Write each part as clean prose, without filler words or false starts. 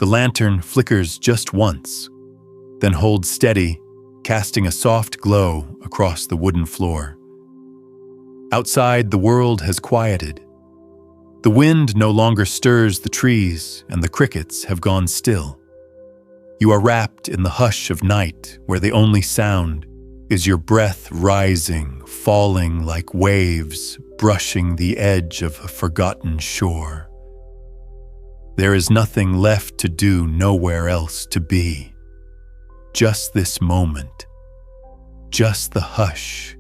The lantern flickers just once, then holds steady, casting a soft glow across the wooden floor. Outside, the world has quieted. The wind no longer stirs the trees, and the crickets have gone still. You are wrapped in the hush of night, where the only sound is your breath rising, falling like waves, brushing the edge of a forgotten shore. There is nothing left to do, nowhere else to be. Just this moment. Just the hush.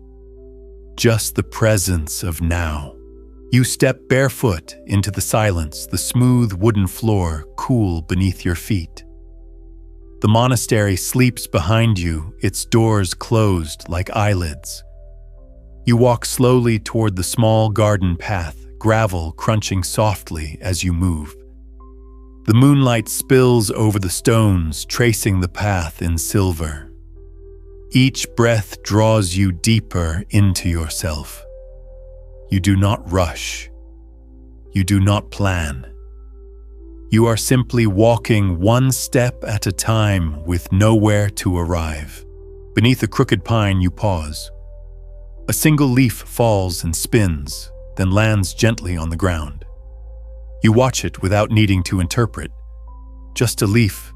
Just the presence of now. You step barefoot into the silence, the smooth wooden floor cool beneath your feet. The monastery sleeps behind you, its doors closed like eyelids. You walk slowly toward the small garden path, gravel crunching softly as you move. The moonlight spills over the stones, tracing the path in silver. Each breath draws you deeper into yourself. You do not rush. You do not plan. You are simply walking one step at a time with nowhere to arrive. Beneath a crooked pine, you pause. A single leaf falls and spins, then lands gently on the ground. You watch it without needing to interpret. Just a leaf,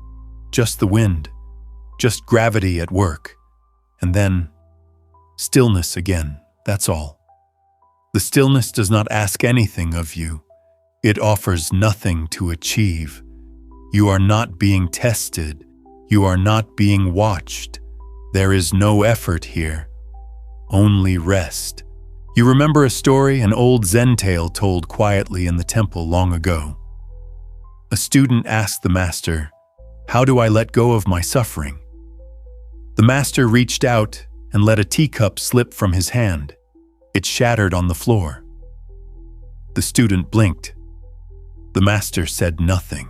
just the wind, just gravity at work. And then, stillness again, that's all. The stillness does not ask anything of you. It offers nothing to achieve. You are not being tested. You are not being watched. There is no effort here, only rest. You remember a story, an old Zen tale told quietly in the temple long ago. A student asked the master, "How do I let go of my suffering?" The master reached out and let a teacup slip from his hand. It shattered on the floor. The student blinked. The master said nothing.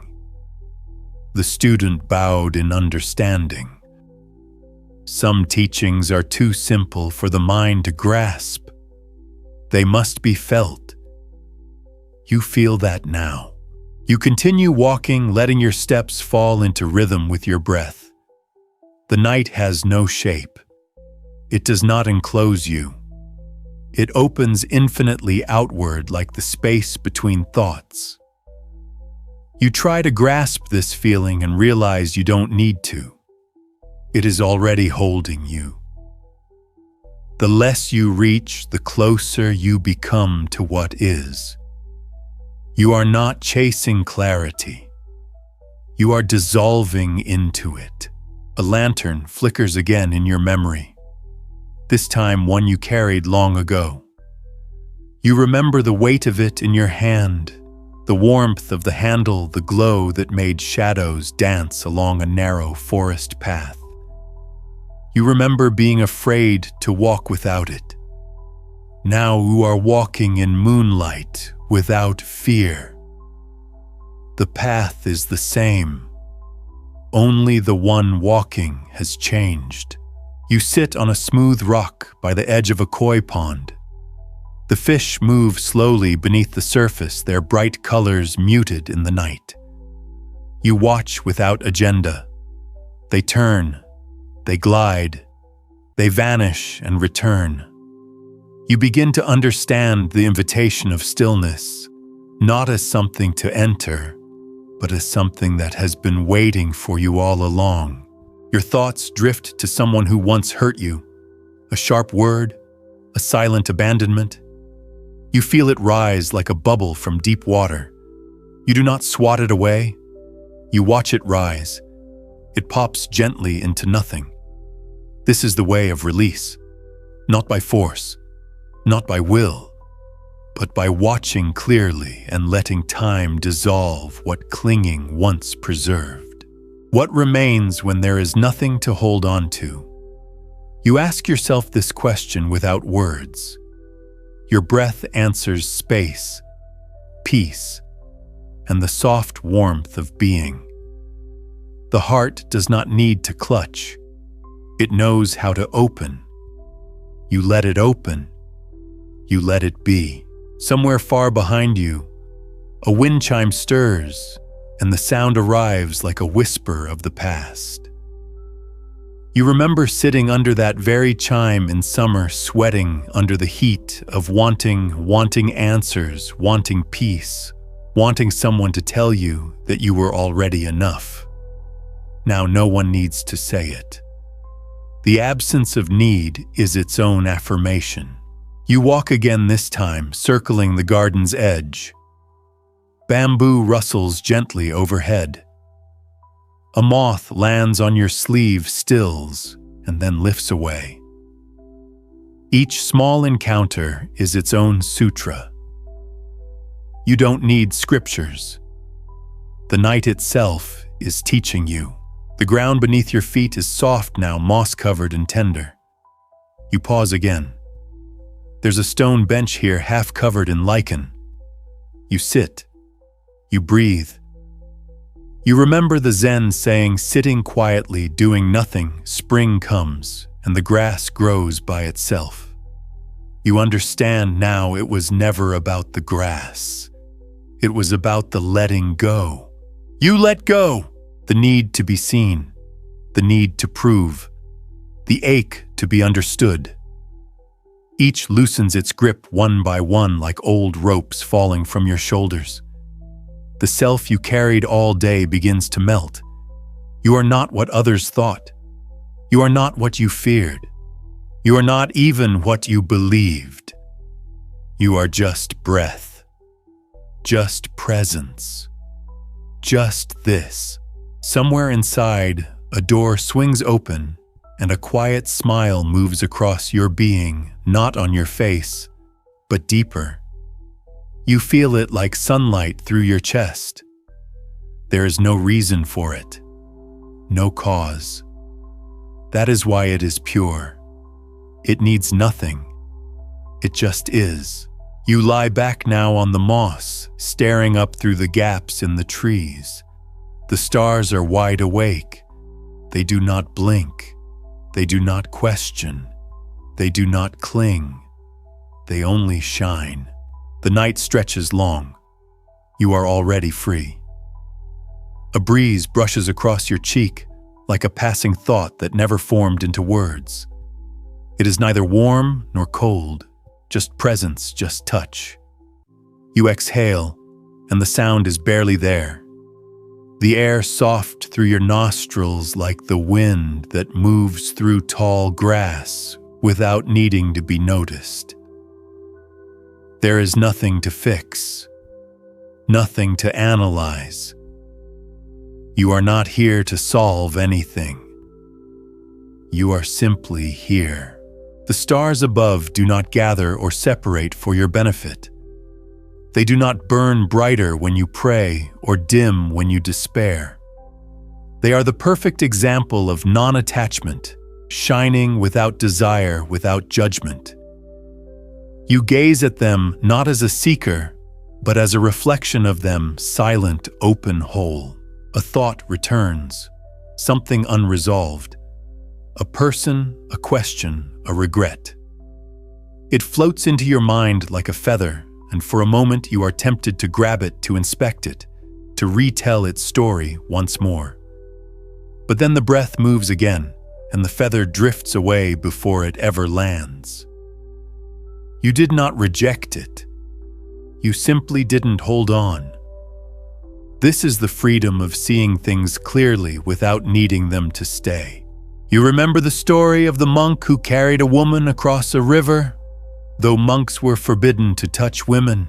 The student bowed in understanding. Some teachings are too simple for the mind to grasp. They must be felt. You feel that now. You continue walking, letting your steps fall into rhythm with your breath. The night has no shape. It does not enclose you. It opens infinitely outward like the space between thoughts. You try to grasp this feeling and realize you don't need to. It is already holding you. The less you reach, the closer you become to what is. You are not chasing clarity. You are dissolving into it. A lantern flickers again in your memory, this time one you carried long ago. You remember the weight of it in your hand, the warmth of the handle, the glow that made shadows dance along a narrow forest path. You remember being afraid to walk without it. Now you are walking in moonlight without fear. The path is the same. Only the one walking has changed. You sit on a smooth rock by the edge of a koi pond. The fish move slowly beneath the surface, their bright colors muted in the night. You watch without agenda. They turn, they glide, they vanish and return. You begin to understand the invitation of stillness, not as something to enter, but as something that has been waiting for you all along. Your thoughts drift to someone who once hurt you, a sharp word, a silent abandonment. You feel it rise like a bubble from deep water. You do not swat it away. You watch it rise. It pops gently into nothing. This is the way of release, not by force, not by will, but by watching clearly and letting time dissolve what clinging once preserved. What remains when there is nothing to hold on to? You ask yourself this question without words. Your breath answers space, peace, and the soft warmth of being. The heart does not need to clutch. It knows how to open. You let it open. You let it be. Somewhere far behind you, a wind chime stirs, and the sound arrives like a whisper of the past. You remember sitting under that very chime in summer, sweating under the heat of wanting answers, wanting peace, wanting someone to tell you that you were already enough. Now no one needs to say it. The absence of need is its own affirmation. You walk again this time, circling the garden's edge. Bamboo rustles gently overhead. A moth lands on your sleeve, stills, and then lifts away. Each small encounter is its own sutra. You don't need scriptures. The night itself is teaching you. The ground beneath your feet is soft now, moss-covered and tender. You pause again. There's a stone bench here, half covered in lichen. You sit. You breathe. You remember the Zen saying, sitting quietly, doing nothing, spring comes, and the grass grows by itself. You understand now it was never about the grass. It was about the letting go. You let go! The need to be seen, the need to prove, the ache to be understood. Each loosens its grip one by one like old ropes falling from your shoulders. The self you carried all day begins to melt. You are not what others thought. You are not what you feared. You are not even what you believed. You are just breath, just presence, just this. Somewhere inside, a door swings open and a quiet smile moves across your being, not on your face, but deeper. You feel it like sunlight through your chest. There is no reason for it, no cause. That is why it is pure. It needs nothing. It just is. You lie back now on the moss, staring up through the gaps in the trees. The stars are wide awake. They do not blink. They do not question. They do not cling. They only shine. The night stretches long. You are already free. A breeze brushes across your cheek like a passing thought that never formed into words. It is neither warm nor cold, just presence, just touch. You exhale, and the sound is barely there. The air soft through your nostrils like the wind that moves through tall grass without needing to be noticed. There is nothing to fix, nothing to analyze. You are not here to solve anything. You are simply here. The stars above do not gather or separate for your benefit. They do not burn brighter when you pray or dim when you despair. They are the perfect example of non-attachment, shining without desire, without judgment. You gaze at them not as a seeker, but as a reflection of them, silent, open, whole. A thought returns, something unresolved. A person, a question, a regret. It floats into your mind like a feather, and for a moment you are tempted to grab it, to inspect it, to retell its story once more. But then the breath moves again, and the feather drifts away before it ever lands. You did not reject it. You simply didn't hold on. This is the freedom of seeing things clearly without needing them to stay. You remember the story of the monk who carried a woman across a river? Though monks were forbidden to touch women,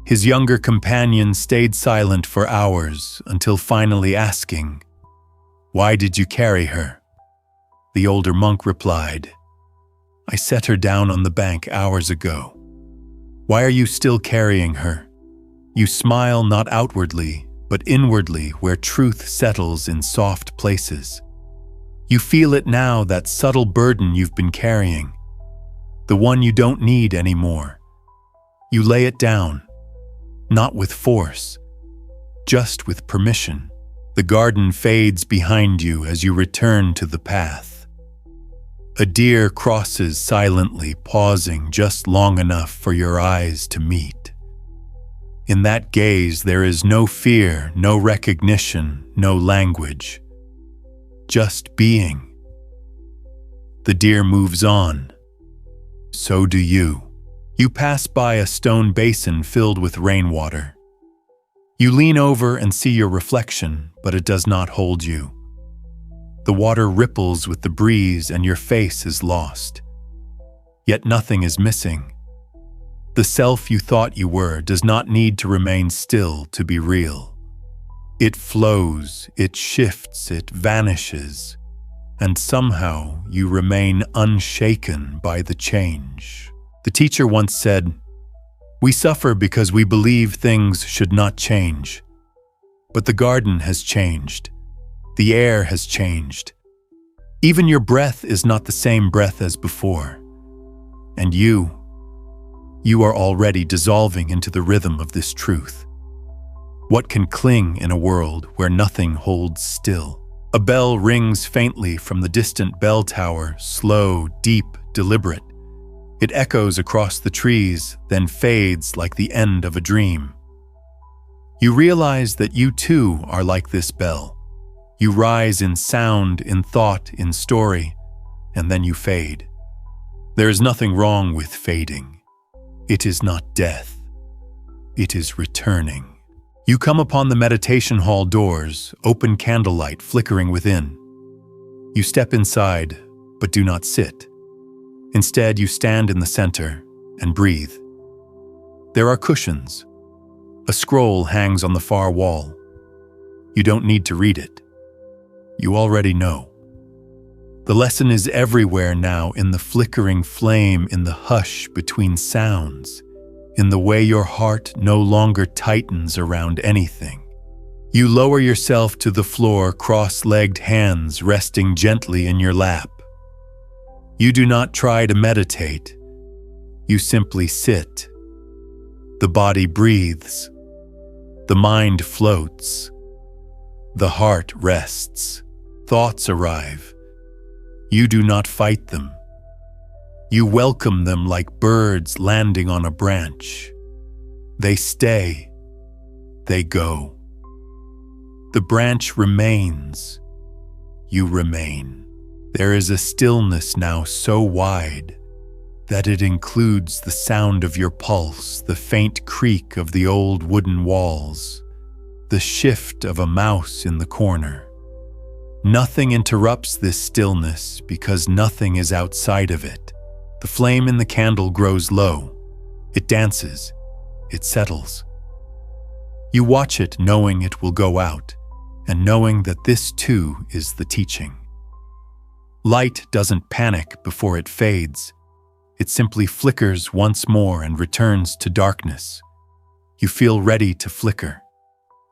his younger companion stayed silent for hours until finally asking, "Why did you carry her?" The older monk replied, "I set her down on the bank hours ago." "Why are you still carrying her?" You smile not outwardly, but inwardly where truth settles in soft places. You feel it now, that subtle burden you've been carrying. The one you don't need anymore. You lay it down, not with force, just with permission. The garden fades behind you as you return to the path. A deer crosses silently, pausing just long enough for your eyes to meet. In that gaze, there is no fear, no recognition, no language. Just being. The deer moves on. So do you. You pass by a stone basin filled with rainwater. You lean over and see your reflection, but it does not hold you. The water ripples with the breeze and your face is lost. Yet nothing is missing. The self you thought you were does not need to remain still to be real. It flows, it shifts, it vanishes, and somehow you remain unshaken by the change. The teacher once said, "We suffer because we believe things should not change. But the garden has changed. The air has changed. Even your breath is not the same breath as before. And you are already dissolving into the rhythm of this truth. What can cling in a world where nothing holds still?" A bell rings faintly from the distant bell tower, slow, deep, deliberate. It echoes across the trees, then fades like the end of a dream. You realize that you too are like this bell. You rise in sound, in thought, in story, and then you fade. There is nothing wrong with fading. It is not death. It is returning. You come upon the meditation hall doors, open candlelight flickering within. You step inside, but do not sit. Instead, you stand in the center and breathe. There are cushions. A scroll hangs on the far wall. You don't need to read it. You already know. The lesson is everywhere now, in the flickering flame, in the hush between sounds, in the way your heart no longer tightens around anything. You lower yourself to the floor, cross-legged hands resting gently in your lap. You do not try to meditate. You simply sit. The body breathes. The mind floats. The heart rests. Thoughts arrive. You do not fight them. You welcome them like birds landing on a branch. They stay. They go. The branch remains. You remain. There is a stillness now so wide that it includes the sound of your pulse, the faint creak of the old wooden walls, the shift of a mouse in the corner. Nothing interrupts this stillness because nothing is outside of it. The flame in the candle grows low. It dances. It settles. You watch it knowing it will go out, and knowing that this too is the teaching. Light doesn't panic before it fades. It simply flickers once more and returns to darkness. You feel ready to flicker.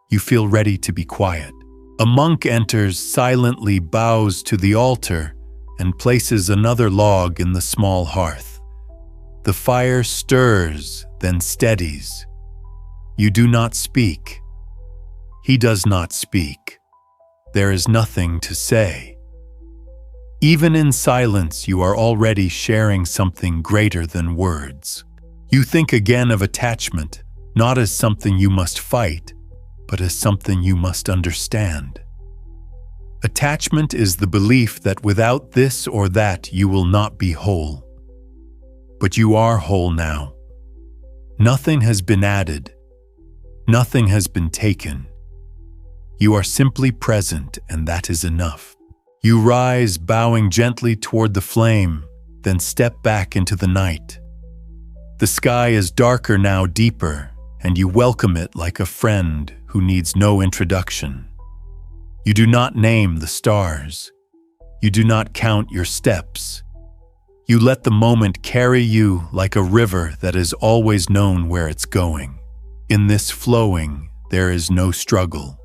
You feel ready to be quiet. A monk enters, silently bows to the altar, and places another log in the small hearth. The fire stirs, then steadies. You do not speak. He does not speak. There is nothing to say. Even in silence, you are already sharing something greater than words. You think again of attachment, not as something you must fight, but as something you must understand. Attachment is the belief that without this or that you will not be whole. But you are whole now. Nothing has been added. Nothing has been taken. You are simply present, and that is enough. You rise, bowing gently toward the flame, then step back into the night. The sky is darker now, deeper, and you welcome it like a friend who needs no introduction. You do not name the stars. You do not count your steps. You let the moment carry you like a river that has always known where it's going. In this flowing, there is no struggle.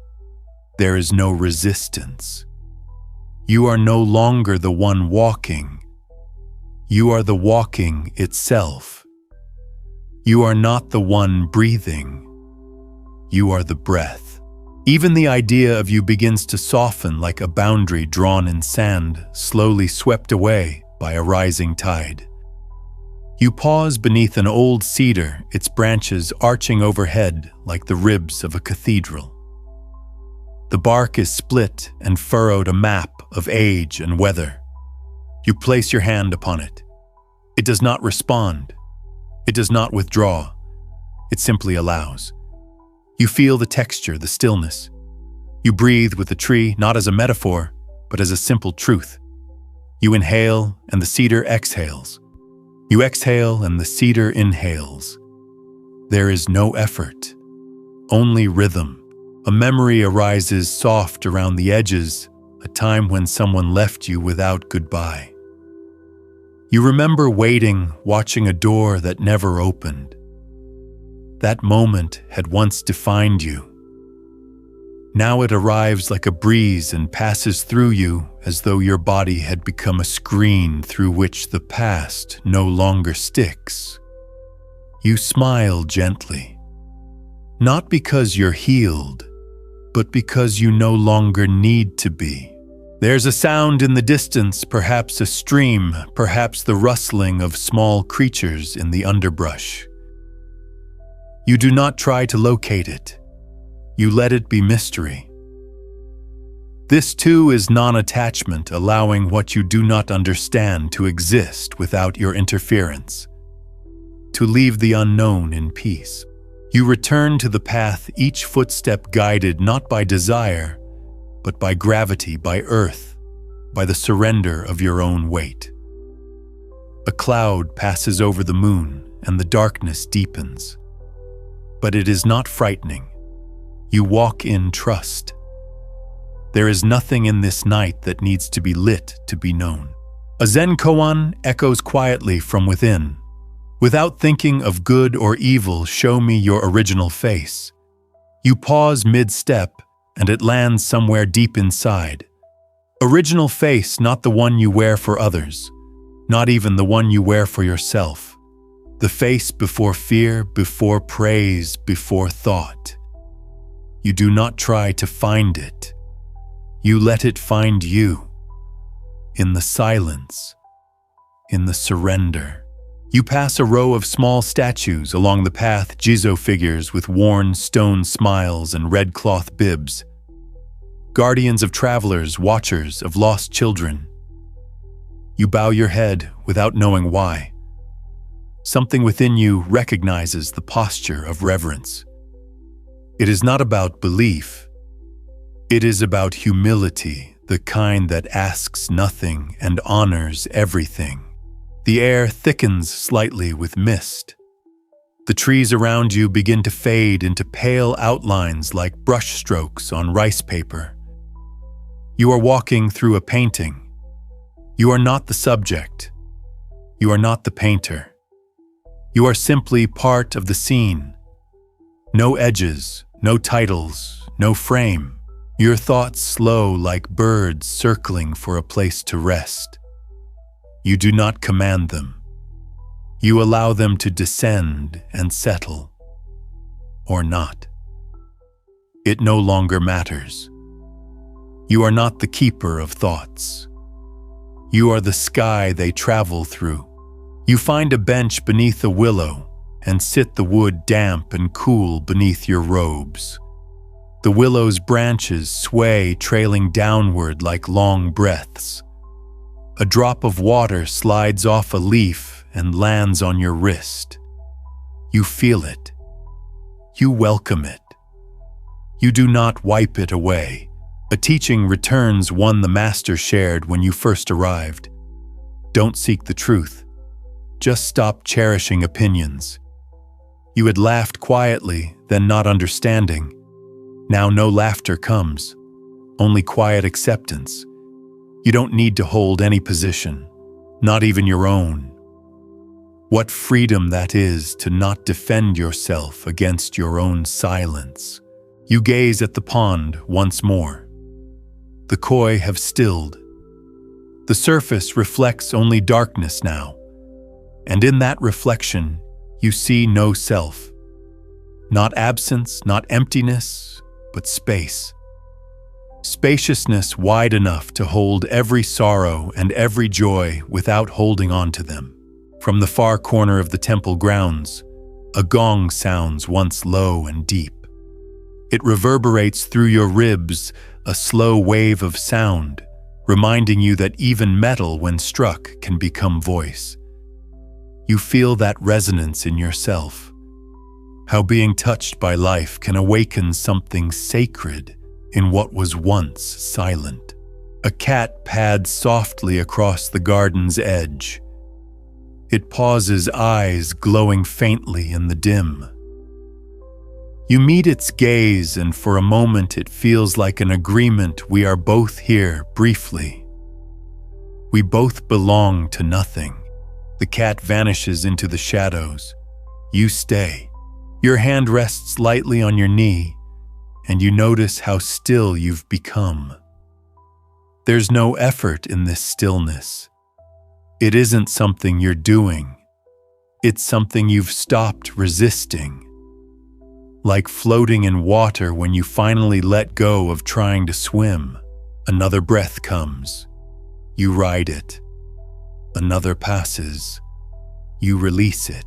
There is no resistance. You are no longer the one walking. You are the walking itself. You are not the one breathing. You are the breath. Even the idea of you begins to soften like a boundary drawn in sand, slowly swept away by a rising tide. You pause beneath an old cedar, its branches arching overhead like the ribs of a cathedral. The bark is split and furrowed, a map of age and weather. You place your hand upon it. It does not respond. It does not withdraw. It simply allows. You feel the texture, the stillness. You breathe with the tree, not as a metaphor, but as a simple truth. You inhale, and the cedar exhales. You exhale, and the cedar inhales. There is no effort, only rhythm. A memory arises soft around the edges, a time when someone left you without goodbye. You remember waiting, watching a door that never opened. That moment had once defined you. Now it arrives like a breeze and passes through you as though your body had become a screen through which the past no longer sticks. You smile gently, not because you're healed, but because you no longer need to be. There's a sound in the distance, perhaps a stream, perhaps the rustling of small creatures in the underbrush. You do not try to locate it. You let it be mystery. This too is non-attachment, allowing what you do not understand to exist without your interference, to leave the unknown in peace. You return to the path, each footstep guided not by desire, but by gravity, by earth, by the surrender of your own weight. A cloud passes over the moon, and the darkness deepens. But it is not frightening. You walk in trust. There is nothing in this night that needs to be lit to be known. A Zen koan echoes quietly from within. Without thinking of good or evil, show me your original face. You pause mid-step, and it lands somewhere deep inside. Original face, not the one you wear for others, not even the one you wear for yourself. The face before fear, before praise, before thought. You do not try to find it. You let it find you. In the silence, in the surrender. You pass a row of small statues along the path, Jizo figures with worn stone smiles and red cloth bibs. Guardians of travelers, watchers of lost children. You bow your head without knowing why. Something within you recognizes the posture of reverence. It is not about belief. It is about humility, the kind that asks nothing and honors everything. The air thickens slightly with mist. The trees around you begin to fade into pale outlines like brushstrokes on rice paper. You are walking through a painting. You are not the subject. You are not the painter. You are simply part of the scene. No edges, no titles, no frame. Your thoughts slow like birds circling for a place to rest. You do not command them. You allow them to descend and settle. Or not. It no longer matters. You are not the keeper of thoughts. You are the sky they travel through. You find a bench beneath a willow and sit the wood damp and cool beneath your robes. The willow's branches sway, trailing downward like long breaths. A drop of water slides off a leaf and lands on your wrist. You feel it. You welcome it. You do not wipe it away. A teaching returns, one the master shared when you first arrived. Don't seek the truth. Just stop cherishing opinions. You had laughed quietly, then not understanding. Now no laughter comes, only quiet acceptance. You don't need to hold any position, not even your own. What freedom that is to not defend yourself against your own silence. You gaze at the pond once more. The koi have stilled. The surface reflects only darkness now, and in that reflection, you see no self. Not absence, not emptiness, but space. Spaciousness wide enough to hold every sorrow and every joy without holding on to them. From the far corner of the temple grounds, a gong sounds once low and deep. It reverberates through your ribs, a slow wave of sound, reminding you that even metal, when struck, can become voice. You feel that resonance in yourself, how being touched by life can awaken something sacred in what was once silent. A cat pads softly across the garden's edge. It pauses, eyes glowing faintly in the dim. You meet its gaze, and for a moment it feels like an agreement. We are both here, briefly. We both belong to nothing. The cat vanishes into the shadows. You stay. Your hand rests lightly on your knee, and you notice how still you've become. There's no effort in this stillness. It isn't something you're doing. It's something you've stopped resisting. Like floating in water when you finally let go of trying to swim. Another breath comes. You ride it. Another passes. You release it.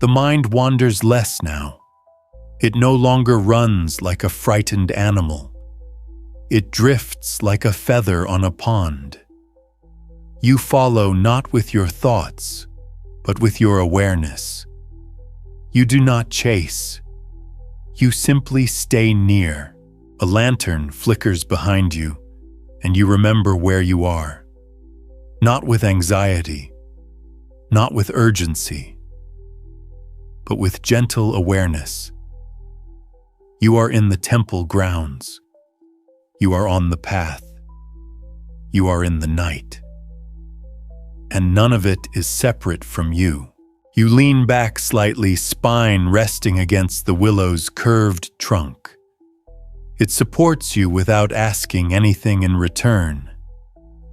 The mind wanders less now. It no longer runs like a frightened animal. It drifts like a feather on a pond. You follow not with your thoughts, but with your awareness. You do not chase. You simply stay near. A lantern flickers behind you, and you remember where you are. Not with anxiety, not with urgency, but with gentle awareness. You are in the temple grounds. You are on the path. You are in the night. And none of it is separate from you. You lean back slightly, spine resting against the willow's curved trunk. It supports you without asking anything in return.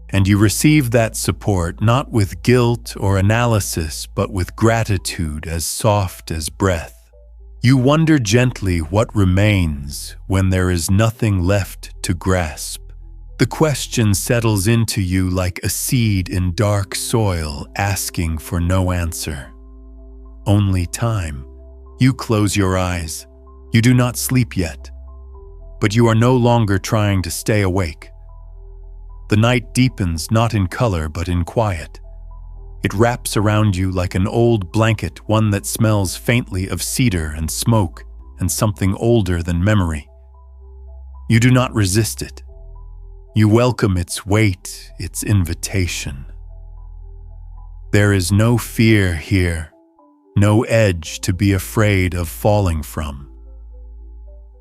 And you receive that support not with guilt or analysis, but with gratitude as soft as breath. You wonder gently what remains when there is nothing left to grasp. The question settles into you like a seed in dark soil, asking for no answer. Only time. You close your eyes. You do not sleep yet, but you are no longer trying to stay awake. The night deepens not in color but in quiet. It wraps around you like an old blanket, one that smells faintly of cedar and smoke and something older than memory. You do not resist it. You welcome its weight, its invitation. There is no fear here, no edge to be afraid of falling from.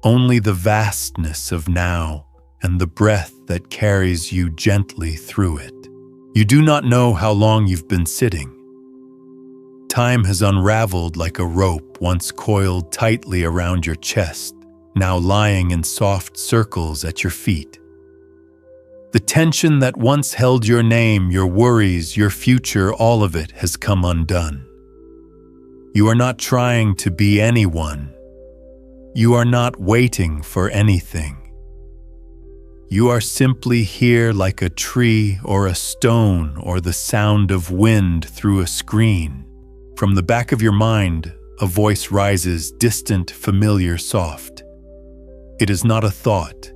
Only the vastness of now and the breath that carries you gently through it. You do not know how long you've been sitting. Time has unraveled like a rope once coiled tightly around your chest, now lying in soft circles at your feet. The tension that once held your name, your worries, your future, all of it has come undone. You are not trying to be anyone. You are not waiting for anything. You are simply here like a tree or a stone or the sound of wind through a screen. From the back of your mind, a voice rises, distant, familiar, soft. It is not a thought.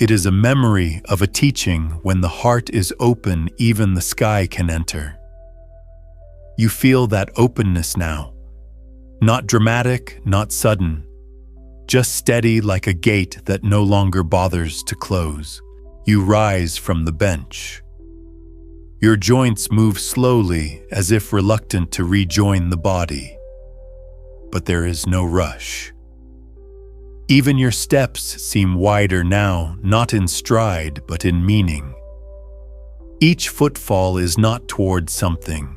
It is a memory of a teaching. When the heart is open, even the sky can enter. You feel that openness now. Not dramatic, not sudden. Just steady like a gate that no longer bothers to close. You rise from the bench. Your joints move slowly, as if reluctant to rejoin the body. But there is no rush. Even your steps seem wider now, not in stride, but in meaning. Each footfall is not toward something.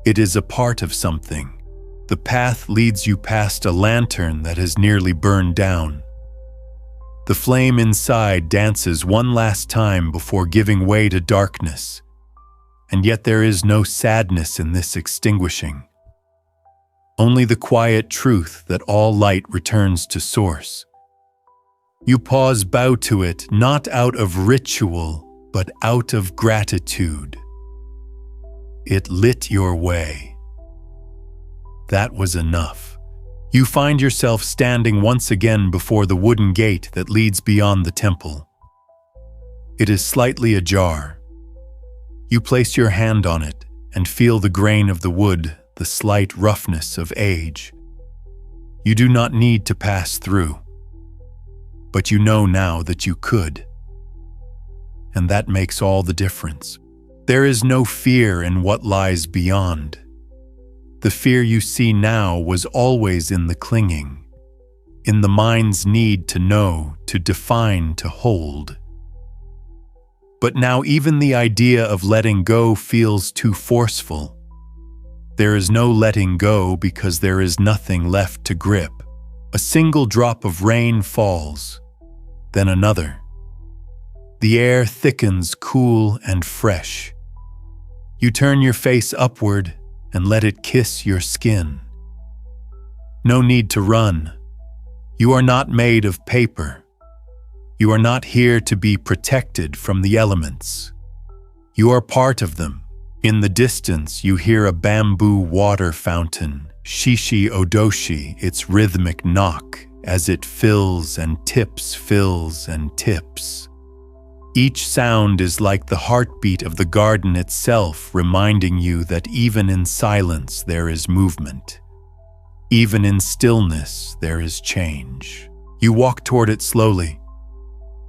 It is a part of something. The path leads you past a lantern that has nearly burned down. The flame inside dances one last time before giving way to darkness. And yet there is no sadness in this extinguishing. Only the quiet truth that all light returns to source. You pause, bow to it, not out of ritual, but out of gratitude. It lit your way. That was enough. You find yourself standing once again before the wooden gate that leads beyond the temple. It is slightly ajar. You place your hand on it and feel the grain of the wood, the slight roughness of age. You do not need to pass through, but you know now that you could. And that makes all the difference. There is no fear in what lies beyond. The fear you see now was always in the clinging, in the mind's need to know, to define, to hold. But now even the idea of letting go feels too forceful. There is no letting go because there is nothing left to grip. A single drop of rain falls, then another. The air thickens, cool and fresh. You turn your face upward and let it kiss your skin. No need to run. You are not made of paper. You are not here to be protected from the elements. You are part of them. In the distance, you hear a bamboo water fountain, shishi odoshi, its rhythmic knock as it fills and tips, fills and tips. Each sound is like the heartbeat of the garden itself, reminding you that even in silence there is movement. Even in stillness there is change. You walk toward it slowly.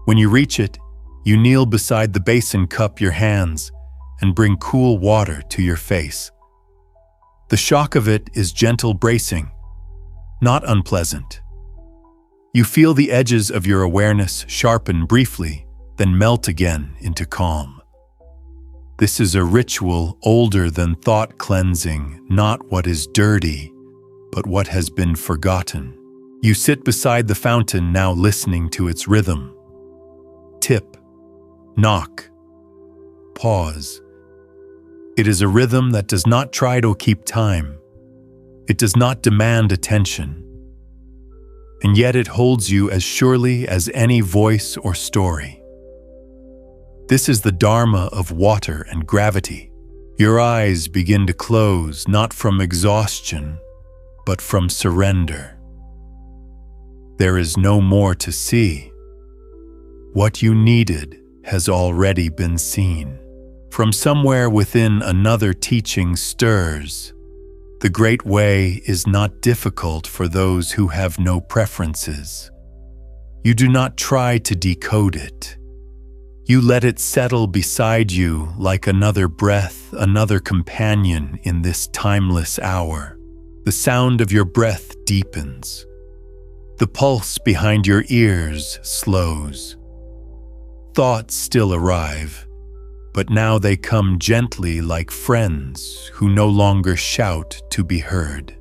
When you reach it, you kneel beside the basin, cup your hands, and bring cool water to your face. The shock of it is gentle bracing, not unpleasant. You feel the edges of your awareness sharpen briefly, then melt again into calm. This is a ritual older than thought cleansing, not what is dirty, but what has been forgotten. You sit beside the fountain, now listening to its rhythm. Tip, knock, pause. It is a rhythm that does not try to keep time. It does not demand attention. And yet it holds you as surely as any voice or story. This is the dharma of water and gravity. Your eyes begin to close, not from exhaustion, but from surrender. There is no more to see. What you needed has already been seen. From somewhere within, another teaching stirs. The great way is not difficult for those who have no preferences. You do not try to decode it. You let it settle beside you like another breath, another companion in this timeless hour. The sound of your breath deepens. The pulse behind your ears slows. Thoughts still arrive, but now they come gently like friends who no longer shout to be heard.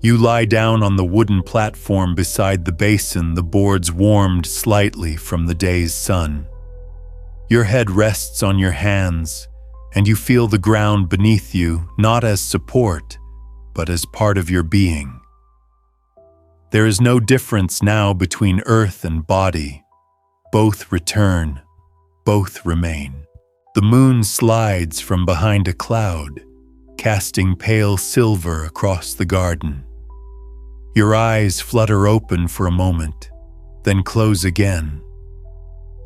You lie down on the wooden platform beside the basin, the boards warmed slightly from the day's sun. Your head rests on your hands, and you feel the ground beneath you, not as support, but as part of your being. There is no difference now between earth and body. Both return, both remain. The moon slides from behind a cloud, casting pale silver across the garden. Your eyes flutter open for a moment, then close again.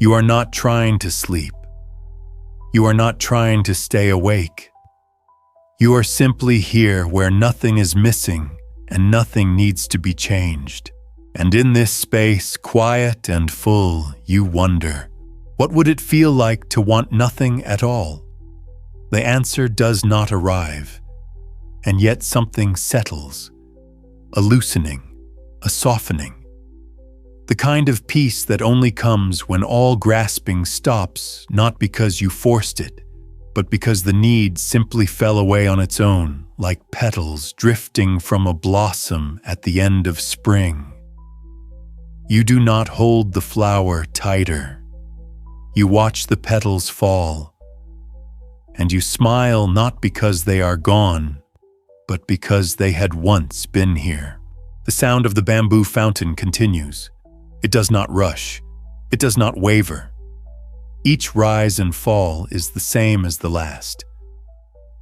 You are not trying to sleep. You are not trying to stay awake. You are simply here where nothing is missing and nothing needs to be changed. And in this space, quiet and full, you wonder, what would it feel like to want nothing at all? The answer does not arrive, and yet something settles, a loosening, a softening. The kind of peace that only comes when all grasping stops, not because you forced it, but because the need simply fell away on its own, like petals drifting from a blossom at the end of spring. You do not hold the flower tighter. You watch the petals fall, and you smile not because they are gone, but because they had once been here. The sound of the bamboo fountain continues. It does not rush. It does not waver. Each rise and fall is the same as the last.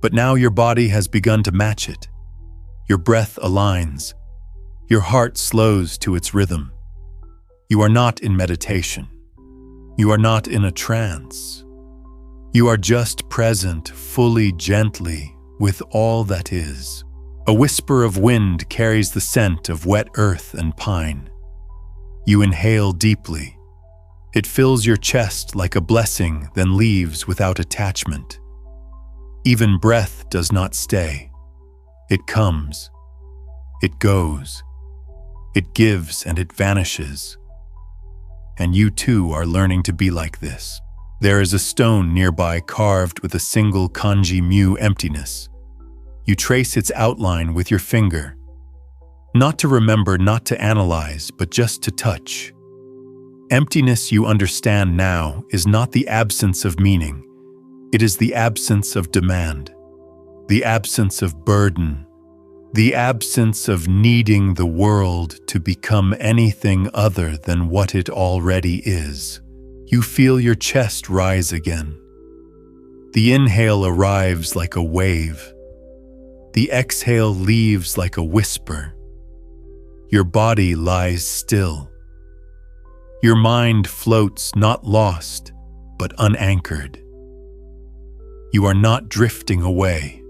But now your body has begun to match it. Your breath aligns. Your heart slows to its rhythm. You are not in meditation. You are not in a trance. You are just present fully, gently, with all that is. A whisper of wind carries the scent of wet earth and pine. You inhale deeply. It fills your chest like a blessing, then leaves without attachment. Even breath does not stay. It comes. It goes. It gives and it vanishes. And you too are learning to be like this. There is a stone nearby carved with a single kanji mu emptiness. You trace its outline with your finger. Not to remember, not to analyze, but just to touch. Emptiness, you understand now, is not the absence of meaning. It is the absence of demand, the absence of burden, the absence of needing the world to become anything other than what it already is. You feel your chest rise again. The inhale arrives like a wave. The exhale leaves like a whisper. Your body lies still. Your mind floats, not lost, but unanchored. You are not drifting away.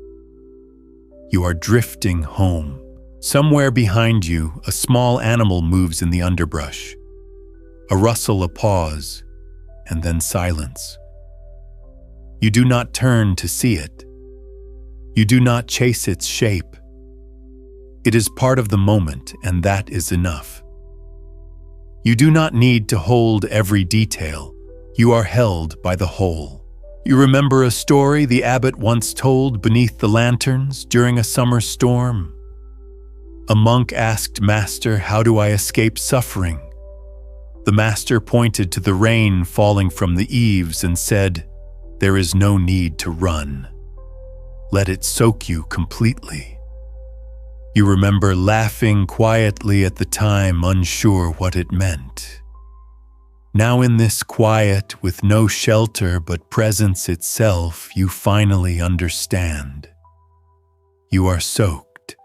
You are drifting home. Somewhere behind you, a small animal moves in the underbrush. A rustle, a pause, and then silence. You do not turn to see it. You do not chase its shape. It is part of the moment, and that is enough. You do not need to hold every detail. You are held by the whole. You remember a story the abbot once told beneath the lanterns during a summer storm? A monk asked Master, "How do I escape suffering?" The Master pointed to the rain falling from the eaves and said, "There is no need to run. Let it soak you completely." You remember laughing quietly at the time, unsure what it meant. Now in this quiet, with no shelter but presence itself, you finally understand. You are soaked.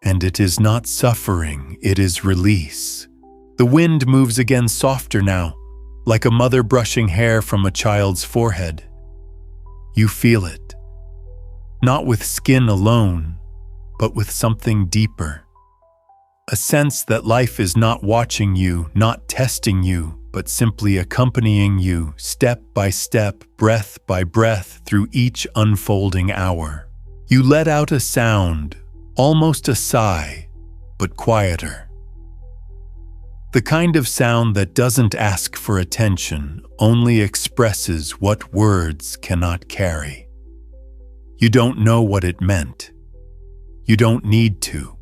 And it is not suffering, it is release. The wind moves again softer now, like a mother brushing hair from a child's forehead. You feel it. Not with skin alone, but with something deeper. A sense that life is not watching you, not testing you, but simply accompanying you step by step, breath by breath through each unfolding hour. You let out a sound, almost a sigh, but quieter. The kind of sound that doesn't ask for attention, only expresses what words cannot carry. You don't know what it meant. You don't need to.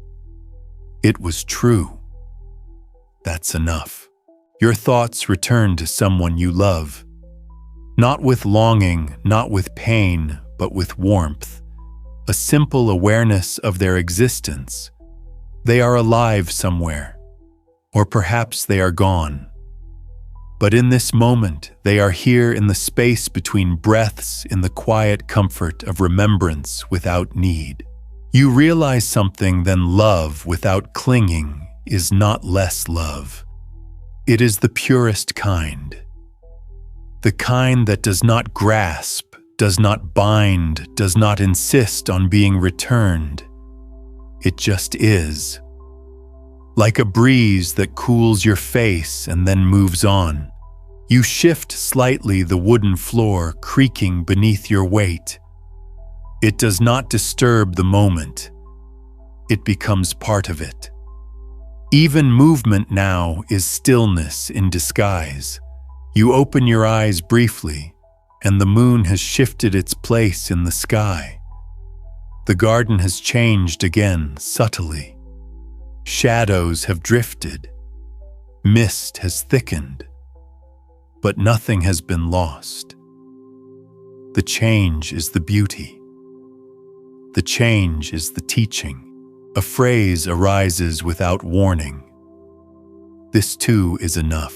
It was true. That's enough. Your thoughts return to someone you love. Not with longing, not with pain, but with warmth. A simple awareness of their existence. They are alive somewhere. Or perhaps they are gone. But in this moment, they are here in the space between breaths, in the quiet comfort of remembrance without need. You realize something, then love without clinging is not less love. It is the purest kind. The kind that does not grasp, does not bind, does not insist on being returned. It just is. Like a breeze that cools your face and then moves on. You shift slightly the wooden floor, creaking beneath your weight. It does not disturb the moment. It becomes part of it. Even movement now is stillness in disguise. You open your eyes briefly, and the moon has shifted its place in the sky. The garden has changed again, subtly. Shadows have drifted. Mist has thickened. But nothing has been lost. The change is the beauty. The change is the teaching. A phrase arises without warning. This too is enough.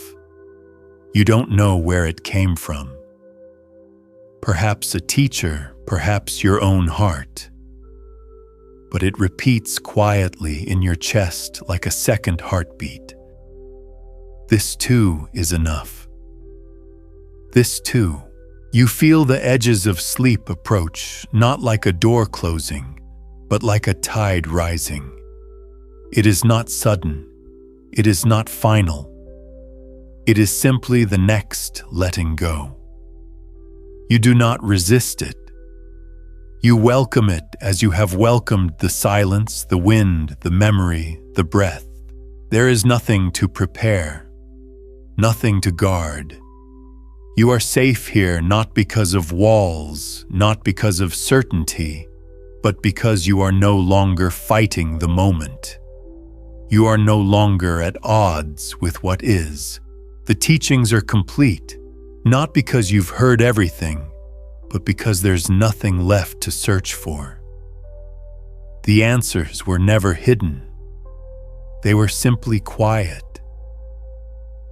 You don't know where it came from. perhaps a teacher, perhaps your own heart. But it repeats quietly in your chest like a second heartbeat. This too is enough. This too. You feel the edges of sleep approach, not like a door closing, but like a tide rising. It is not sudden. It is not final. It is simply the next letting go. You do not resist it. You welcome it as you have welcomed the silence, the wind, the memory, the breath. There is nothing to prepare, nothing to guard. You are safe here not because of walls, not because of certainty, but because you are no longer fighting the moment. You are no longer at odds with what is. The teachings are complete, not because you've heard everything, but because there's nothing left to search for. The answers were never hidden. They were simply quiet.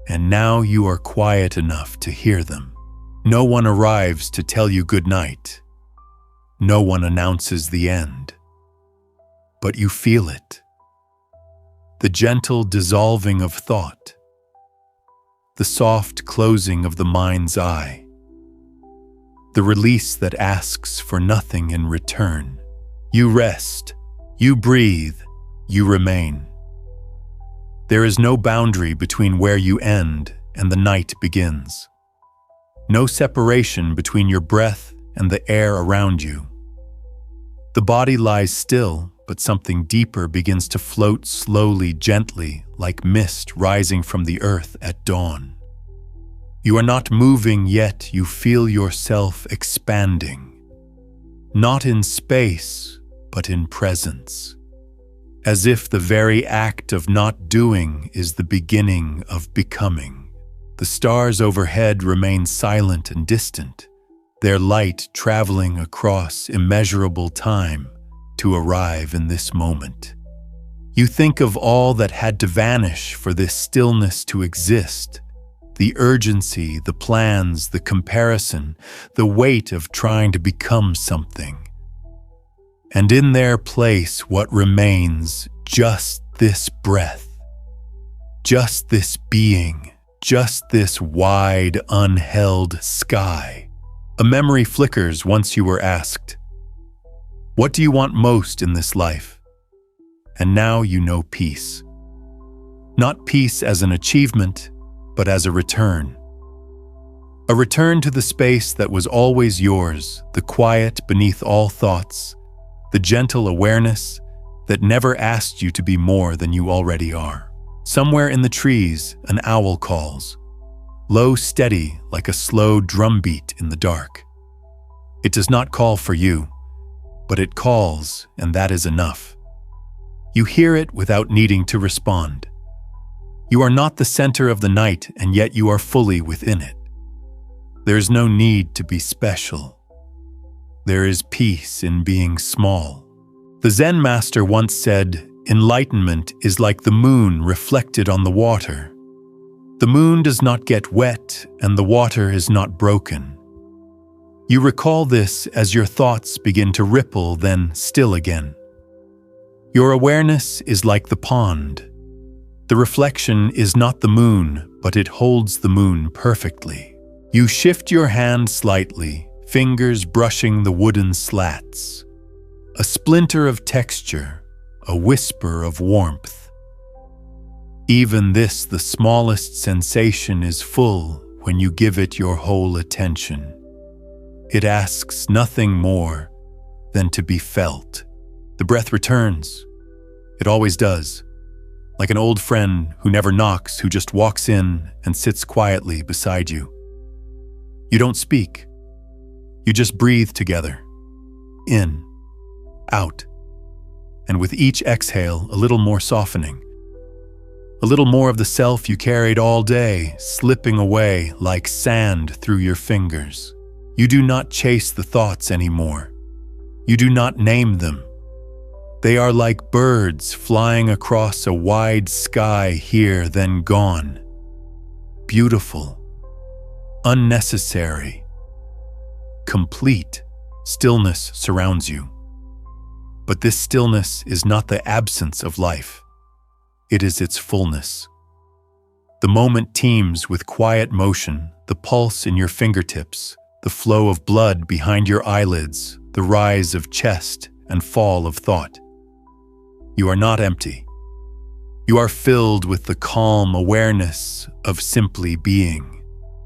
And now you are quiet enough to hear them. No one arrives to tell you good night. No one announces the end. But you feel it. The gentle dissolving of thought. The soft closing of the mind's eye. The release that asks for nothing in return. You rest. You breathe. You remain. There is no boundary between where you end and the night begins. No separation between your breath and the air around you. The body lies still, but something deeper begins to float slowly, gently, like mist rising from the earth at dawn. You are not moving, yet you feel yourself expanding. Not in space, but in presence. As if the very act of not doing is the beginning of becoming. The stars overhead remain silent and distant, their light traveling across immeasurable time to arrive in this moment. You think of all that had to vanish for this stillness to exist, the urgency, the plans, the comparison, the weight of trying to become something. And in their place, what remains, just this breath, just this being, just this wide, unheld sky. A memory flickers once you were asked, "What do you want most in this life?" And now you know peace. Not peace as an achievement, but as a return. A return to the space that was always yours, the quiet beneath all thoughts, the gentle awareness that never asked you to be more than you already are. Somewhere in the trees, an owl calls, low, steady, like a slow drumbeat in the dark. It does not call for you, but it calls, and that is enough. You hear it without needing to respond. You are not the center of the night, and yet you are fully within it. There is no need to be special. There is peace in being small. The Zen master once said, "Enlightenment is like the moon reflected on the water. The moon does not get wet, and the water is not broken." You recall this as your thoughts begin to ripple, then still again. Your awareness is like the pond. The reflection is not the moon, but it holds the moon perfectly. You shift your hand slightly, fingers brushing the wooden slats. A splinter of texture, a whisper of warmth. Even this, the smallest sensation, is full when you give it your whole attention. It asks nothing more than to be felt. The breath returns. It always does. Like an old friend who never knocks, who just walks in and sits quietly beside you. You don't speak. You just breathe together. In, out. And with each exhale, a little more softening. A little more of the self you carried all day, slipping away like sand through your fingers. You do not chase the thoughts anymore. You do not name them. They are like birds flying across a wide sky, here then gone. Beautiful. Unnecessary. complete stillness surrounds you. But this stillness is not the absence of life. It is its fullness. The moment teems with quiet motion, the pulse in your fingertips, the flow of blood behind your eyelids, the rise of chest and fall of thought. You are not empty. You are filled with the calm awareness of simply being.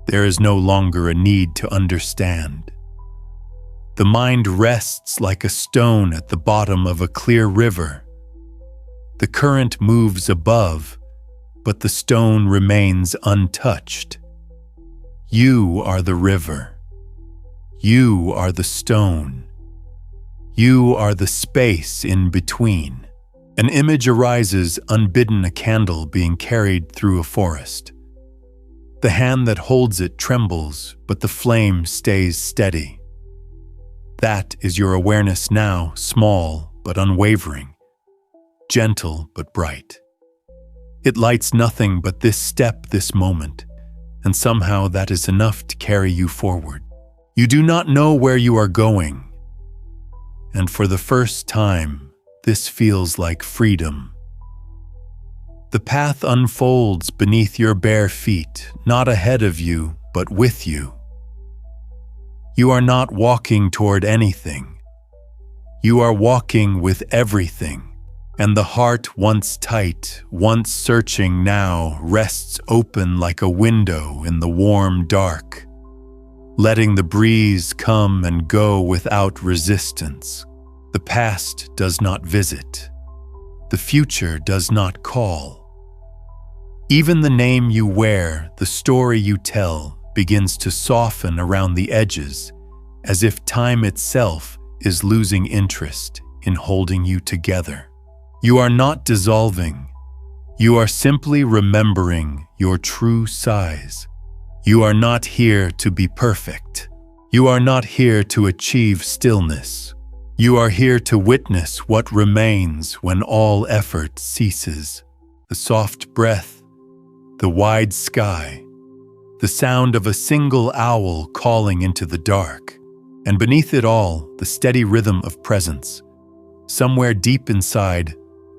There is no longer a need to understand. The mind rests like a stone at the bottom of a clear river. The current moves above, but the stone remains untouched. You are the river. You are the stone. You are the space in between. An image arises unbidden, a candle being carried through a forest. The hand that holds it trembles, but the flame stays steady. That is your awareness now, small but unwavering, gentle but bright. It lights nothing but this step, this moment, and somehow that is enough to carry you forward. You do not know where you are going, and for the first time, this feels like freedom. The path unfolds beneath your bare feet, not ahead of you, but with you. You are not walking toward anything. You are walking with everything. And the heart, once tight, once searching, now rests open like a window in the warm dark, letting the breeze come and go without resistance. The past does not visit. The future does not call. Even the name you wear, the story you tell, begins to soften around the edges, as if time itself is losing interest in holding you together. You are not dissolving. You are simply remembering your true size. You are not here to be perfect. You are not here to achieve stillness. You are here to witness what remains when all effort ceases. The soft breath, the wide sky, the sound of a single owl calling into the dark, and beneath it all, the steady rhythm of presence. Somewhere deep inside,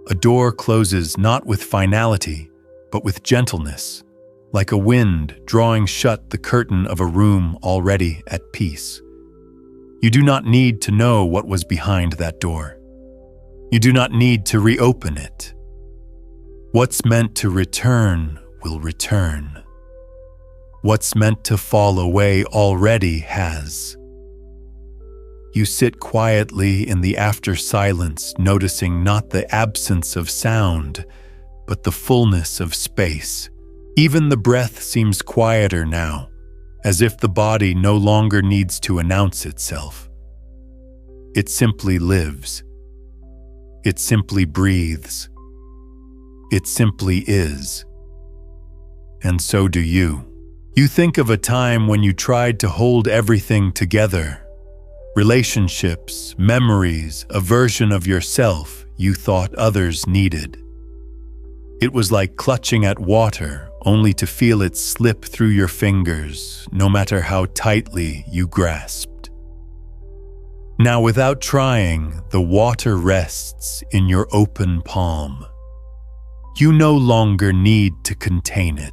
a door closes not with finality, but with gentleness, like a wind drawing shut the curtain of a room already at peace. You do not need to know what was behind that door. You do not need to reopen it. What's meant to return will return. What's meant to fall away already has. You sit quietly in the after silence, noticing not the absence of sound, but the fullness of space. Even the breath seems quieter now, as if the body no longer needs to announce itself. It simply lives. It simply breathes. It simply is. And so do you. You think of a time when you tried to hold everything together. Relationships, memories, a version of yourself you thought others needed. It was like clutching at water, only to feel it slip through your fingers, no matter how tightly you grasped. Now, without trying, the water rests in your open palm. You no longer need to contain it.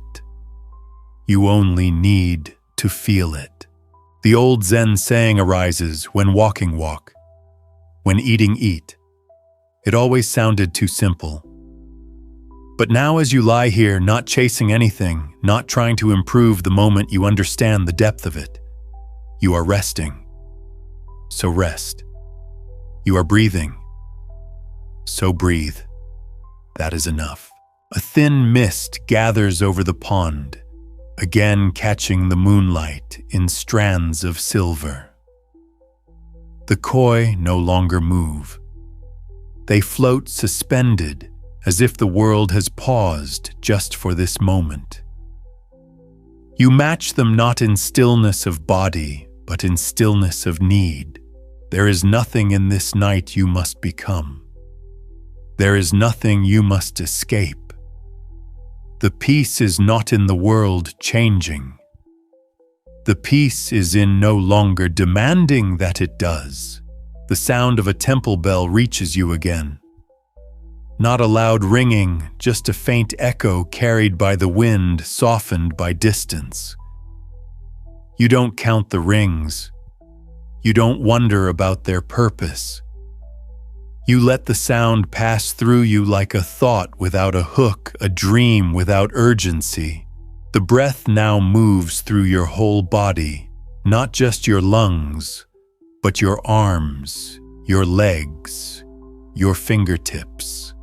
You only need to feel it. The old Zen saying arises when walking, walk. When eating, eat. It always sounded too simple. But now as you lie here, not chasing anything, not trying to improve the moment, you understand the depth of it. You are resting. So rest. You are breathing. So breathe. That is enough. A thin mist gathers over the pond, again catching the moonlight in strands of silver. The koi no longer move. They float suspended, as if the world has paused just for this moment. You match them not in stillness of body, but in stillness of need. There is nothing in this night you must become. There is nothing you must escape. The peace is not in the world changing. The peace is in no longer demanding that it does. The sound of a temple bell reaches you again. Not a loud ringing, just a faint echo carried by the wind, softened by distance. You don't count the rings. You don't wonder about their purpose. You let the sound pass through you like a thought without a hook, a dream without urgency. The breath now moves through your whole body, not just your lungs, but your arms, your legs, your fingertips.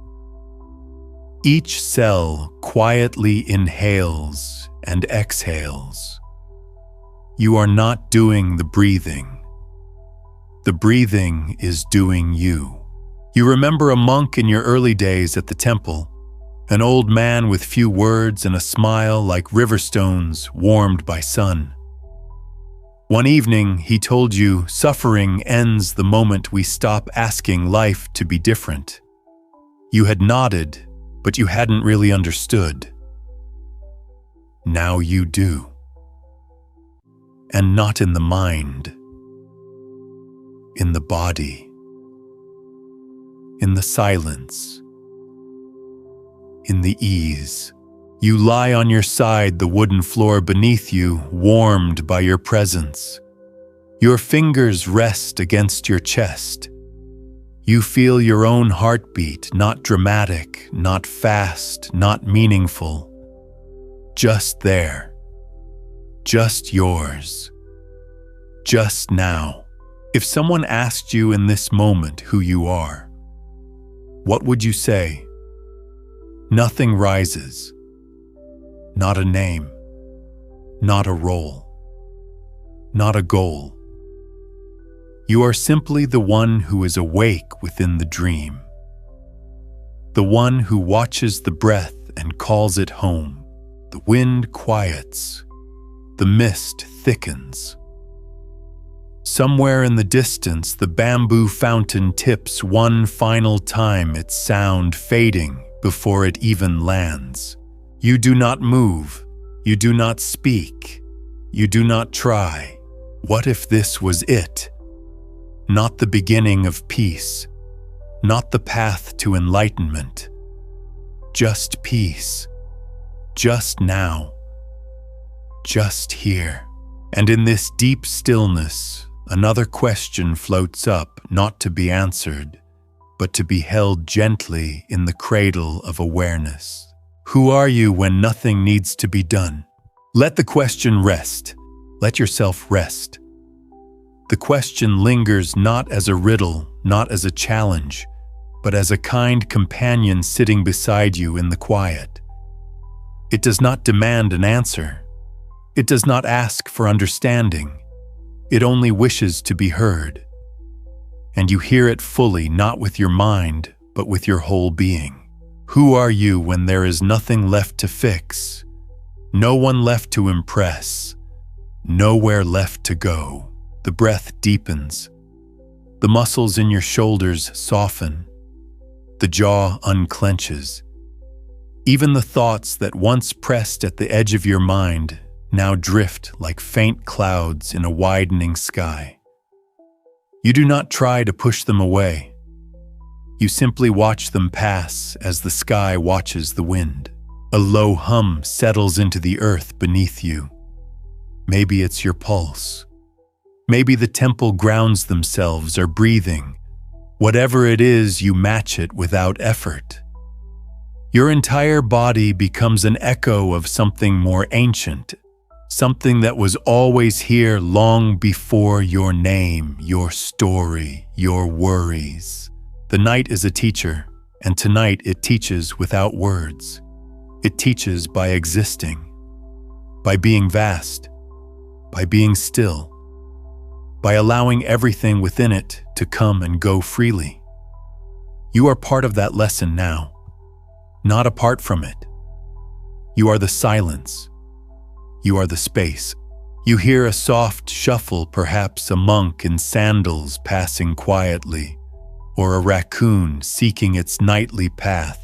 Each cell quietly inhales and exhales. You are not doing the breathing. The breathing is doing you. You remember a monk in your early days at the temple, an old man with few words and a smile like river stones warmed by sun. One evening, he told you, suffering ends the moment we stop asking life to be different. You had nodded, but you hadn't really understood. Now you do. And not in the mind, in the body, in the silence, in the ease. You lie on your side, the wooden floor beneath you, warmed by your presence. Your fingers rest against your chest. You feel your own heartbeat, not dramatic, not fast, not meaningful. Just there. Just yours. Just now. If someone asked you in this moment who you are, what would you say? Nothing rises. Not a name. Not a role. Not a goal. You are simply the one who is awake within the dream. The one who watches the breath and calls it home. The wind quiets. The mist thickens. Somewhere in the distance, the bamboo fountain tips one final time, its sound fading before it even lands. You do not move. You do not speak. You do not try. What if this was it? Not the beginning of peace. Not the path to enlightenment. Just peace. Just now. Just here. And in this deep stillness, another question floats up, not to be answered, but to be held gently in the cradle of awareness. Who are you when nothing needs to be done? Let the question rest. Let yourself rest. The question lingers not as a riddle, not as a challenge, but as a kind companion sitting beside you in the quiet. It does not demand an answer. It does not ask for understanding. It only wishes to be heard. And you hear it fully, not with your mind, but with your whole being. Who are you when there is nothing left to fix, no one left to impress, nowhere left to go? The breath deepens. The muscles in your shoulders soften. The jaw unclenches. Even the thoughts that once pressed at the edge of your mind now drift like faint clouds in a widening sky. You do not try to push them away. You simply watch them pass as the sky watches the wind. A low hum settles into the earth beneath you. Maybe it's your pulse. Maybe the temple grounds themselves or breathing. Whatever it is, you match it without effort. Your entire body becomes an echo of something more ancient, something that was always here long before your name, your story, your worries. The night is a teacher, and tonight it teaches without words. It teaches by existing, by being vast, by being still, by allowing everything within it to come and go freely. You are part of that lesson now, not apart from it. You are the silence. You are the space. You hear a soft shuffle, perhaps a monk in sandals passing quietly, or a raccoon seeking its nightly path.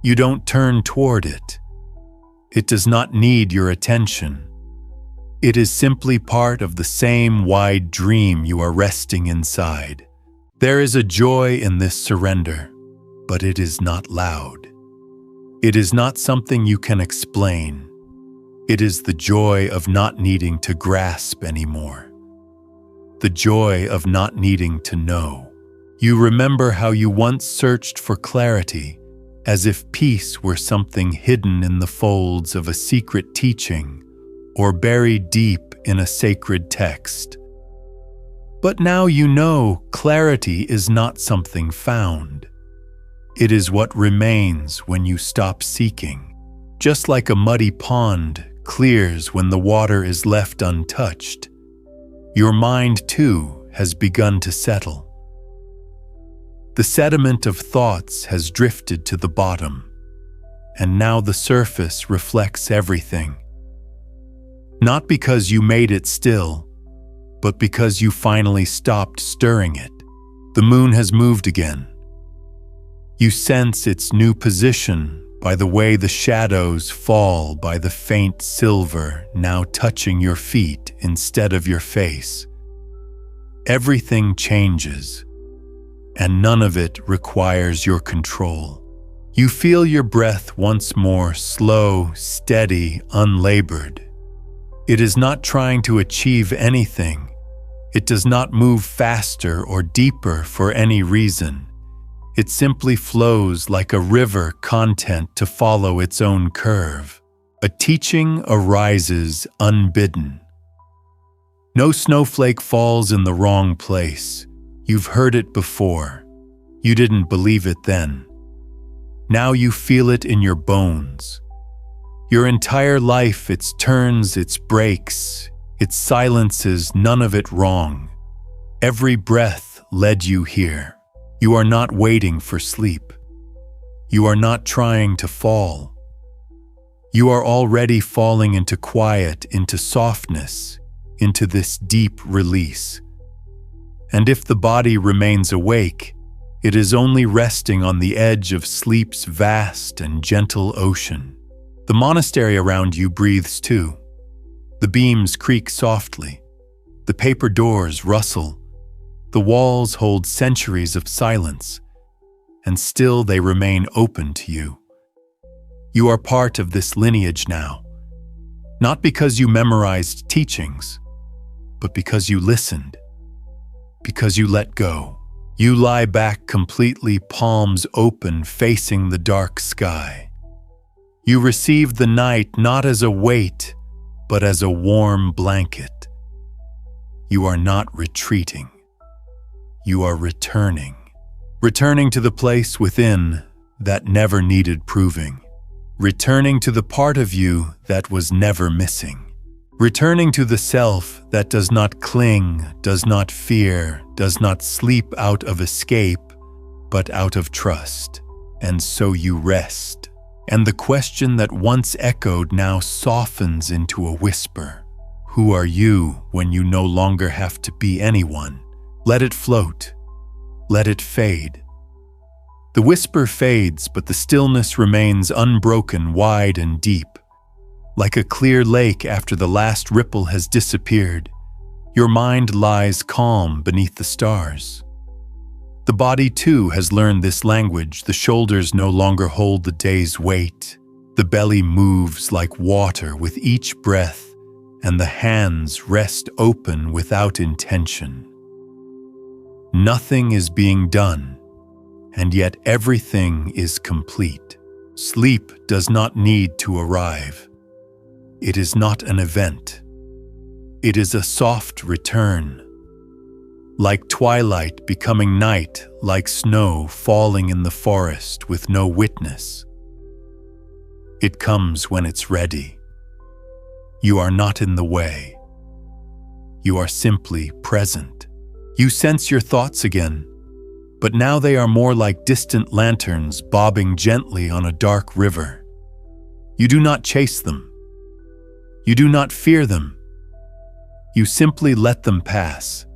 You don't turn toward it. It does not need your attention. It is simply part of the same wide dream you are resting inside. There is a joy in this surrender, but it is not loud. It is not something you can explain. It is the joy of not needing to grasp anymore. The joy of not needing to know. You remember how you once searched for clarity, as if peace were something hidden in the folds of a secret teaching or buried deep in a sacred text. But now you know clarity is not something found. It is what remains when you stop seeking. Just like a muddy pond clears when the water is left untouched, your mind too has begun to settle. The sediment of thoughts has drifted to the bottom, and now the surface reflects everything. Not because you made it still, but because you finally stopped stirring it. The moon has moved again. You sense its new position by the way the shadows fall by the faint silver now touching your feet instead of your face. Everything changes, and none of it requires your control. You feel your breath once more, slow, steady, unlabored. It is not trying to achieve anything. It does not move faster or deeper for any reason. It simply flows like a river content to follow its own curve. A teaching arises unbidden. No snowflake falls in the wrong place. You've heard it before. You didn't believe it then. Now you feel it in your bones. Your entire life, its turns, its breaks, its silences, none of it wrong. Every breath led you here. You are not waiting for sleep. You are not trying to fall. You are already falling into quiet, into softness, into this deep release. And if the body remains awake, it is only resting on the edge of sleep's vast and gentle ocean. The monastery around you breathes too. The beams creak softly. The paper doors rustle. The walls hold centuries of silence, and still they remain open to you. You are part of this lineage now, not because you memorized teachings, but because you listened, because you let go. You lie back completely, palms open, facing the dark sky. You receive the night not as a weight, but as a warm blanket. You are not retreating. You are returning to the place within that never needed proving, returning to the part of you that was never missing, returning to the self that does not cling, does not fear, does not sleep out of escape, but out of trust. And so you rest, and the question that once echoed now softens into a whisper. Who are you when you no longer have to be anyone? Let it float. Let it fade. The whisper fades, but the stillness remains unbroken, wide and deep. Like a clear lake after the last ripple has disappeared, your mind lies calm beneath the stars. The body too has learned this language. The shoulders no longer hold the day's weight. The belly moves like water with each breath, and the hands rest open without intention. Nothing is being done, and yet everything is complete. Sleep does not need to arrive. It is not an event. It is a soft return. Like twilight becoming night, like snow falling in the forest with no witness. It comes when it's ready. You are not in the way. You are simply present. You sense your thoughts again, but now they are more like distant lanterns bobbing gently on a dark river. You do not chase them. You do not fear them. You simply let them pass.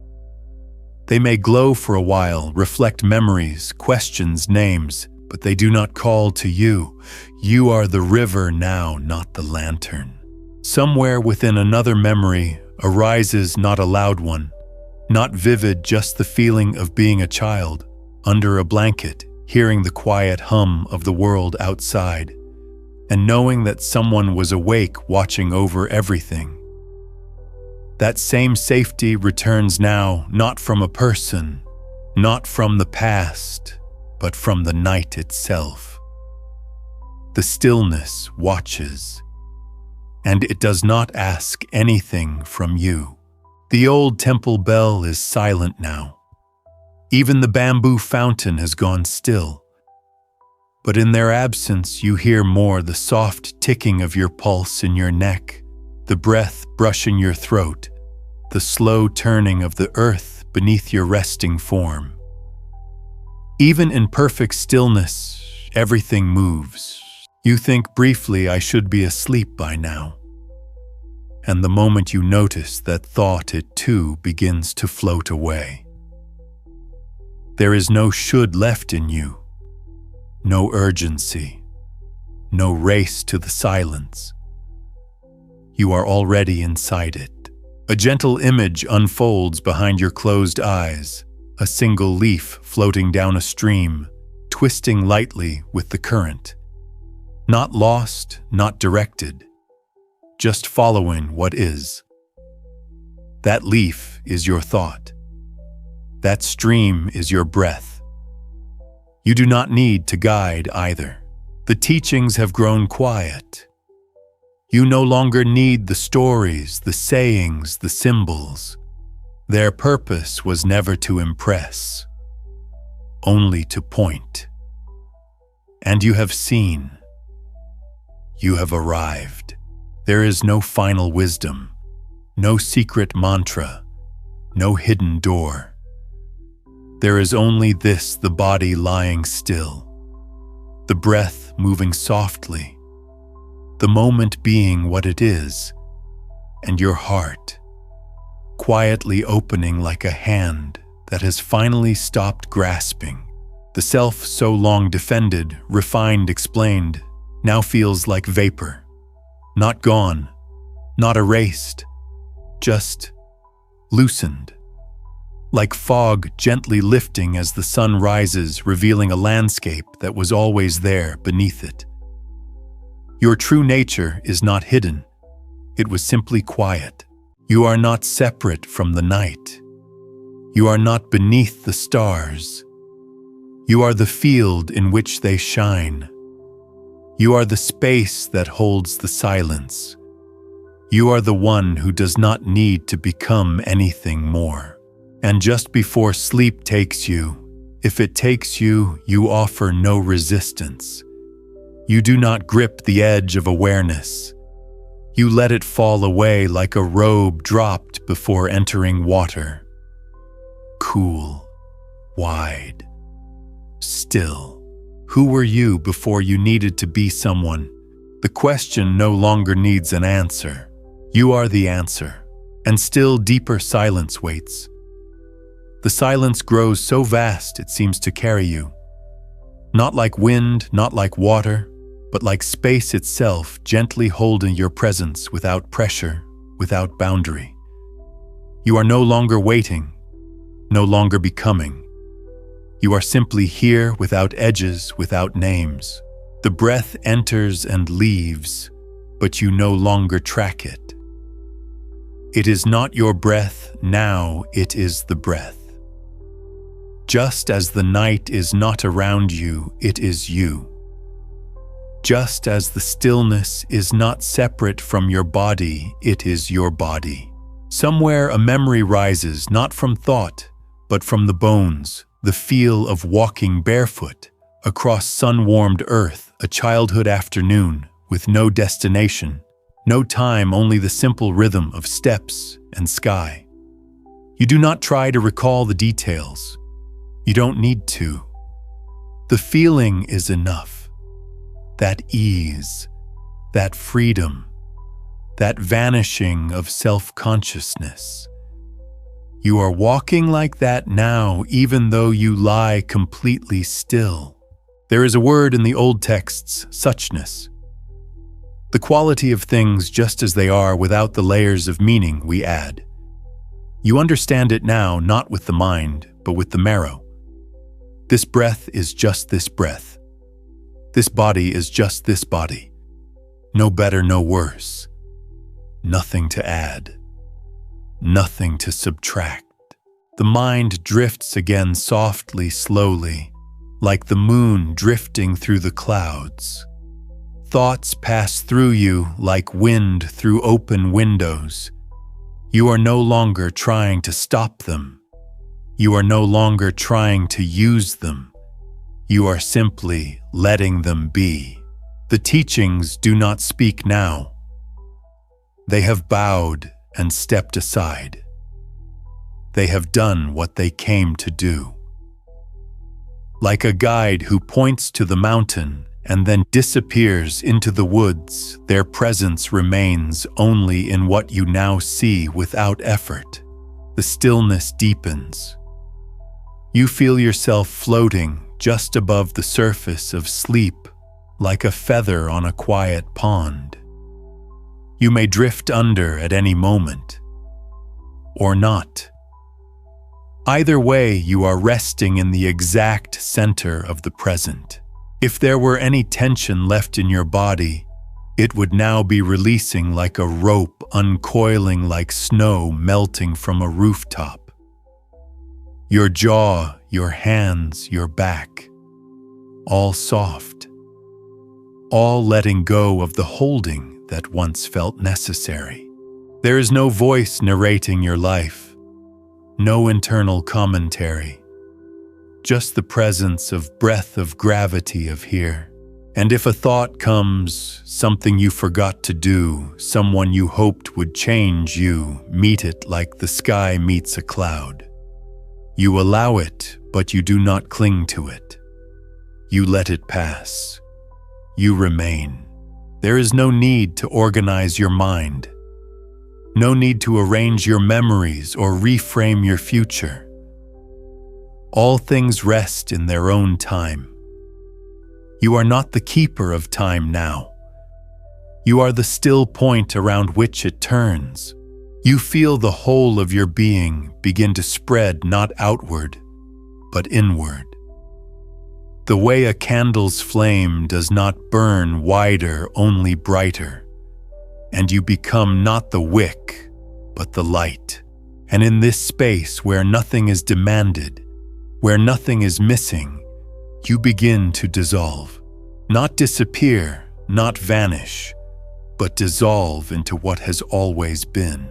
They may glow for a while, reflect memories, questions, names, but they do not call to you. You are the river now, not the lantern. Somewhere within another memory arises not a loud one, not vivid, just the feeling of being a child, under a blanket, hearing the quiet hum of the world outside, and knowing that someone was awake watching over everything. That same safety returns now, not from a person, not from the past, but from the night itself. The stillness watches, and it does not ask anything from you. The old temple bell is silent now. Even the bamboo fountain has gone still. But in their absence, you hear more the soft ticking of your pulse in your neck, the breath brushing your throat, the slow turning of the earth beneath your resting form. Even in perfect stillness, everything moves. You think briefly, I should be asleep by now. And the moment you notice that thought, it too begins to float away. There is no should left in you, no urgency, no race to the silence. You are already inside it. A gentle image unfolds behind your closed eyes, a single leaf floating down a stream, twisting lightly with the current. Not lost, not directed, just following what is. That leaf is your thought. That stream is your breath. You do not need to guide either. The teachings have grown quiet. You no longer need the stories, the sayings, the symbols. Their purpose was never to impress, only to point. And you have seen. You have arrived. There is no final wisdom, no secret mantra, no hidden door. There is only this: the body lying still, the breath moving softly, the moment being what it is, and your heart quietly opening like a hand that has finally stopped grasping. The self so long defended, refined, explained, now feels like vapor. Not gone, not erased, just loosened. Like fog gently lifting as the sun rises, revealing a landscape that was always there beneath it. Your true nature is not hidden. It was simply quiet. You are not separate from the night. You are not beneath the stars. You are the field in which they shine. You are the space that holds the silence. You are the one who does not need to become anything more. And just before sleep takes you, if it takes you, you offer no resistance. You do not grip the edge of awareness. You let it fall away like a robe dropped before entering water. Cool, wide, still. Who were you before you needed to be someone? The question no longer needs an answer. You are the answer, and still deeper silence waits. The silence grows so vast it seems to carry you. Not like wind, not like water, but like space itself, gently holding your presence without pressure, without boundary. You are no longer waiting, no longer becoming. You are simply here without edges, without names. The breath enters and leaves, but you no longer track it. It is not your breath now, it is the breath. Just as the night is not around you, it is you. Just as the stillness is not separate from your body, it is your body. Somewhere a memory rises, not from thought, but from the bones, the feel of walking barefoot across sun-warmed earth, a childhood afternoon with no destination, no time, only the simple rhythm of steps and sky. You do not try to recall the details. You don't need to. The feeling is enough. That ease, that freedom, that vanishing of self-consciousness. You are walking like that now, even though you lie completely still. There is a word in the old texts, suchness. the quality of things just as they are without the layers of meaning we add. You understand it now not with the mind, but with the marrow. This breath is just this breath. This body is just this body. No better, no worse. Nothing to add. Nothing to subtract. The mind drifts again softly, slowly, like the moon drifting through the clouds. Thoughts pass through you like wind through open windows. You are no longer trying to stop them. You are no longer trying to use them. You are simply letting them be. The teachings do not speak now. They have bowed and stepped aside. They have done what they came to do. Like a guide who points to the mountain and then disappears into the woods, their presence remains only in what you now see without effort. The stillness deepens. You feel yourself floating just above the surface of sleep, like a feather on a quiet pond. You may drift under at any moment, or not. Either way, you are resting in the exact center of the present. If there were any tension left in your body, it would now be releasing like a rope uncoiling like snow melting from a rooftop. Your jaw, your hands, your back, all soft, all letting go of the holding that once felt necessary. There is no voice narrating your life, no internal commentary, just the presence of breath of gravity of here. And if a thought comes, something you forgot to do, someone you hoped would change you, meet it like the sky meets a cloud. You allow it, but you do not cling to it. You let it pass. You remain. There is no need to organize your mind. No need to arrange your memories or reframe your future. All things rest in their own time. You are not the keeper of time now. You are the still point around which it turns. You feel the whole of your being begin to spread not outward, but inward. The way a candle's flame does not burn wider, only brighter. And you become not the wick, but the light. And in this space where nothing is demanded, where nothing is missing, you begin to dissolve. Not disappear, not vanish, but dissolve into what has always been.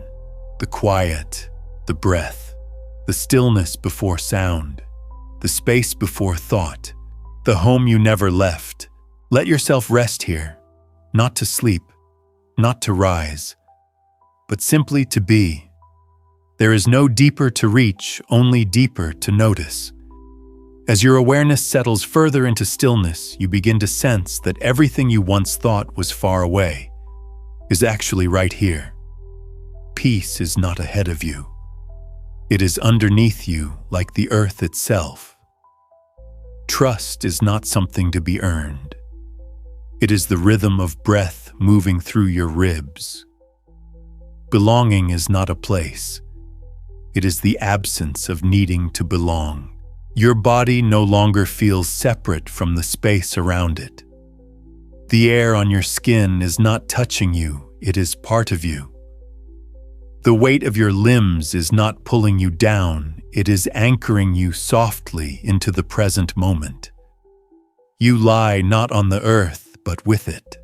The quiet, the breath, the stillness before sound, the space before thought, the home you never left. Let yourself rest here, not to sleep, not to rise, but simply to be. There is no deeper to reach, only deeper to notice. As your awareness settles further into stillness, you begin to sense that everything you once thought was far away is actually right here. Peace is not ahead of you. It is underneath you, like the earth itself. Trust is not something to be earned. It is the rhythm of breath moving through your ribs. Belonging is not a place. It is the absence of needing to belong. Your body no longer feels separate from the space around it. The air on your skin is not touching you, it is part of you. The weight of your limbs is not pulling you down, it is anchoring you softly into the present moment. You lie not on the earth, but with it.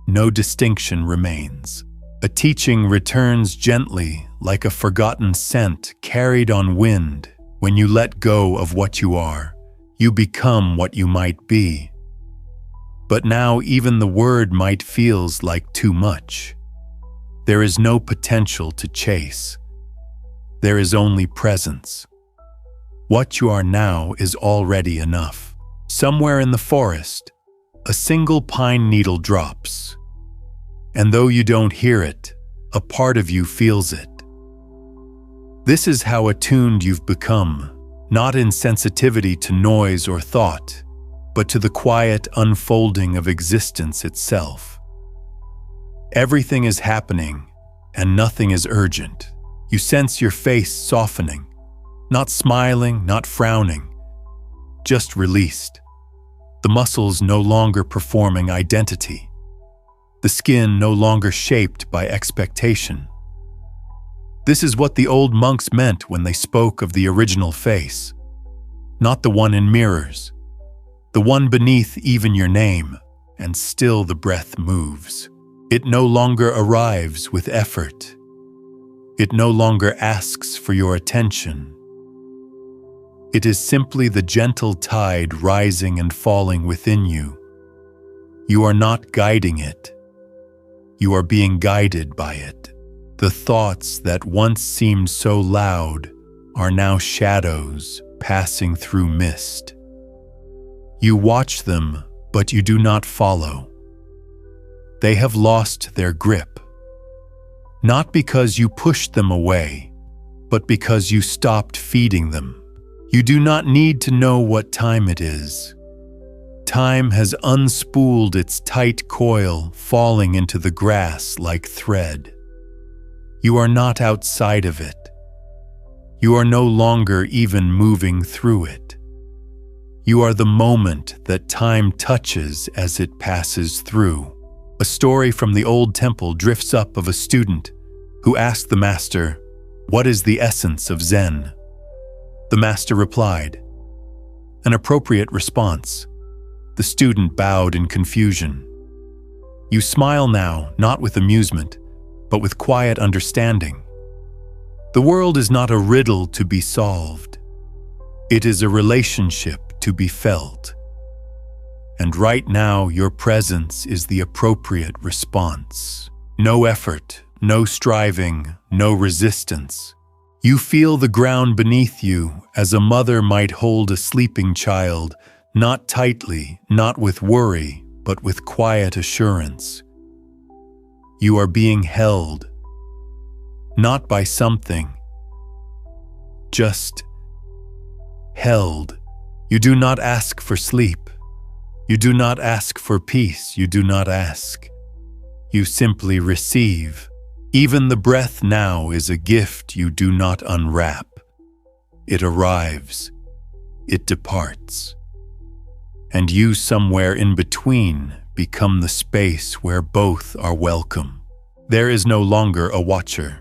No distinction remains. A teaching returns gently, like a forgotten scent carried on wind. When you let go of what you are, you become what you might be. But now even the word might feels like too much. There is no potential to chase. There is only presence. What you are now is already enough. Somewhere in the forest, a single pine needle drops. And though you don't hear it, a part of you feels it. This is how attuned you've become, not in sensitivity to noise or thought, but to the quiet unfolding of existence itself. Everything is happening, and nothing is urgent. You sense your face softening, not smiling, not frowning, just released. The muscles no longer performing identity. The skin no longer shaped by expectation. This is what the old monks meant when they spoke of the original face, not the one in mirrors, the one beneath even your name, and still the breath moves. It no longer arrives with effort. It no longer asks for your attention. It is simply the gentle tide rising and falling within you. You are not guiding it. You are being guided by it. The thoughts that once seemed so loud are now shadows passing through mist. You watch them, but you do not follow. They have lost their grip. Not because you pushed them away, but because you stopped feeding them. You do not need to know what time it is. Time has unspooled its tight coil, falling into the grass like thread. You are not outside of it. You are no longer even moving through it. You are the moment that time touches as it passes through. A story from the old temple drifts up of a student who asked the master, "What is the essence of Zen?" The master replied, an appropriate response. The student bowed in confusion. You smile now, not with amusement, but with quiet understanding. The world is not a riddle to be solved. It is a relationship to be felt. And right now, your presence is the appropriate response. No effort, no striving, no resistance. You feel the ground beneath you as a mother might hold a sleeping child, not tightly, not with worry, but with quiet assurance. You are being held, not by something, just held. You do not ask for sleep. You do not ask for peace. You do not ask. You simply receive. Even the breath now is a gift you do not unwrap. It arrives. It departs. And you somewhere in between become the space where both are welcome. There is no longer a watcher,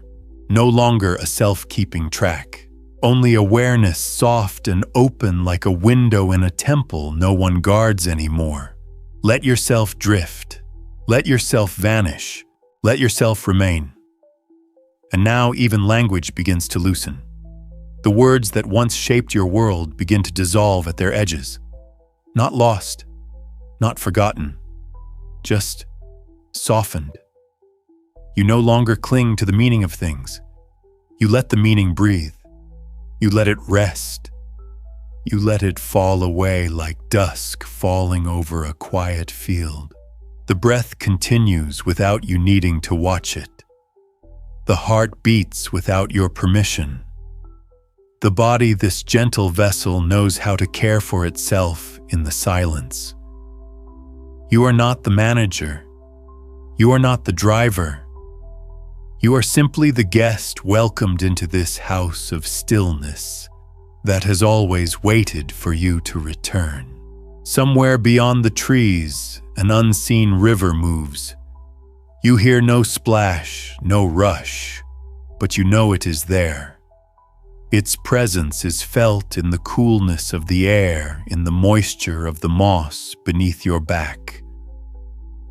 no longer a self-keeping track. Only awareness, soft and open like a window in a temple no one guards anymore. Let yourself drift. Let yourself vanish. Let yourself remain. And now even language begins to loosen. The words that once shaped your world begin to dissolve at their edges. Not lost, not forgotten, just softened. You no longer cling to the meaning of things. You let the meaning breathe. You let it rest. You let it fall away like dusk falling over a quiet field. The breath continues without you needing to watch it. The heart beats without your permission. The body, this gentle vessel, knows how to care for itself in the silence. You are not the manager. You are not the driver. You are simply the guest welcomed into this house of stillness that has always waited for you to return. Somewhere beyond the trees, an unseen river moves. You hear no splash, no rush, but you know it is there. Its presence is felt in the coolness of the air, in the moisture of the moss beneath your back.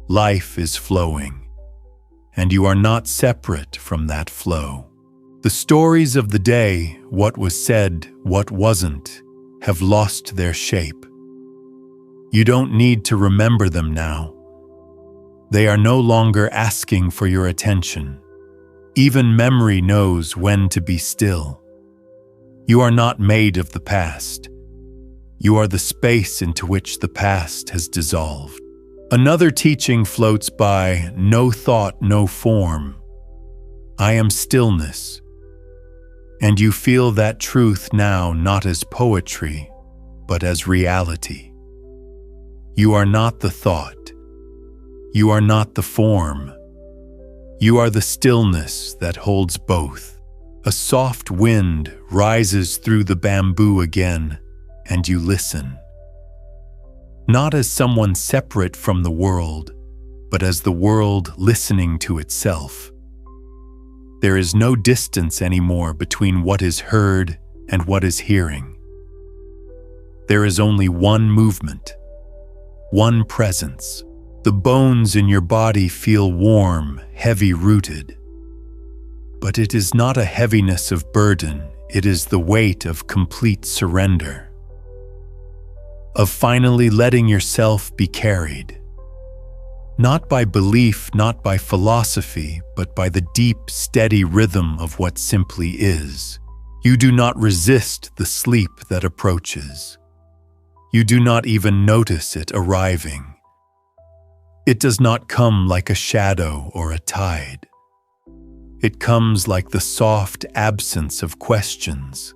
Life is flowing, and you are not separate from that flow. The stories of the day, what was said, what wasn't, have lost their shape. You don't need to remember them now. They are no longer asking for your attention. Even memory knows when to be still. You are not made of the past. You are the space into which the past has dissolved. Another teaching floats by, no thought, no form. I am stillness. And you feel that truth now not as poetry, but as reality. You are not the thought. You are not the form. You are the stillness that holds both. A soft wind rises through the bamboo again, and you listen. Not as someone separate from the world, but as the world listening to itself. There is no distance anymore between what is heard and what is hearing. There is only one movement, one presence. The bones in your body feel warm, heavy-rooted. But it is not a heaviness of burden, it is the weight of complete surrender. Of finally letting yourself be carried. Not by belief, not by philosophy, but by the deep, steady rhythm of what simply is. You do not resist the sleep that approaches. You do not even notice it arriving. It does not come like a shadow or a tide. It comes like the soft absence of questions,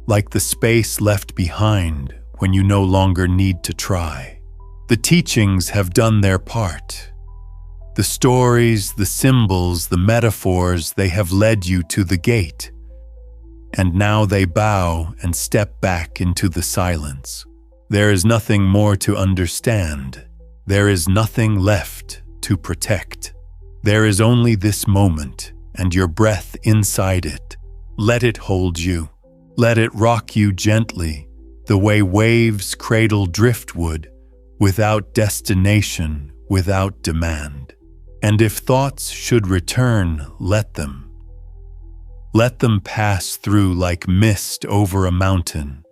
like the space left behind when you no longer need to try. The teachings have done their part. The stories, the symbols, the metaphors, they have led you to the gate. And now they bow and step back into the silence. There is nothing more to understand. There is nothing left to protect. There is only this moment and your breath inside it. Let it hold you. Let it rock you gently, the way waves cradle driftwood, without destination, without demand. And if thoughts should return, let them. Let them pass through like mist over a mountain.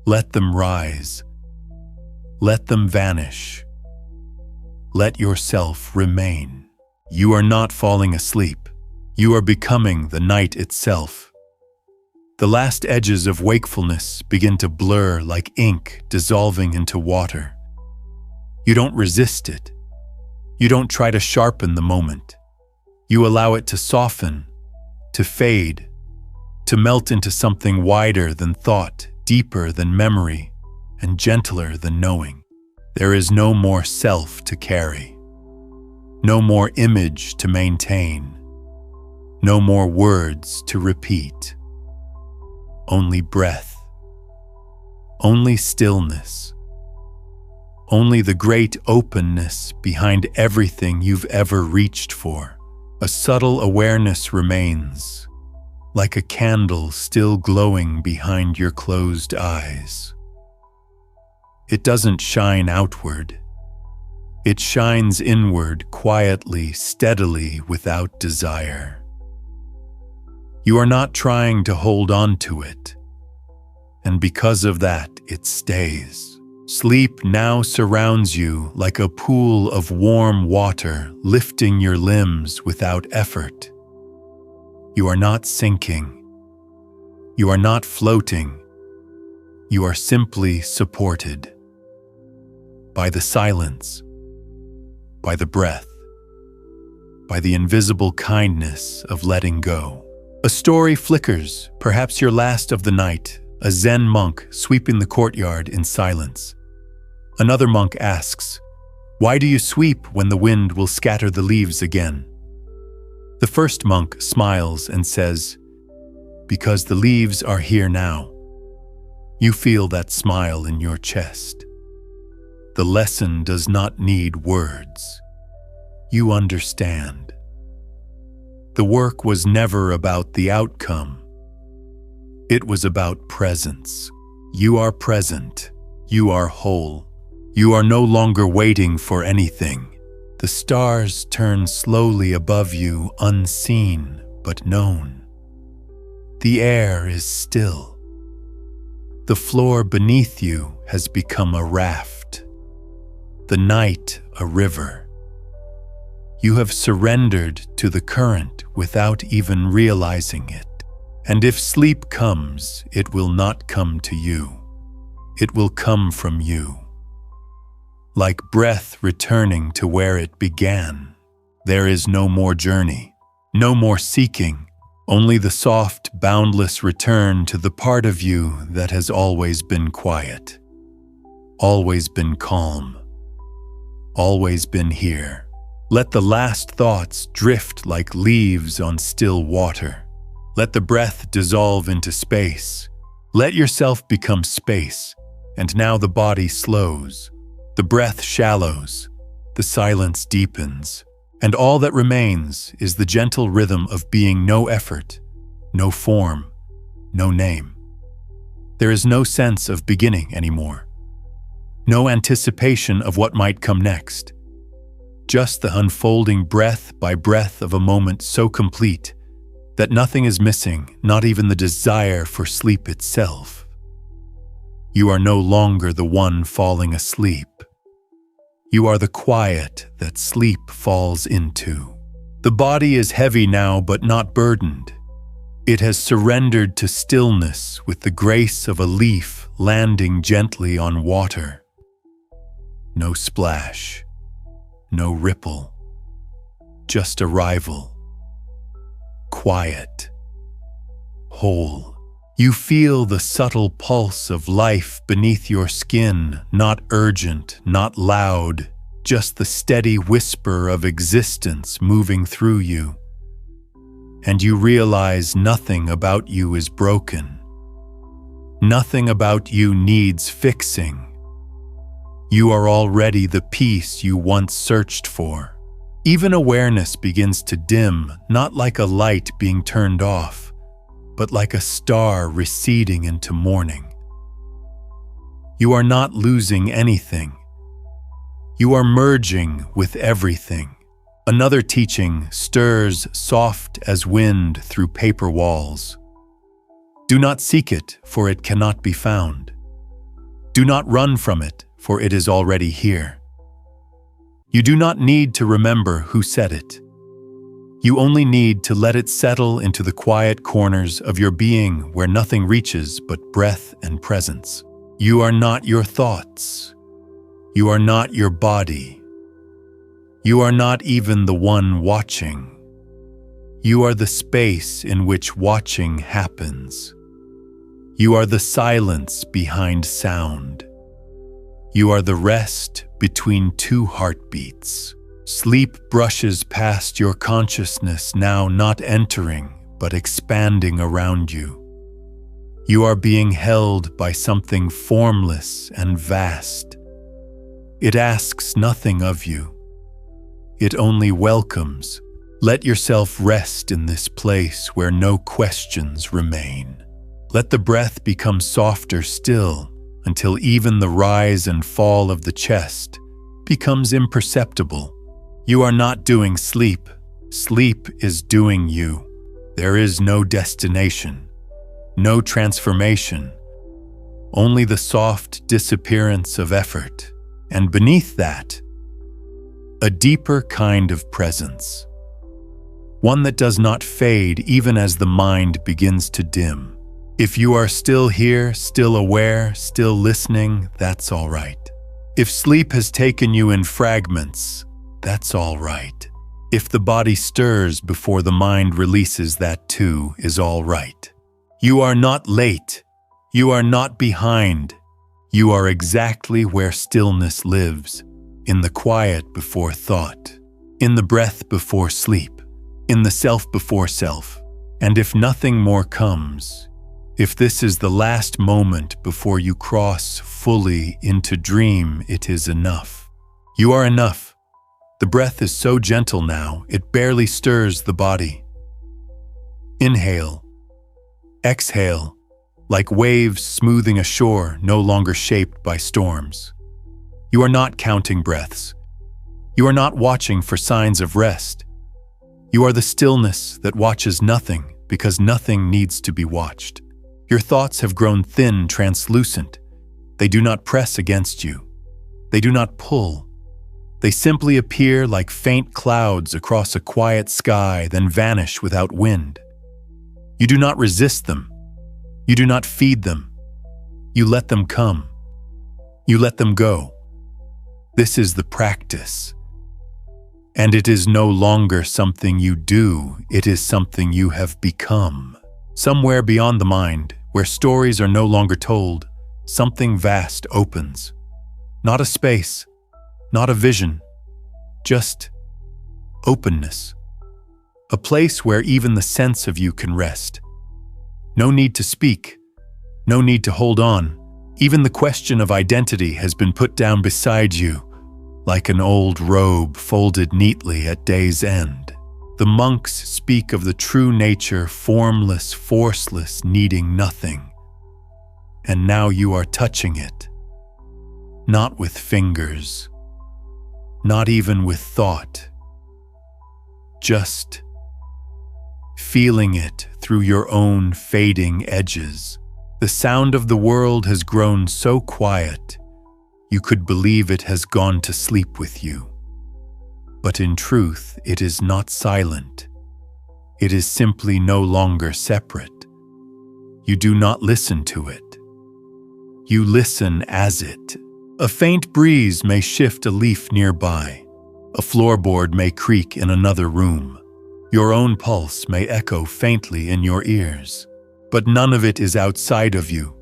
Let them rise. Let them vanish. Let yourself remain. You are not falling asleep. You are becoming the night itself. The last edges of wakefulness begin to blur like ink dissolving into water. You don't resist it. You don't try to sharpen the moment. You allow it to soften, to fade, to melt into something wider than thought, deeper than memory, and gentler than knowing. There is no more self to carry, no more image to maintain, no more words to repeat. Only breath, only stillness, only the great openness behind everything you've ever reached for. A subtle awareness remains, like a candle still glowing behind your closed eyes. It doesn't shine outward. It shines inward quietly, steadily, without desire. You are not trying to hold on to it, and because of that, it stays. Sleep now surrounds you like a pool of warm water, lifting your limbs without effort. You are not sinking. You are not floating. You are simply supported by the silence, by the breath, by the invisible kindness of letting go. A story flickers, perhaps your last of the night, a Zen monk sweeping the courtyard in silence. Another monk asks, "Why do you sweep when the wind will scatter the leaves again?" The first monk smiles and says, "Because the leaves are here now." You feel that smile in your chest. The lesson does not need words. You understand. The work was never about the outcome. It was about presence. You are present. You are whole. You are no longer waiting for anything. The stars turn slowly above you, unseen but known. The air is still. The floor beneath you has become a raft. The night a river. You have surrendered to the current without even realizing it. And if sleep comes, it will not come to you. It will come from you. Like breath returning to where it began. There is no more journey, no more seeking, only the soft, boundless return to the part of you that has always been quiet, always been calm, always been here. Let the last thoughts drift like leaves on still water. Let the breath dissolve into space. Let yourself become space, and now the body slows. The breath shallows, the silence deepens, and all that remains is the gentle rhythm of being no effort, no form, no name. There is no sense of beginning anymore. No anticipation of what might come next. Just the unfolding breath by breath of a moment so complete that nothing is missing, not even the desire for sleep itself. You are no longer the one falling asleep. You are the quiet that sleep falls into. The body is heavy now, but not burdened. It has surrendered to stillness with the grace of a leaf landing gently on water. No splash, no ripple, just arrival. Quiet, whole. You feel the subtle pulse of life beneath your skin, not urgent, not loud, just the steady whisper of existence moving through you. And you realize nothing about you is broken. Nothing about you needs fixing. You are already the peace you once searched for. Even awareness begins to dim, not like a light being turned off, but like a star receding into morning. You are not losing anything. You are merging with everything. Another teaching stirs soft as wind through paper walls. Do not seek it, for it cannot be found. Do not run from it, for it is already here. You do not need to remember who said it. You only need to let it settle into the quiet corners of your being where nothing reaches but breath and presence. You are not your thoughts. You are not your body. You are not even the one watching. You are the space in which watching happens. You are the silence behind sound. You are the rest between two heartbeats. Sleep brushes past your consciousness, now not entering, but expanding around you. You are being held by something formless and vast. It asks nothing of you. It only welcomes. Let yourself rest in this place where no questions remain. Let the breath become softer still, until even the rise and fall of the chest becomes imperceptible. You are not doing sleep. Sleep is doing you. There is no destination, no transformation, only the soft disappearance of effort, and beneath that, a deeper kind of presence, one that does not fade even as the mind begins to dim. If you are still here, still aware, still listening, that's all right. If sleep has taken you in fragments, that's all right. If the body stirs before the mind releases, that too is all right. You are not late. You are not behind. You are exactly where stillness lives, in the quiet before thought, in the breath before sleep, in the self before self. And if nothing more comes, if this is the last moment before you cross fully into dream, it is enough. You are enough. The breath is so gentle now, it barely stirs the body. Inhale. Exhale, like waves smoothing a shore no longer shaped by storms. You are not counting breaths. You are not watching for signs of rest. You are the stillness that watches nothing because nothing needs to be watched. Your thoughts have grown thin, translucent. They do not press against you. They do not pull. They simply appear like faint clouds across a quiet sky, then vanish without wind. You do not resist them. You do not feed them. You let them come. You let them go. This is the practice. And it is no longer something you do, it is something you have become. Somewhere beyond the mind, where stories are no longer told, something vast opens. Not a space, not a vision, just openness. A place where even the sense of you can rest. No need to speak. No need to hold on. Even the question of identity has been put down beside you, like an old robe folded neatly at day's end. The monks speak of the true nature, formless, forceless, needing nothing. And now you are touching it. Not with fingers. Not even with thought. Just feeling it through your own fading edges. The sound of the world has grown so quiet, you could believe it has gone to sleep with you. But in truth, it is not silent. It is simply no longer separate. You do not listen to it. You listen as it. A faint breeze may shift a leaf nearby. A floorboard may creak in another room. Your own pulse may echo faintly in your ears. But none of it is outside of you.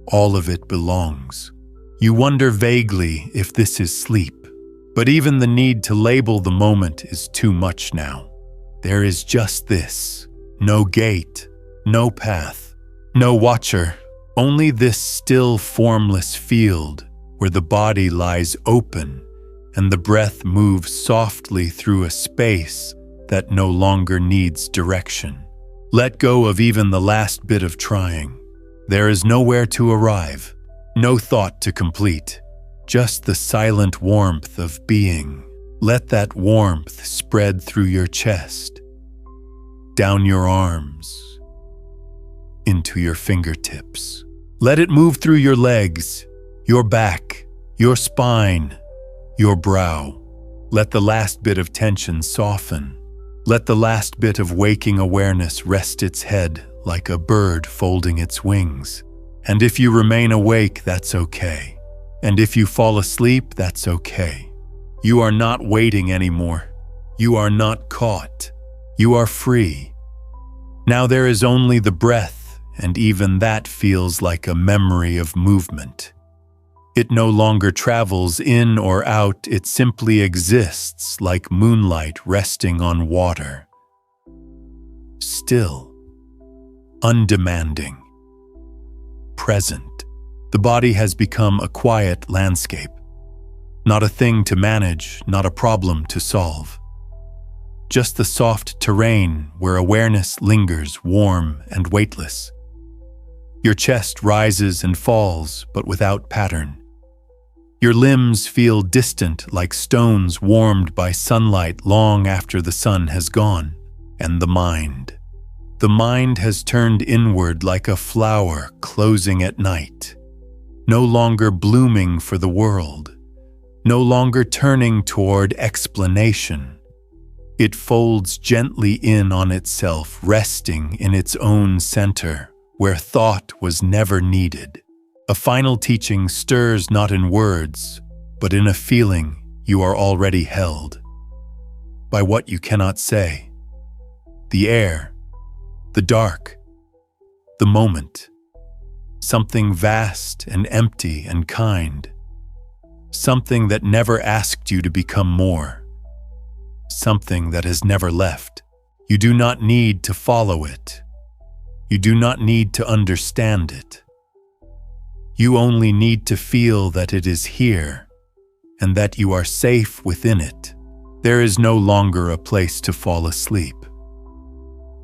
All of it belongs. You wonder vaguely if this is sleep. But even the need to label the moment is too much now. There is just this. No gate, no path, no watcher. Only this still, formless field where the body lies open and the breath moves softly through a space that no longer needs direction. Let go of even the last bit of trying. There is nowhere to arrive, no thought to complete, just the silent warmth of being. Let that warmth spread through your chest, down your arms, into your fingertips. Let it move through your legs, your back, your spine, your brow. Let the last bit of tension soften. Let the last bit of waking awareness rest its head like a bird folding its wings. And if you remain awake, that's okay. And if you fall asleep, that's okay. You are not waiting anymore. You are not caught. You are free. Now there is only the breath, and even that feels like a memory of movement. It no longer travels in or out, it simply exists like moonlight resting on water. Still, undemanding, present. The body has become a quiet landscape. Not a thing to manage, not a problem to solve. Just the soft terrain where awareness lingers warm and weightless. Your chest rises and falls, but without pattern. Your limbs feel distant like stones warmed by sunlight long after the sun has gone. And the mind. The mind has turned inward like a flower closing at night. No longer blooming for the world. No longer turning toward explanation. It folds gently in on itself, resting in its own center, where thought was never needed. A final teaching stirs not in words, but in a feeling you are already held. By what you cannot say. The air, the dark, the moment. Something vast and empty and kind. Something that never asked you to become more. Something that has never left. You do not need to follow it. You do not need to understand it. You only need to feel that it is here and that you are safe within it. There is no longer a place to fall asleep.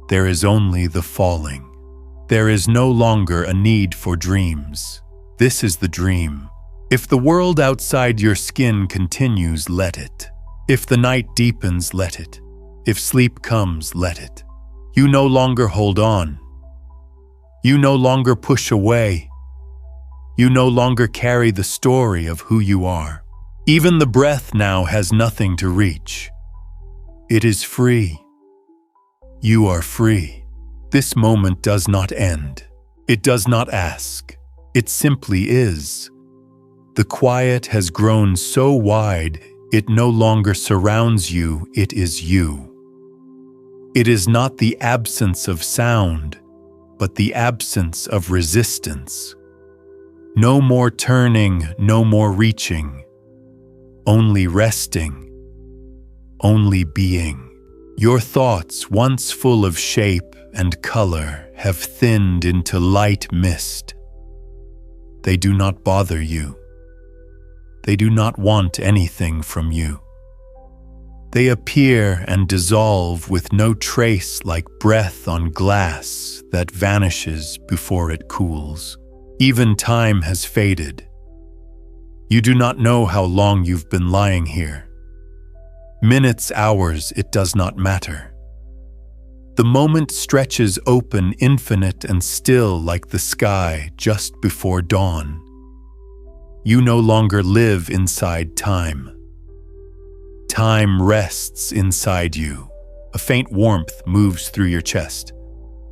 There is only the falling. There is no longer a need for dreams. This is the dream. If the world outside your skin continues, let it. If the night deepens, let it. If sleep comes, let it. You no longer hold on. You no longer push away. You no longer carry the story of who you are. Even the breath now has nothing to reach. It is free. You are free. This moment does not end. It does not ask. It simply is. The quiet has grown so wide, it no longer surrounds you, it is you. It is not the absence of sound, but the absence of resistance. No more turning, no more reaching. Only resting. Only being. Your thoughts, once full of shape and color, have thinned into light mist. They do not bother you. They do not want anything from you. They appear and dissolve with no trace, like breath on glass that vanishes before it cools. Even time has faded. You do not know how long you've been lying here. Minutes, hours, it does not matter. The moment stretches open, infinite and still, like the sky just before dawn. You no longer live inside time. Time rests inside you. A faint warmth moves through your chest,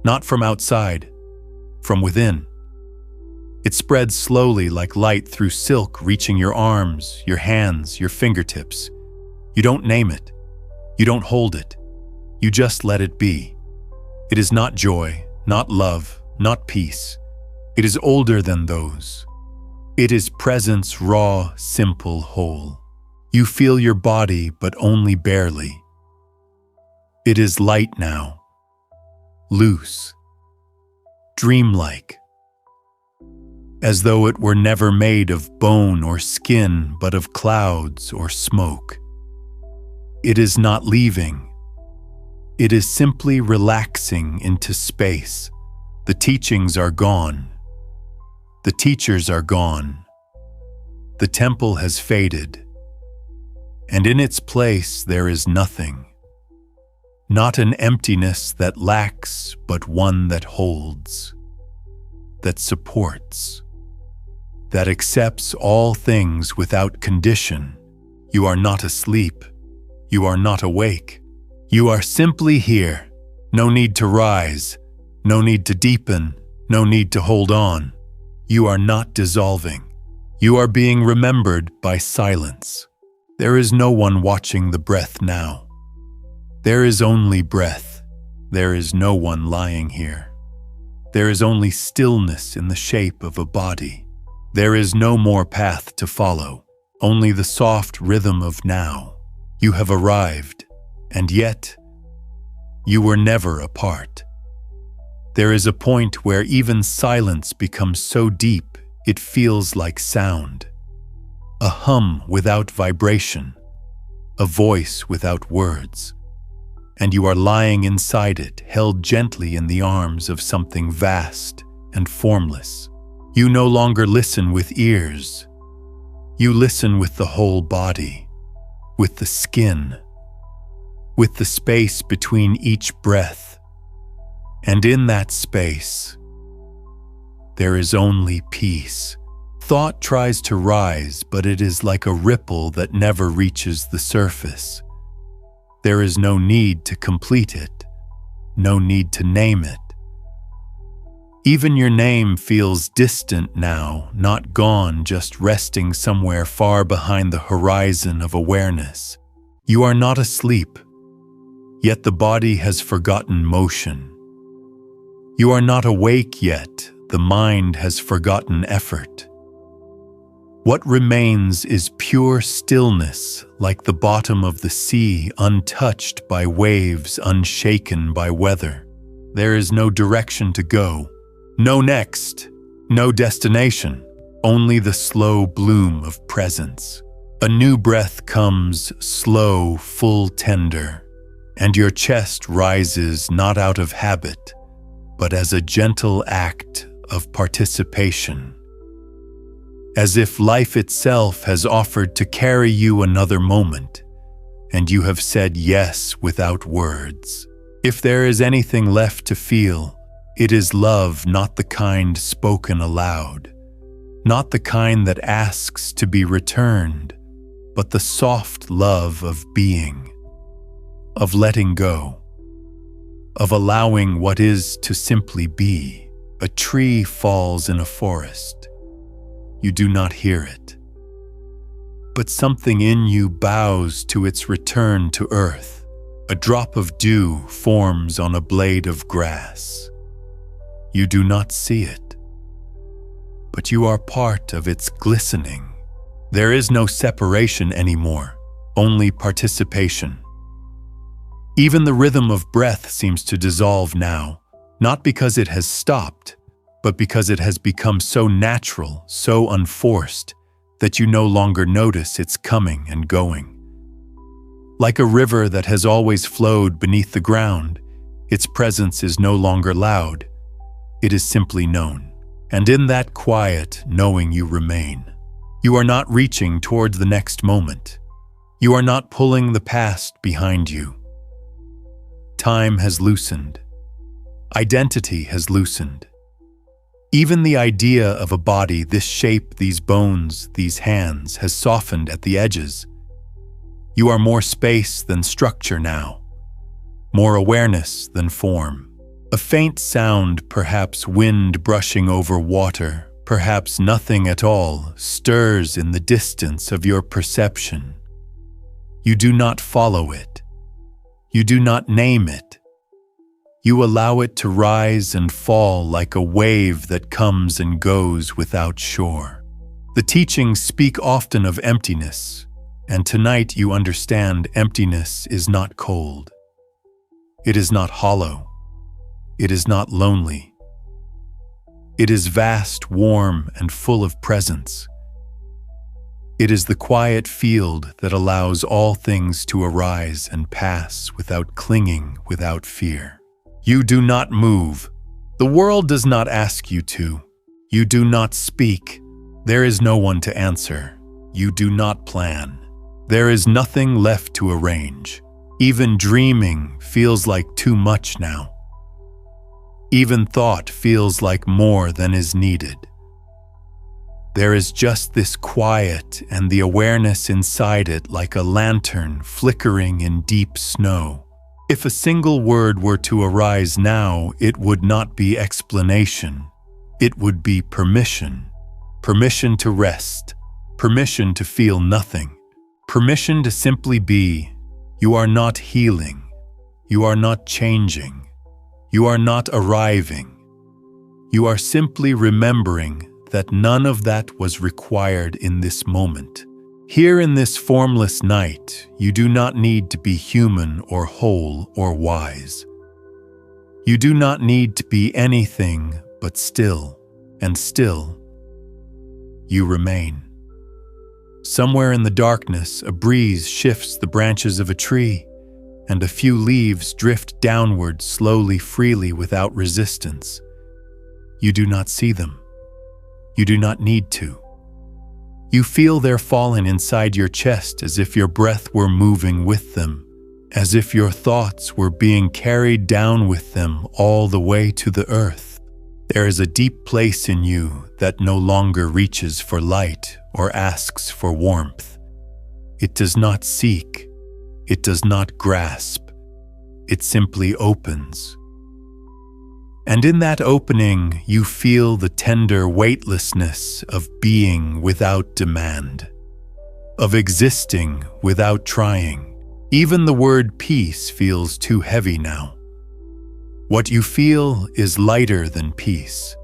not from outside, from within. It spreads slowly like light through silk, reaching your arms, your hands, your fingertips. You don't name it. You don't hold it. You just let it be. It is not joy, not love, not peace. It is older than those. It is presence, raw, simple, whole. You feel your body, but only barely. It is light now, loose, dreamlike, as though it were never made of bone or skin, but of clouds or smoke. It is not leaving. It is simply relaxing into space. The teachings are gone. The teachers are gone. The temple has faded. And in its place there is nothing. Not an emptiness that lacks, but one that holds, that supports, that accepts all things without condition. You are not asleep. You are not awake. You are simply here. No need to rise. No need to deepen. No need to hold on. You are not dissolving. You are being remembered by silence. There is no one watching the breath now. There is only breath. There is no one lying here. There is only stillness in the shape of a body. There is no more path to follow, only the soft rhythm of now. You have arrived, and yet you were never apart. There is a point where even silence becomes so deep it feels like sound. A hum without vibration, a voice without words. And you are lying inside it, held gently in the arms of something vast and formless. You no longer listen with ears. You listen with the whole body, with the skin, with the space between each breath. And in that space, there is only peace. Thought tries to rise, but it is like a ripple that never reaches the surface. There is no need to complete it, no need to name it. Even your name feels distant now, not gone, just resting somewhere far behind the horizon of awareness. You are not asleep, yet the body has forgotten motion. You are not awake yet, the mind has forgotten effort. What remains is pure stillness, like the bottom of the sea, untouched by waves, unshaken by weather. There is no direction to go, no next, no destination, only the slow bloom of presence. A new breath comes, slow, full, tender, and your chest rises not out of habit, but as a gentle act of participation. As if life itself has offered to carry you another moment, and you have said yes without words. If there is anything left to feel, it is love, not the kind spoken aloud, not the kind that asks to be returned, but the soft love of being, of letting go, of allowing what is to simply be. A tree falls in a forest. You do not hear it, but something in you bows to its return to earth. A drop of dew forms on a blade of grass. You do not see it, but you are part of its glistening. There is no separation anymore, only participation. Even the rhythm of breath seems to dissolve now, not because it has stopped, but because it has become so natural, so unforced, that you no longer notice its coming and going. Like a river that has always flowed beneath the ground, its presence is no longer loud. It is simply known. And in that quiet knowing you remain. You are not reaching towards the next moment. You are not pulling the past behind you. Time has loosened. Identity has loosened. Even the idea of a body, this shape, these bones, these hands, has softened at the edges. You are more space than structure now, more awareness than form. A faint sound, perhaps wind brushing over water, perhaps nothing at all, stirs in the distance of your perception. You do not follow it. You do not name it. You allow it to rise and fall like a wave that comes and goes without shore. The teachings speak often of emptiness, and tonight you understand emptiness is not cold. It is not hollow. It is not lonely. It is vast, warm, and full of presence. It is the quiet field that allows all things to arise and pass without clinging, without fear. You do not move. The world does not ask you to. You do not speak. There is no one to answer. You do not plan. There is nothing left to arrange. Even dreaming feels like too much now. Even thought feels like more than is needed. There is just this quiet and the awareness inside it like a lantern flickering in deep snow. If a single word were to arise now, it would not be explanation. It would be permission. Permission to rest. Permission to feel nothing. Permission to simply be. You are not healing. You are not changing. You are not arriving. You are simply remembering that none of that was required in this moment. Here in this formless night, you do not need to be human or whole or wise. You do not need to be anything but still, and still, you remain. Somewhere in the darkness, a breeze shifts the branches of a tree, and a few leaves drift downward slowly, freely, without resistance. You do not see them. You do not need to. You feel their fallen inside your chest as if your breath were moving with them, as if your thoughts were being carried down with them all the way to the earth. There is a deep place in you that no longer reaches for light or asks for warmth. It does not seek. It does not grasp. It simply opens. And in that opening, you feel the tender weightlessness of being without demand, of existing without trying. Even the word peace feels too heavy now. What you feel is lighter than peace.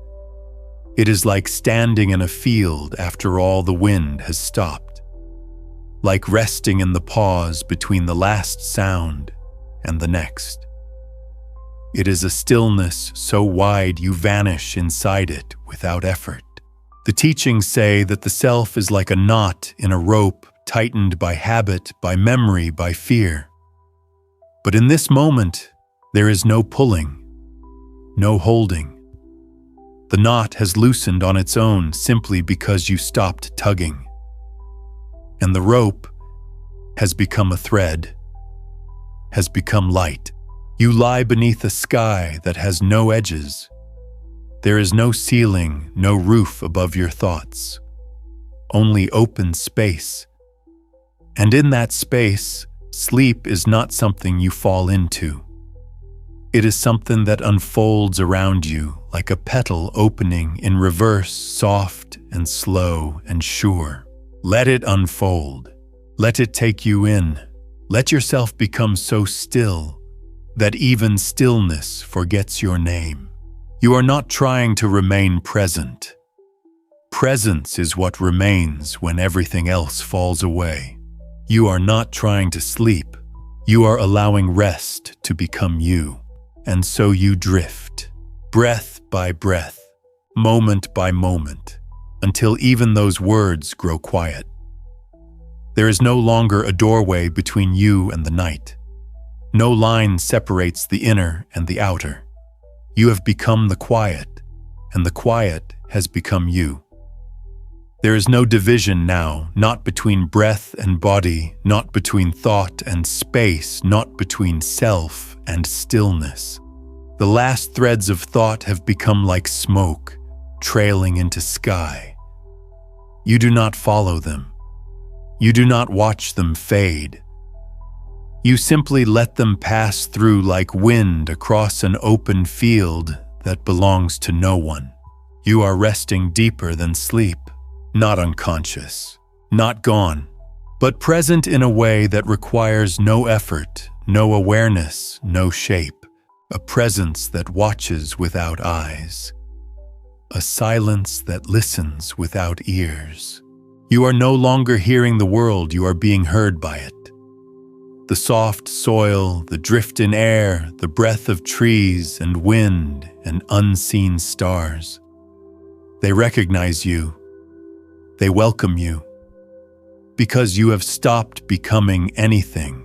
It is like standing in a field after all the wind has stopped, like resting in the pause between the last sound and the next. It is a stillness so wide you vanish inside it without effort. The teachings say that the self is like a knot in a rope tightened by habit, by memory, by fear. But in this moment, there is no pulling, no holding. The knot has loosened on its own simply because you stopped tugging. And the rope has become a thread, has become light. You lie beneath a sky that has no edges. There is no ceiling, no roof above your thoughts, only open space. And in that space, sleep is not something you fall into. It is something that unfolds around you like a petal opening in reverse, soft and slow and sure. Let it unfold. Let it take you in. Let yourself become so still that even stillness forgets your name. You are not trying to remain present. Presence is what remains when everything else falls away. You are not trying to sleep. You are allowing rest to become you, and so you drift, breath by breath, moment by moment, until even those words grow quiet. There is no longer a doorway between you and the night. No line separates the inner and the outer. You have become the quiet, and the quiet has become you. There is no division now, not between breath and body, not between thought and space, not between self and stillness. The last threads of thought have become like smoke, trailing into sky. You do not follow them. You do not watch them fade. You simply let them pass through like wind across an open field that belongs to no one. You are resting deeper than sleep, not unconscious, not gone, but present in a way that requires no effort, no awareness, no shape. A presence that watches without eyes. A silence that listens without ears. You are no longer hearing the world, you are being heard by it. The soft soil, the drift in air, the breath of trees and wind and unseen stars. They recognize you. They welcome you. Because you have stopped becoming anything.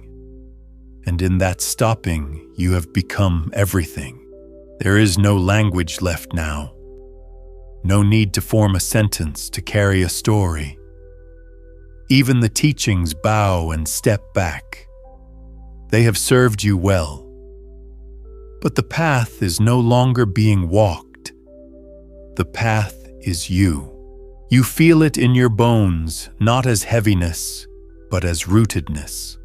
And in that stopping, you have become everything. There is no language left now. No need to form a sentence to carry a story. Even the teachings bow and step back. They have served you well. But the path is no longer being walked. The path is you. You feel it in your bones, not as heaviness, but as rootedness.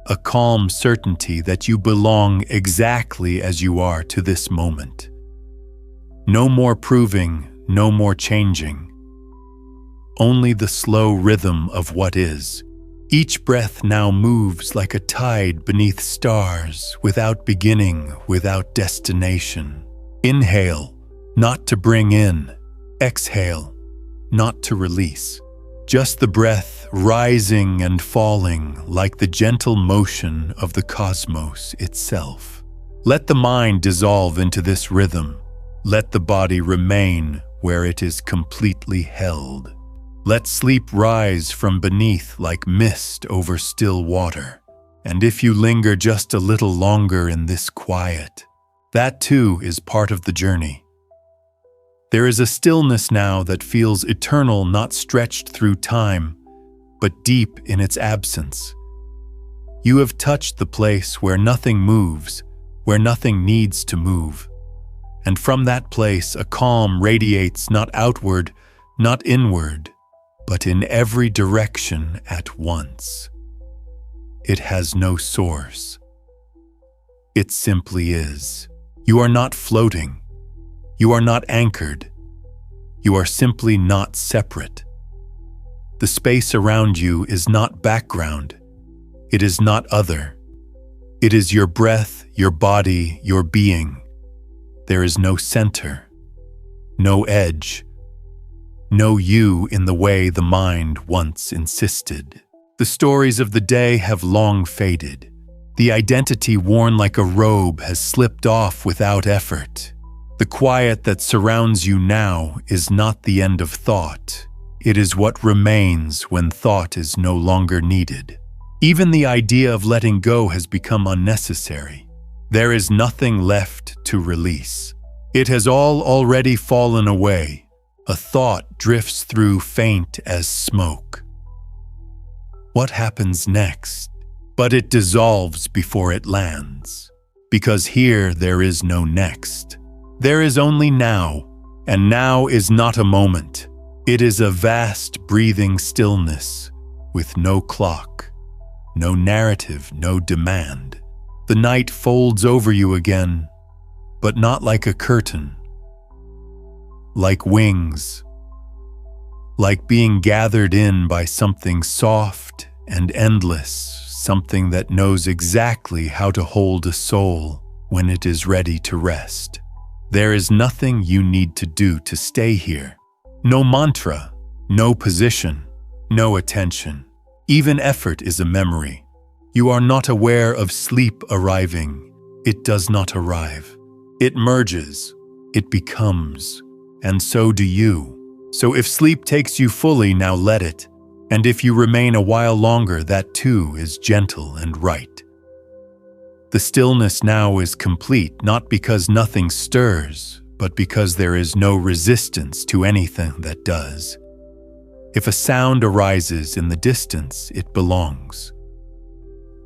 A calm certainty that you belong exactly as you are to this moment. No more proving, no more changing. Only the slow rhythm of what is. Each breath now moves like a tide beneath stars, without beginning, without destination. Inhale, not to bring in. Exhale, not to release. Just the breath rising and falling like the gentle motion of the cosmos itself. Let the mind dissolve into this rhythm. Let the body remain where it is completely held. Let sleep rise from beneath like mist over still water. And if you linger just a little longer in this quiet, that too is part of the journey. There is a stillness now that feels eternal, not stretched through time, but deep in its absence. You have touched the place where nothing moves, where nothing needs to move. And from that place, a calm radiates not outward, not inward, but in every direction at once. It has no source. It simply is. You are not floating. You are not anchored. You are simply not separate. The space around you is not background. It is not other. It is your breath, your body, your being. There is no center, no edge, no you in the way the mind once insisted. The stories of the day have long faded. The identity worn like a robe has slipped off without effort. The quiet that surrounds you now is not the end of thought. It is what remains when thought is no longer needed. Even the idea of letting go has become unnecessary. There is nothing left to release. It has all already fallen away. A thought drifts through faint as smoke. What happens next? But it dissolves before it lands. Because here there is no next. There is only now, and now is not a moment. It is a vast breathing stillness with no clock, no narrative, no demand. The night folds over you again, but not like a curtain. Like wings, like being gathered in by something soft and endless, something that knows exactly how to hold a soul when it is ready to rest. There is nothing you need to do to stay here. No mantra, no position, no attention. Even effort is a memory. You are not aware of sleep arriving. It does not arrive. It merges. It becomes. And so do you. So if sleep takes you fully, now let it. And if you remain a while longer, that too is gentle and right. The stillness now is complete, not because nothing stirs, but because there is no resistance to anything that does. If a sound arises in the distance, it belongs.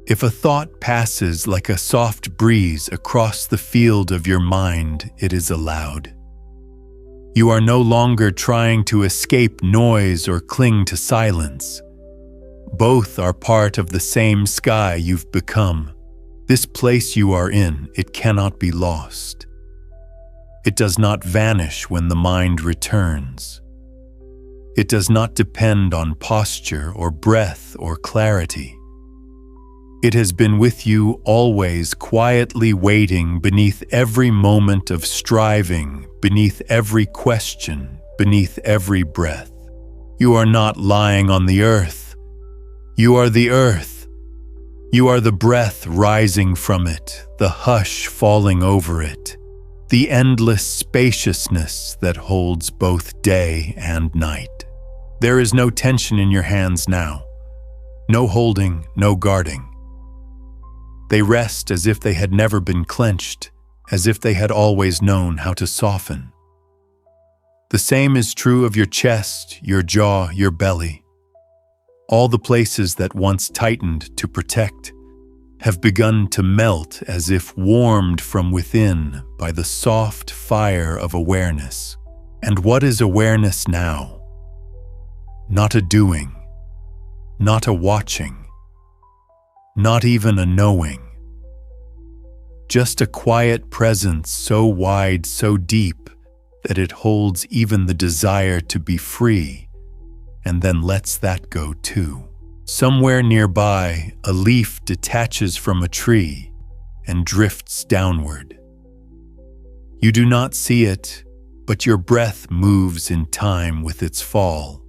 If a thought passes like a soft breeze across the field of your mind, it is allowed. You are no longer trying to escape noise or cling to silence. Both are part of the same sky you've become. This place you are in, it cannot be lost. It does not vanish when the mind returns. It does not depend on posture or breath or clarity. It has been with you always, quietly waiting beneath every moment of striving, beneath every question, beneath every breath. You are not lying on the earth. You are the earth. You are the breath rising from it, the hush falling over it, the endless spaciousness that holds both day and night. There is no tension in your hands now. No holding, no guarding. They rest as if they had never been clenched, as if they had always known how to soften. The same is true of your chest, your jaw, your belly. All the places that once tightened to protect have begun to melt as if warmed from within by the soft fire of awareness. And what is awareness now? Not a doing, not a watching, not even a knowing. Just a quiet presence so wide, so deep, that it holds even the desire to be free, and then lets that go too. Somewhere nearby, a leaf detaches from a tree and drifts downward. You do not see it, but your breath moves in time with its fall.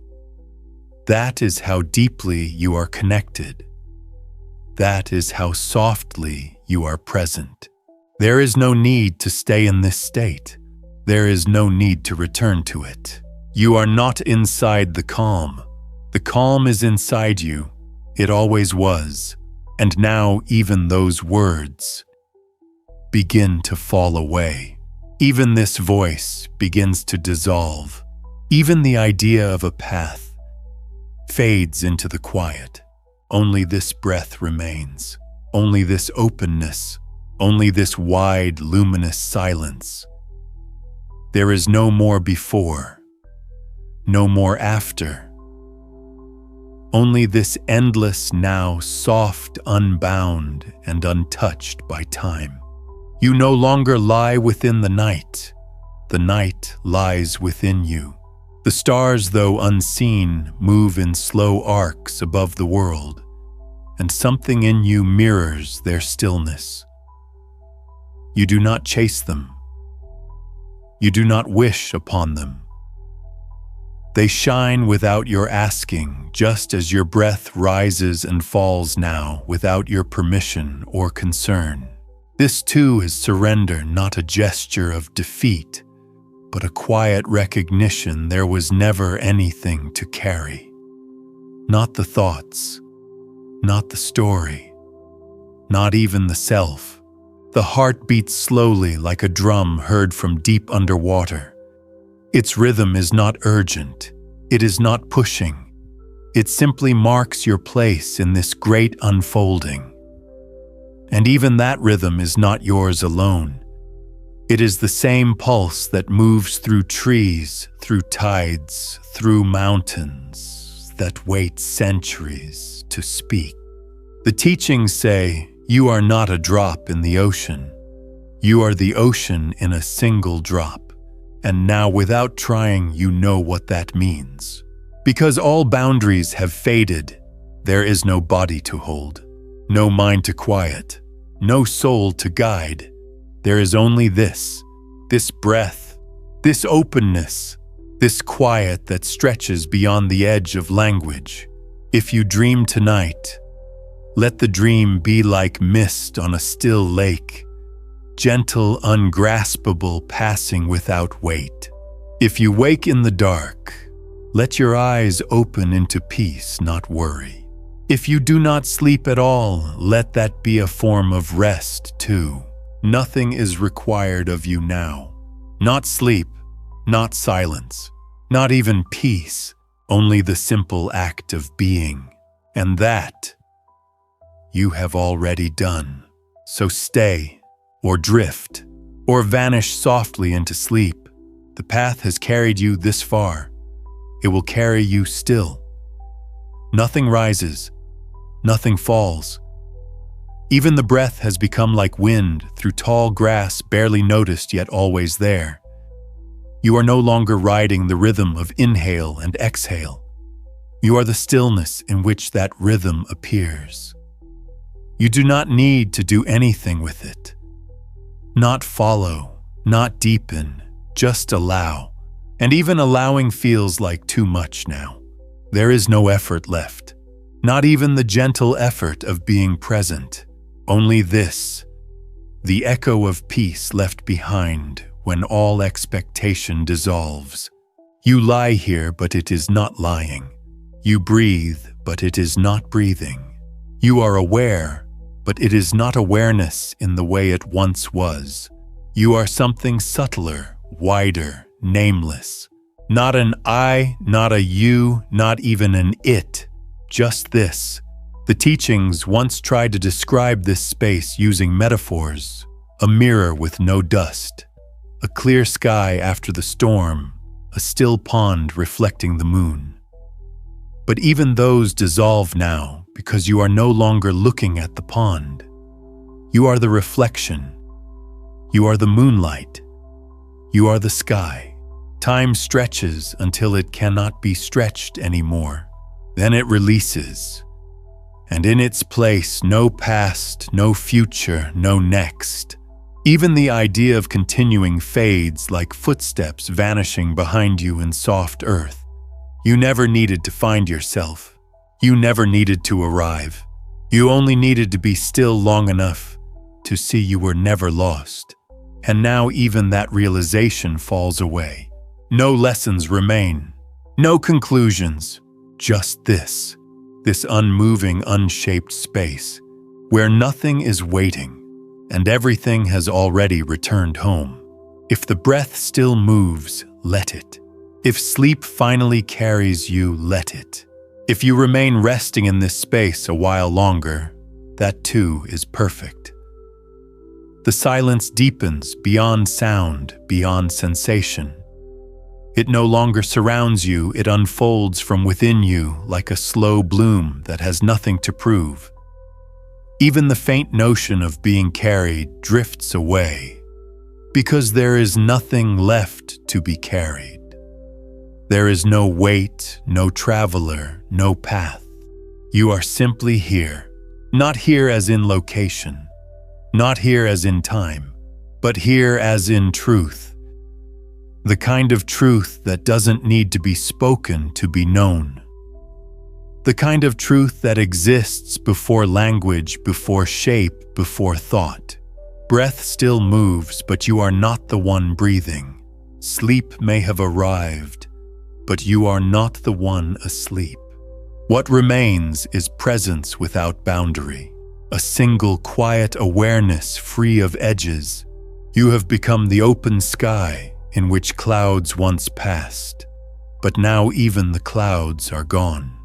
That is how deeply you are connected. That is how softly you are present. There is no need to stay in this state. There is no need to return to it. You are not inside the calm. The calm is inside you. It always was. And now even those words begin to fall away. Even this voice begins to dissolve. Even the idea of a path fades into the quiet. Only this breath remains, only this openness, only this wide, luminous silence. There is no more before, no more after. Only this endless now, soft, unbound, and untouched by time. You no longer lie within the night lies within you. The stars, though unseen, move in slow arcs above the world, and something in you mirrors their stillness. You do not chase them. You do not wish upon them. They shine without your asking, just as your breath rises and falls now without your permission or concern. This too is surrender, not a gesture of defeat, but a quiet recognition there was never anything to carry. Not the thoughts, not the story, not even the self. The heart beats slowly like a drum heard from deep underwater. Its rhythm is not urgent. It is not pushing. It simply marks your place in this great unfolding. And even that rhythm is not yours alone. It is the same pulse that moves through trees, through tides, through mountains, that wait centuries to speak. The teachings say, you are not a drop in the ocean. You are the ocean in a single drop. And now, without trying, you know what that means. Because all boundaries have faded, there is no body to hold, no mind to quiet, no soul to guide. There is only this breath, this openness, this quiet that stretches beyond the edge of language. If you dream tonight, Let the dream be like mist on a still lake, gentle, ungraspable, passing without weight. If you wake in the dark, let your eyes open into peace, not worry. If you do not sleep at all, let that be a form of rest too. Nothing is required of you now. Not sleep, not silence, not even peace, only the simple act of being. And that you have already done. So stay, or drift, or vanish softly into sleep. The path has carried you this far. It will carry you still. Nothing rises, nothing falls. Even the breath has become like wind through tall grass, barely noticed yet always there. You are no longer riding the rhythm of inhale and exhale. You are the stillness in which that rhythm appears. You do not need to do anything with it. Not follow, not deepen, just allow. And even allowing feels like too much now. There is no effort left. Not even the gentle effort of being present. Only this, the echo of peace left behind when all expectation dissolves. You lie here, but it is not lying. You breathe, but it is not breathing. You are aware, but it is not awareness in the way it once was. You are something subtler, wider, nameless. Not an I, not a you, not even an it. Just this. The teachings once tried to describe this space using metaphors. A mirror with no dust. A clear sky after the storm. A still pond reflecting the moon. But even those dissolve now because you are no longer looking at the pond. You are the reflection. You are the moonlight. You are the sky. Time stretches until it cannot be stretched anymore. Then it releases. And in its place, no past, no future, no next. Even the idea of continuing fades like footsteps vanishing behind you in soft earth. You never needed to find yourself. You never needed to arrive. You only needed to be still long enough to see you were never lost. And now even that realization falls away. No lessons remain. No conclusions. Just this unmoving, unshaped space where nothing is waiting and everything has already returned home. If the breath still moves, let it. If sleep finally carries you, let it. If you remain resting in this space a while longer, that too is perfect. The silence deepens beyond sound, beyond sensation. It no longer surrounds you, it unfolds from within you like a slow bloom that has nothing to prove. Even the faint notion of being carried drifts away, because there is nothing left to be carried. There is no weight, no traveler, no path. You are simply here, not here as in location, not here as in time, but here as in truth. The kind of truth that doesn't need to be spoken to be known. The kind of truth that exists before language, before shape, before thought. Breath still moves, but you are not the one breathing. Sleep may have arrived, but you are not the one asleep. What remains is presence without boundary. A single quiet awareness free of edges. You have become the open sky in which clouds once passed, but now even the clouds are gone.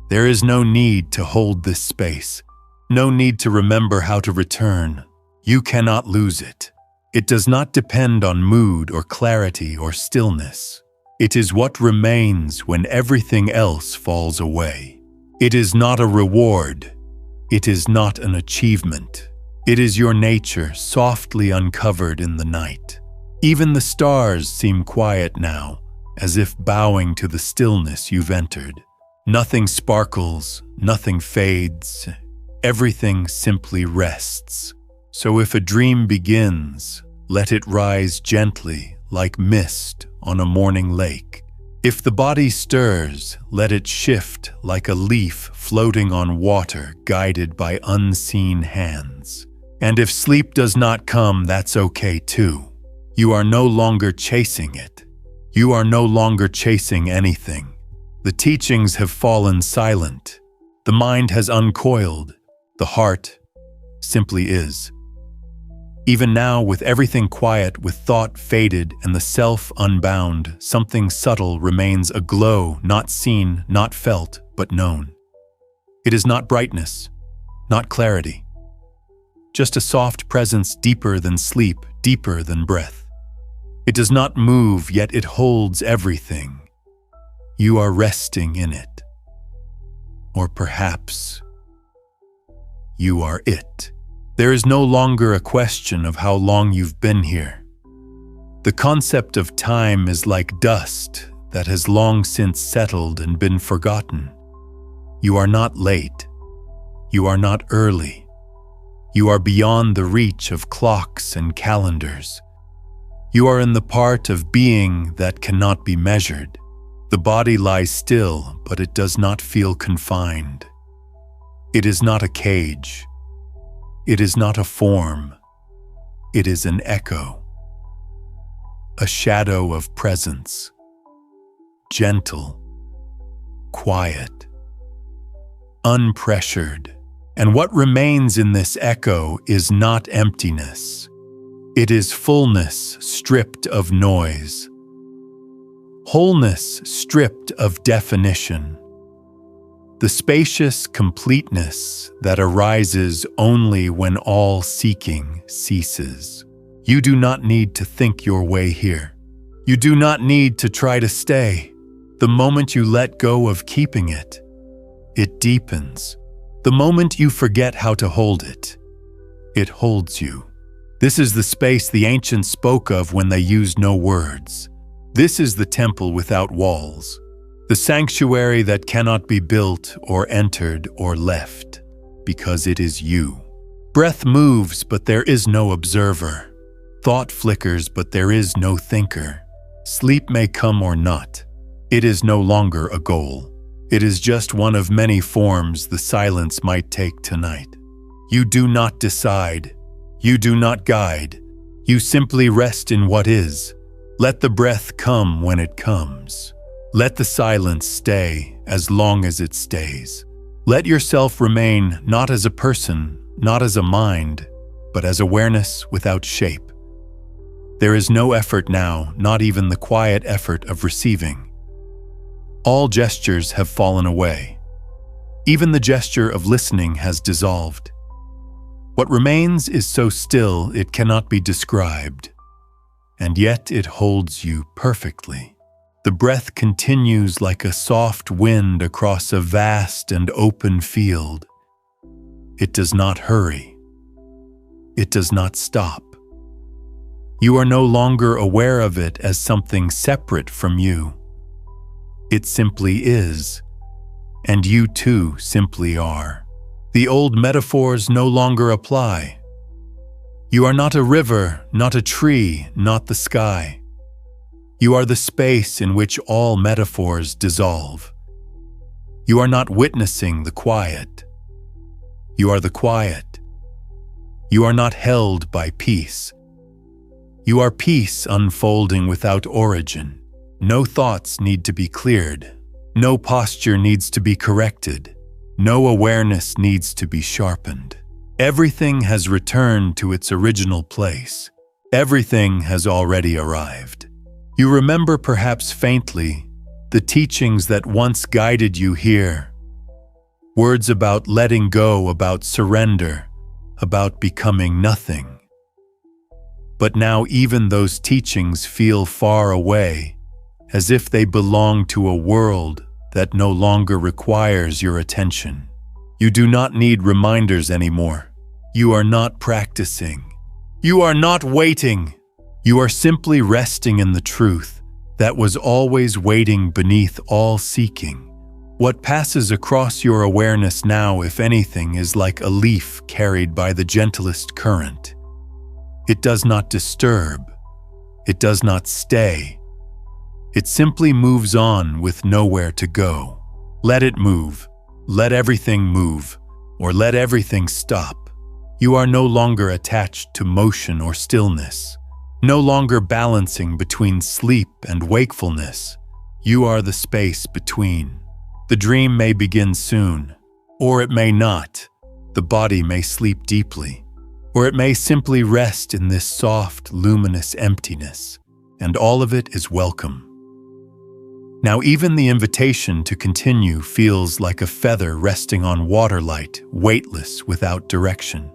There is no need to hold this space, no need to remember how to return. You cannot lose it. It does not depend on mood or clarity or stillness. It is what remains when everything else falls away. It is not a reward. It is not an achievement. It is your nature softly uncovered in the night. Even the stars seem quiet now, as if bowing to the stillness you've entered. Nothing sparkles, nothing fades. Everything simply rests. So if a dream begins, let it rise gently like mist on a morning lake. If the body stirs, let it shift like a leaf floating on water guided by unseen hands. And if sleep does not come, that's okay too. You are no longer chasing it. You are no longer chasing anything. The teachings have fallen silent. The mind has uncoiled. The heart simply is. Even now, with everything quiet, with thought faded and the self unbound, something subtle remains aglow, not seen, not felt, but known. It is not brightness, not clarity. Just a soft presence deeper than sleep, deeper than breath. It does not move, yet it holds everything. You are resting in it. Or perhaps you are it. There is no longer a question of how long you've been here. The concept of time is like dust that has long since settled and been forgotten. You are not late. You are not early. You are beyond the reach of clocks and calendars. You are in the part of being that cannot be measured. The body lies still, but it does not feel confined. It is not a cage. It is not a form. It is an echo. A shadow of presence. Gentle. Quiet. Unpressured. And what remains in this echo is not emptiness. It is fullness stripped of noise. Wholeness stripped of definition. The spacious completeness that arises only when all seeking ceases. You do not need to think your way here. You do not need to try to stay. The moment you let go of keeping it, it deepens. The moment you forget how to hold it, it holds you. This is the space the ancients spoke of when they used no words. This is the temple without walls, the sanctuary that cannot be built or entered or left, because it is you. Breath moves, but there is no observer. Thought flickers, but there is no thinker. Sleep may come or not. It is no longer a goal. It is just one of many forms the silence might take tonight. You do not decide. You do not guide. You simply rest in what is. Let the breath come when it comes. Let the silence stay as long as it stays. Let yourself remain not as a person, not as a mind, but as awareness without shape. There is no effort now, not even the quiet effort of receiving. All gestures have fallen away. Even the gesture of listening has dissolved. What remains is so still it cannot be described, and yet it holds you perfectly. The breath continues like a soft wind across a vast and open field. It does not hurry. It does not stop. You are no longer aware of it as something separate from you. It simply is, and you too simply are. The old metaphors no longer apply. You are not a river, not a tree, not the sky. You are the space in which all metaphors dissolve. You are not witnessing the quiet. You are the quiet. You are not held by peace. You are peace unfolding without origin. No thoughts need to be cleared. No posture needs to be corrected. No awareness needs to be sharpened. Everything has returned to its original place. Everything has already arrived. You remember perhaps faintly the teachings that once guided you here. Words about letting go, about surrender, about becoming nothing. But now even those teachings feel far away, as if they belong to a world that no longer requires your attention. You do not need reminders anymore. You are not practicing. You are not waiting. You are simply resting in the truth that was always waiting beneath all seeking. What passes across your awareness now, if anything, is like a leaf carried by the gentlest current. It does not disturb. It does not stay. It simply moves on with nowhere to go. Let it move. Let everything move, or let everything stop. You are no longer attached to motion or stillness, no longer balancing between sleep and wakefulness. You are the space between. The dream may begin soon, or it may not. The body may sleep deeply, or it may simply rest in this soft, luminous emptiness, and all of it is welcome. Now even the invitation to continue feels like a feather resting on waterlight, weightless, without direction.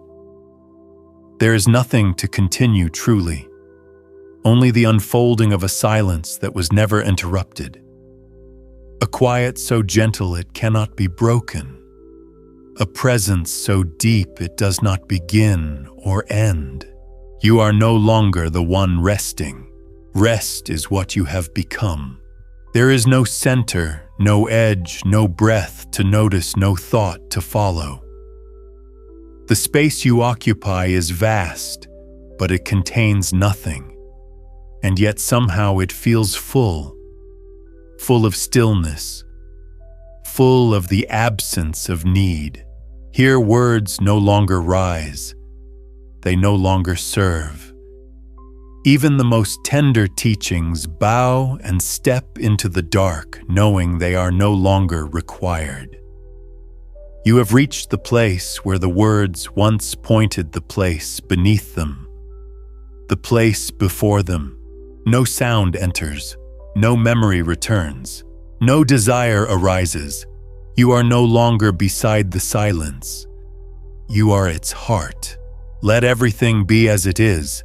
There is nothing to continue truly, only the unfolding of a silence that was never interrupted. A quiet so gentle it cannot be broken. A presence so deep it does not begin or end. You are no longer the one resting. Rest is what you have become. There is no center, no edge, no breath to notice, no thought to follow. The space you occupy is vast, but it contains nothing. And yet somehow it feels full of stillness, full of the absence of need. Here words no longer rise. They no longer serve. Even the most tender teachings bow and step into the dark, knowing they are no longer required. You have reached the place where the words once pointed the place beneath them, the place before them. No sound enters, no memory returns, no desire arises. You are no longer beside the silence. You are its heart. Let everything be as it is.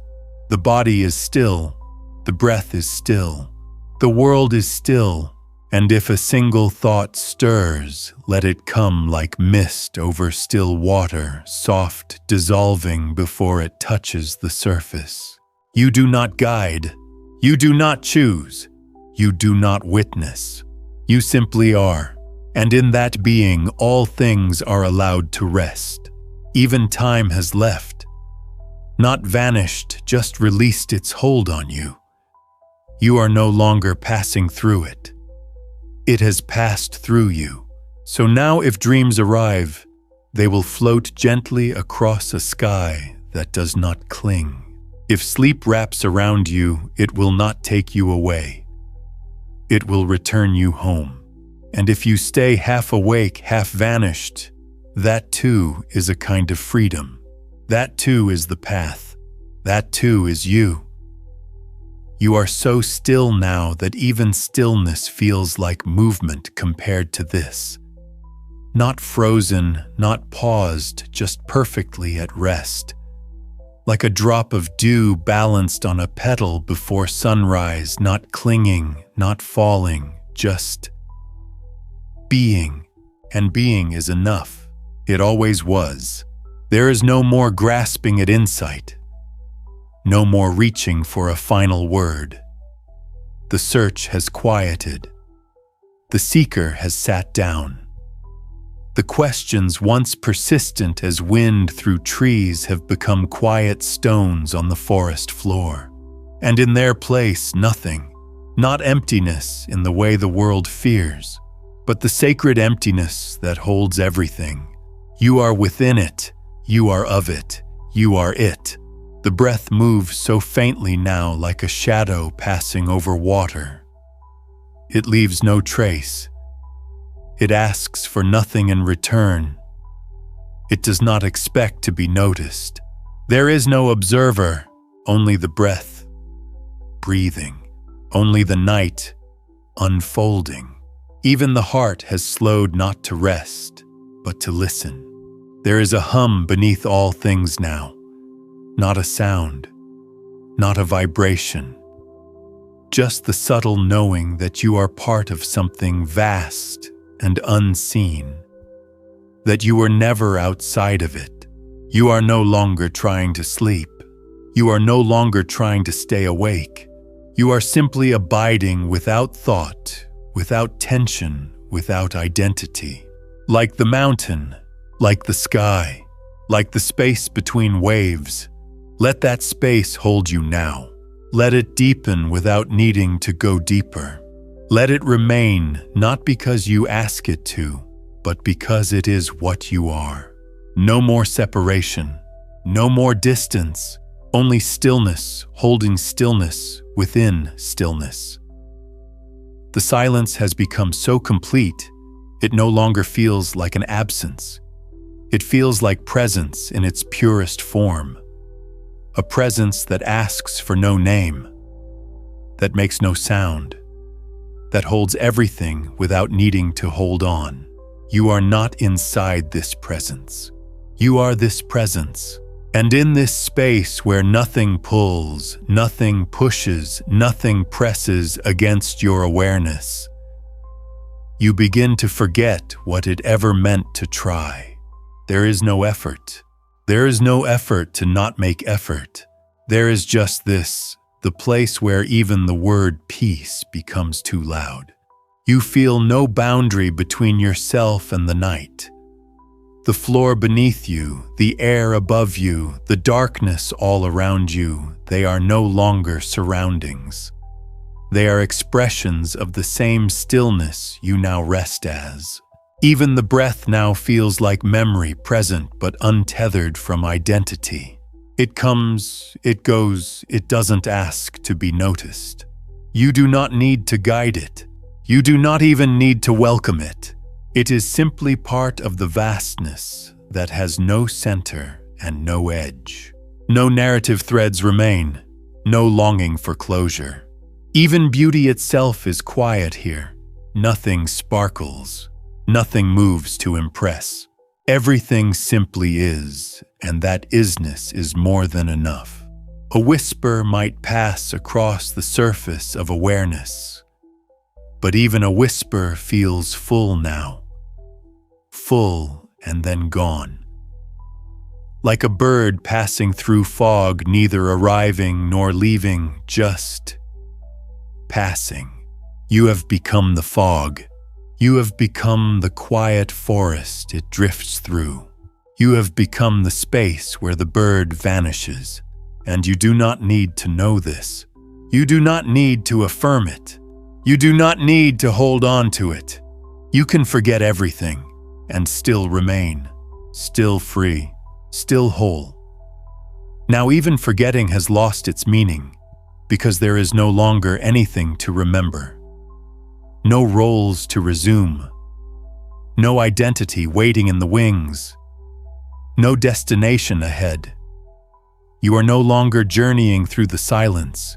The body is still, the breath is still, the world is still, and if a single thought stirs, let it come like mist over still water, soft, dissolving before it touches the surface. You do not guide, you do not choose, you do not witness. You simply are, and in that being all things are allowed to rest. Even time has left. Not vanished, just released its hold on you. You are no longer passing through it. It has passed through you. So now if dreams arrive, they will float gently across a sky that does not cling. If sleep wraps around you, it will not take you away. It will return you home. And if you stay half awake, half vanished, that too is a kind of freedom. That too is the path. That too is you. You are so still now that even stillness feels like movement compared to this. Not frozen, not paused, just perfectly at rest. Like a drop of dew balanced on a petal before sunrise, not clinging, not falling, just being. And being is enough. It always was. There is no more grasping at insight, no more reaching for a final word. The search has quieted. The seeker has sat down. The questions once persistent as wind through trees have become quiet stones on the forest floor. And in their place, nothing, not emptiness in the way the world fears, but the sacred emptiness that holds everything. You are within it. You are of it. You are it. The breath moves so faintly now like a shadow passing over water. It leaves no trace. It asks for nothing in return. It does not expect to be noticed. There is no observer, only the breath, breathing, only the night, unfolding. Even the heart has slowed not to rest, but to listen. There is a hum beneath all things now, not a sound, not a vibration, just the subtle knowing that you are part of something vast and unseen, that you were never outside of it. You are no longer trying to sleep. You are no longer trying to stay awake. You are simply abiding without thought, without tension, without identity. Like the mountain, like the sky, like the space between waves. Let that space hold you now. Let it deepen without needing to go deeper. Let it remain, not because you ask it to, but because it is what you are. No more separation, no more distance, only stillness holding stillness within stillness. The silence has become so complete, it no longer feels like an absence. It feels like presence in its purest form, a presence that asks for no name, that makes no sound, that holds everything without needing to hold on. You are not inside this presence. You are this presence. And in this space where nothing pulls, nothing pushes, nothing presses against your awareness, you begin to forget what it ever meant to try. There is no effort. There is no effort to not make effort. There is just this, the place where even the word peace becomes too loud. You feel no boundary between yourself and the night. The floor beneath you, the air above you, the darkness all around you, they are no longer surroundings. They are expressions of the same stillness you now rest as. Even the breath now feels like memory present but untethered from identity. It comes, it goes, it doesn't ask to be noticed. You do not need to guide it. You do not even need to welcome it. It is simply part of the vastness that has no center and no edge. No narrative threads remain, no longing for closure. Even beauty itself is quiet here. Nothing sparkles, nothing moves to impress. Everything simply is, and that isness is more than enough. A whisper might pass across the surface of awareness, but even a whisper feels full now. Full and then gone. Like a bird passing through fog, neither arriving nor leaving, just passing. You have become the fog. You have become the quiet forest it drifts through. You have become the space where the bird vanishes, and you do not need to know this. You do not need to affirm it. You do not need to hold on to it. You can forget everything and still remain, still free, still whole. Now even forgetting has lost its meaning, because there is no longer anything to remember. No roles to resume. No identity waiting in the wings. No destination ahead. You are no longer journeying through the silence.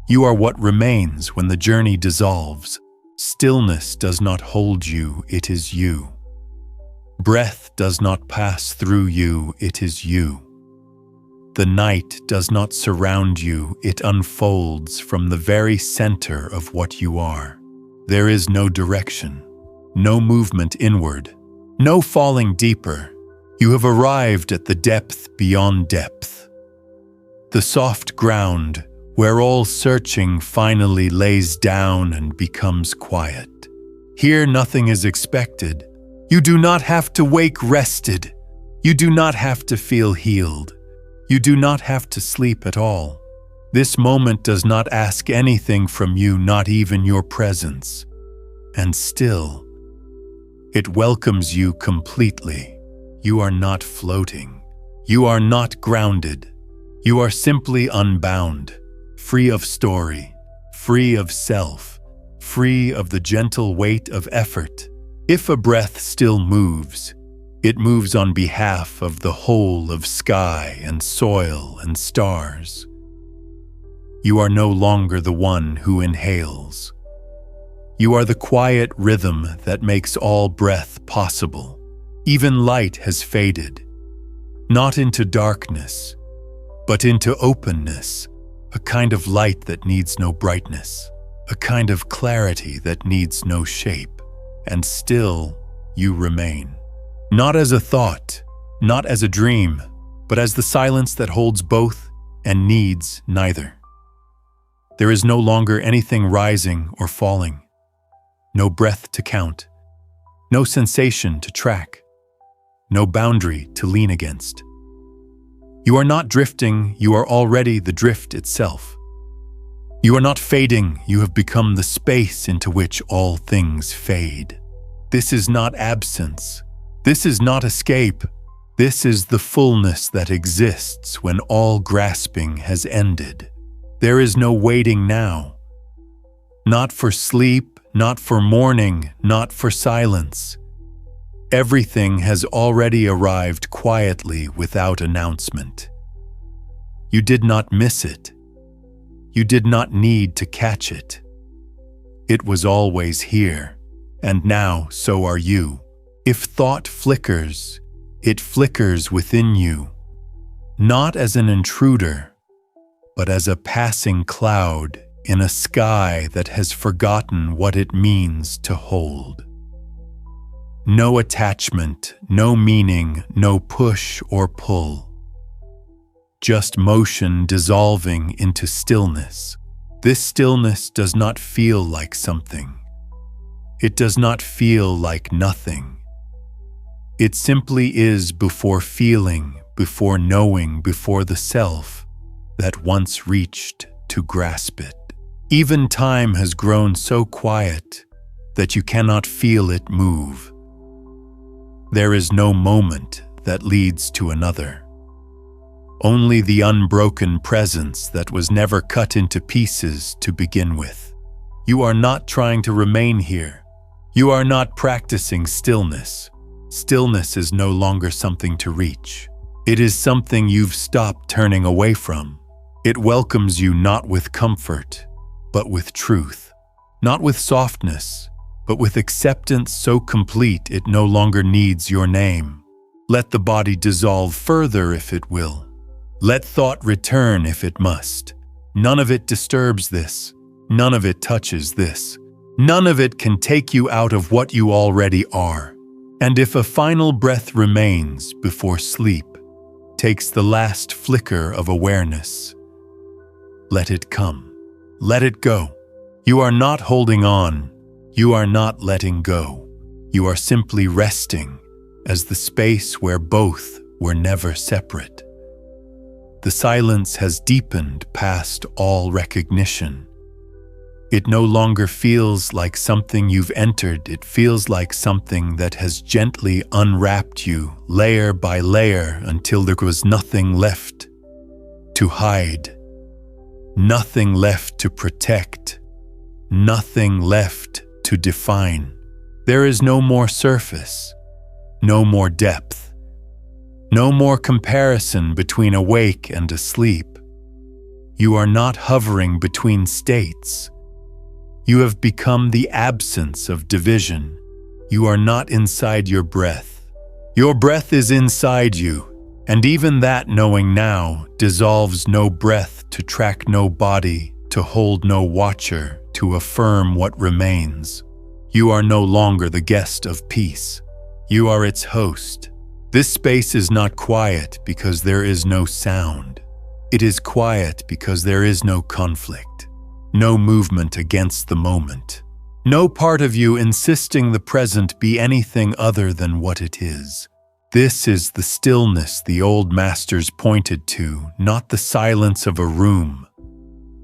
You are what remains when the journey dissolves. Stillness does not hold you, it is you. Breath does not pass through you, it is you. The night does not surround you, it unfolds from the very center of what you are. There is no direction, no movement inward, no falling deeper. You have arrived at the depth beyond depth. The soft ground where all searching finally lays down and becomes quiet. Here nothing is expected. You do not have to wake rested. You do not have to feel healed. You do not have to sleep at all. This moment does not ask anything from you, not even your presence. And still, it welcomes you completely. You are not floating. You are not grounded. You are simply unbound, free of story, free of self, free of the gentle weight of effort. If a breath still moves, it moves on behalf of the whole of sky and soil and stars. You are no longer the one who inhales. You are the quiet rhythm that makes all breath possible. Even light has faded, not into darkness, but into openness, a kind of light that needs no brightness, a kind of clarity that needs no shape. And still, you remain. Not as a thought, not as a dream, but as the silence that holds both and needs neither. There is no longer anything rising or falling, no breath to count, no sensation to track, no boundary to lean against. You are not drifting, you are already the drift itself. You are not fading, you have become the space into which all things fade. This is not absence. This is not escape. This is the fullness that exists when all grasping has ended. There is no waiting now. Not for sleep, not for mourning, not for silence. Everything has already arrived quietly without announcement. You did not miss it. You did not need to catch it. It was always here, and now so are you. If thought flickers, it flickers within you, not as an intruder, but as a passing cloud in a sky that has forgotten what it means to hold. No attachment, no meaning, no push or pull. Just motion dissolving into stillness. This stillness does not feel like something. It does not feel like nothing. It simply is before feeling, before knowing, before the self that once reached to grasp it. Even time has grown so quiet that you cannot feel it move. There is no moment that leads to another. Only the unbroken presence that was never cut into pieces to begin with. You are not trying to remain here. You are not practicing stillness. Stillness is no longer something to reach. It is something you've stopped turning away from. It welcomes you not with comfort, but with truth. Not with softness, but with acceptance so complete it no longer needs your name. Let the body dissolve further if it will. Let thought return if it must. None of it disturbs this. None of it touches this. None of it can take you out of what you already are. And if a final breath remains before sleep takes the last flicker of awareness, let it come. Let it go. You are not holding on. You are not letting go. You are simply resting as the space where both were never separate. The silence has deepened past all recognition. It no longer feels like something you've entered. It feels like something that has gently unwrapped you layer by layer until there was nothing left to hide, nothing left to protect, nothing left to define. There is no more surface, no more depth. No more comparison between awake and asleep. You are not hovering between states. You have become the absence of division. You are not inside your breath. Your breath is inside you, and even that knowing now dissolves no breath to track no body, to hold no watcher, to affirm what remains. You are no longer the guest of peace. You are its host. This space is not quiet because there is no sound. It is quiet because there is no conflict, no movement against the moment, no part of you insisting the present be anything other than what it is. This is the stillness the old masters pointed to, not the silence of a room,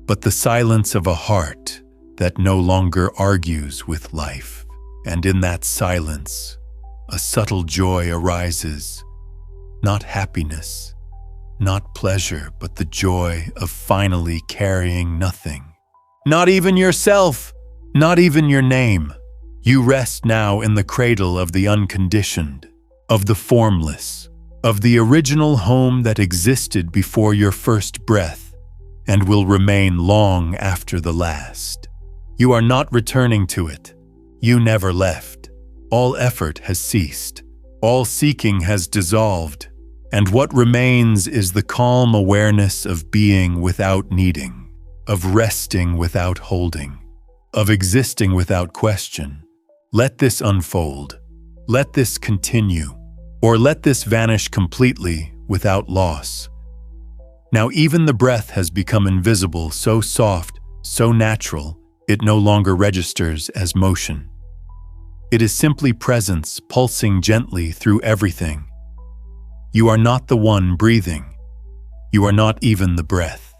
but the silence of a heart that no longer argues with life. And in that silence, a subtle joy arises, not happiness, not pleasure, but the joy of finally carrying nothing. Not even yourself, not even your name. You rest now in the cradle of the unconditioned, of the formless, of the original home that existed before your first breath and will remain long after the last. You are not returning to it. You never left. All effort has ceased. All seeking has dissolved. And what remains is the calm awareness of being without needing, of resting without holding, of existing without question. Let this unfold. Let this continue. Or let this vanish completely without loss. Now even the breath has become invisible, so soft, so natural, it no longer registers as motion. It is simply presence pulsing gently through everything. You are not the one breathing. You are not even the breath.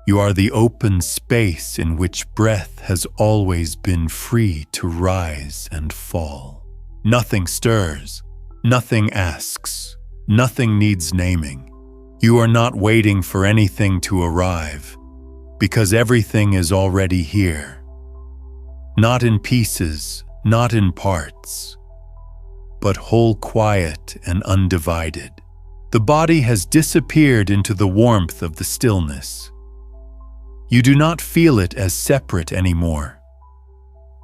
You are the open space in which breath has always been free to rise and fall. Nothing stirs, nothing asks, nothing needs naming. You are not waiting for anything to arrive, because everything is already here. Not in pieces, not in parts, but whole, quiet and undivided. The body has disappeared into the warmth of the stillness. You do not feel it as separate anymore.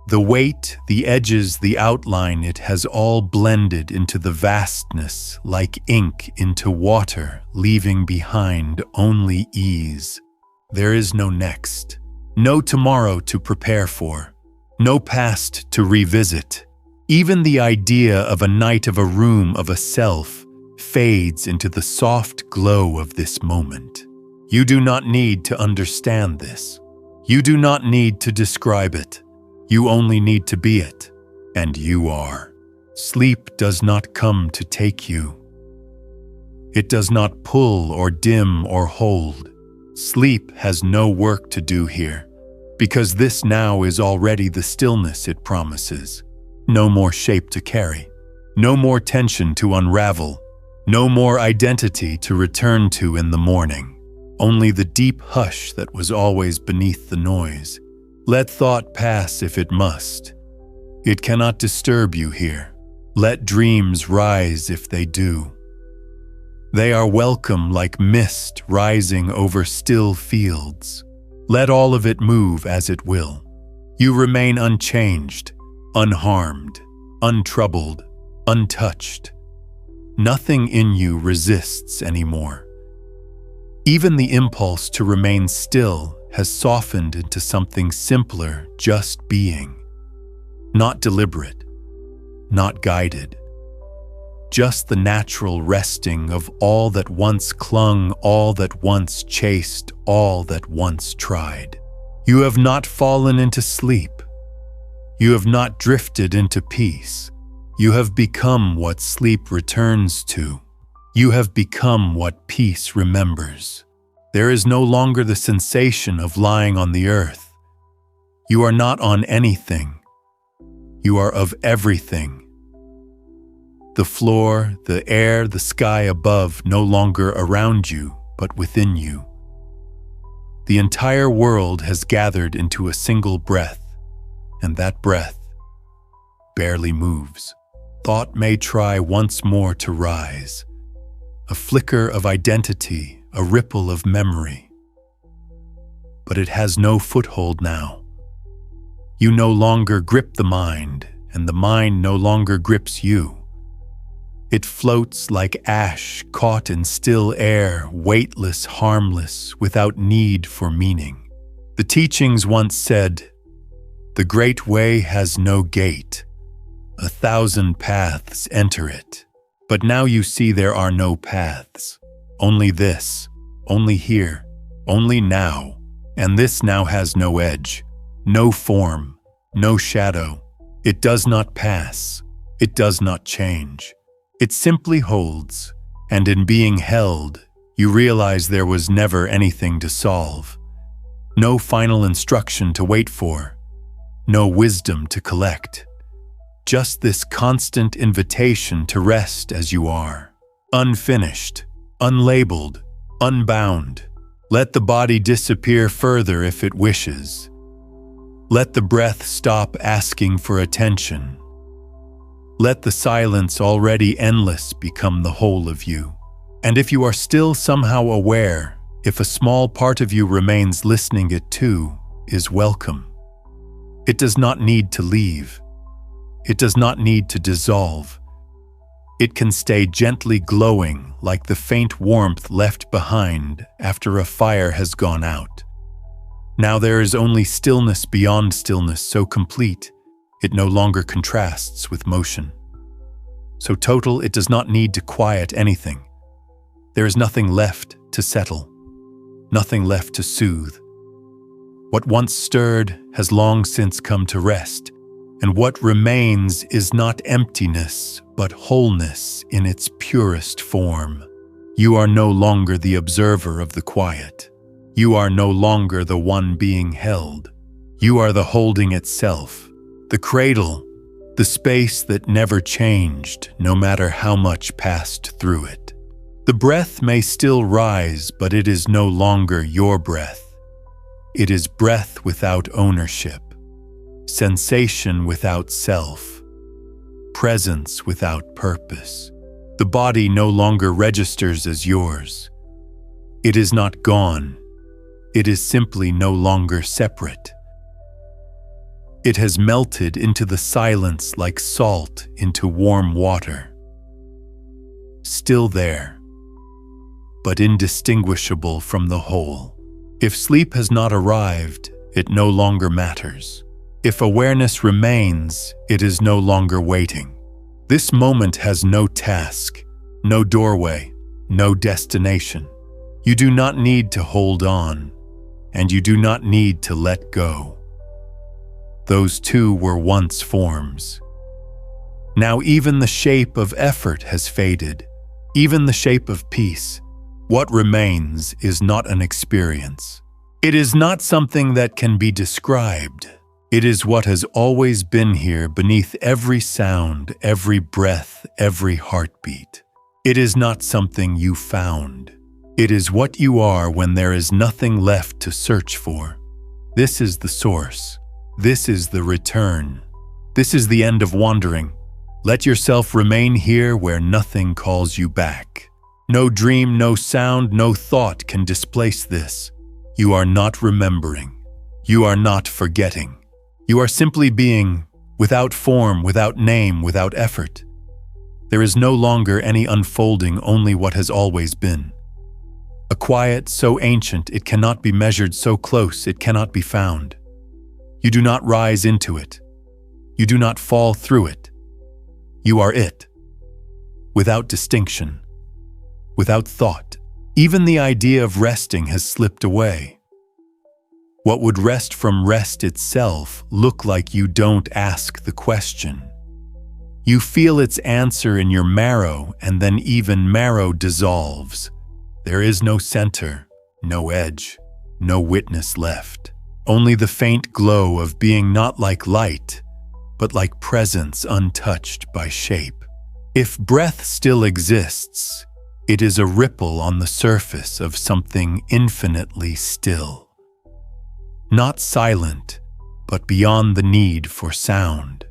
The weight, the edges, the outline, it has all blended into the vastness like ink into water, leaving behind only ease. There is no next, no tomorrow to prepare for, no past to revisit. Even the idea of a night, of a room, of a self fades into the soft glow of this moment. You do not need to understand this. You do not need to describe it. You only need to be it, and you are. Sleep does not come to take you. It does not pull or dim or hold. Sleep has no work to do here, because this now is already the stillness it promises. No more shape to carry, no more tension to unravel, no more identity to return to in the morning. Only the deep hush that was always beneath the noise. Let thought pass if it must. It cannot disturb you here. Let dreams rise if they do. They are welcome like mist rising over still fields. Let all of it move as it will. You remain unchanged, unharmed, untroubled, untouched. Nothing in you resists anymore. Even the impulse to remain still has softened into something simpler, just being. Not deliberate, not guided. Just the natural resting of all that once clung, all that once chased, all that once tried. You have not fallen into sleep. You have not drifted into peace. You have become what sleep returns to. You have become what peace remembers. There is no longer the sensation of lying on the earth. You are not on anything. You are of everything. The floor, the air, the sky above, no longer around you, but within you. The entire world has gathered into a single breath, and that breath barely moves. Thought may try once more to rise. A flicker of identity, a ripple of memory. But it has no foothold now. You no longer grip the mind, and the mind no longer grips you. It floats like ash caught in still air, weightless, harmless, without need for meaning. The teachings once said, "The great way has no gate. 1,000 paths enter it." But now you see there are no paths. Only this, only here, only now. And this now has no edge, no form, no shadow. It does not pass. It does not change. It simply holds, and in being held, you realize there was never anything to solve. No final instruction to wait for. No wisdom to collect. Just this constant invitation to rest as you are. Unfinished, unlabeled, unbound. Let the body disappear further if it wishes. Let the breath stop asking for attention. Let the silence already endless become the whole of you. And if you are still somehow aware, if a small part of you remains listening, it too is welcome. It does not need to leave. It does not need to dissolve. It can stay gently glowing like the faint warmth left behind after a fire has gone out. Now there is only stillness beyond stillness, so complete, it no longer contrasts with motion. So total, it does not need to quiet anything. There is nothing left to settle, nothing left to soothe. What once stirred has long since come to rest, and what remains is not emptiness, but wholeness in its purest form. You are no longer the observer of the quiet. You are no longer the one being held. You are the holding itself, the cradle, the space that never changed, no matter how much passed through it. The breath may still rise, but it is no longer your breath. It is breath without ownership, sensation without self, presence without purpose. The body no longer registers as yours. It is not gone. It is simply no longer separate. It has melted into the silence like salt into warm water. Still there, but indistinguishable from the whole. If sleep has not arrived, it no longer matters. If awareness remains, it is no longer waiting. This moment has no task, no doorway, no destination. You do not need to hold on, and you do not need to let go. Those two were once forms. Now even the shape of effort has faded, even the shape of peace. What remains is not an experience. It is not something that can be described. It is what has always been here beneath every sound, every breath, every heartbeat. It is not something you found. It is what you are when there is nothing left to search for. This is the source. This is the return. This is the end of wandering. Let yourself remain here where nothing calls you back. No dream, no sound, no thought can displace this. You are not remembering. You are not forgetting. You are simply being, without form, without name, without effort. There is no longer any unfolding, only what has always been. A quiet so ancient it cannot be measured, so close it cannot be found. You do not rise into it. You do not fall through it. You are it, without distinction, without thought. Even the idea of resting has slipped away. What would rest from rest itself look like you don't ask the question? You feel its answer in your marrow, and then even marrow dissolves. There is no center, no edge, no witness left. Only the faint glow of being not like light, but like presence untouched by shape. If breath still exists, it is a ripple on the surface of something infinitely still. Not silent, but beyond the need for sound.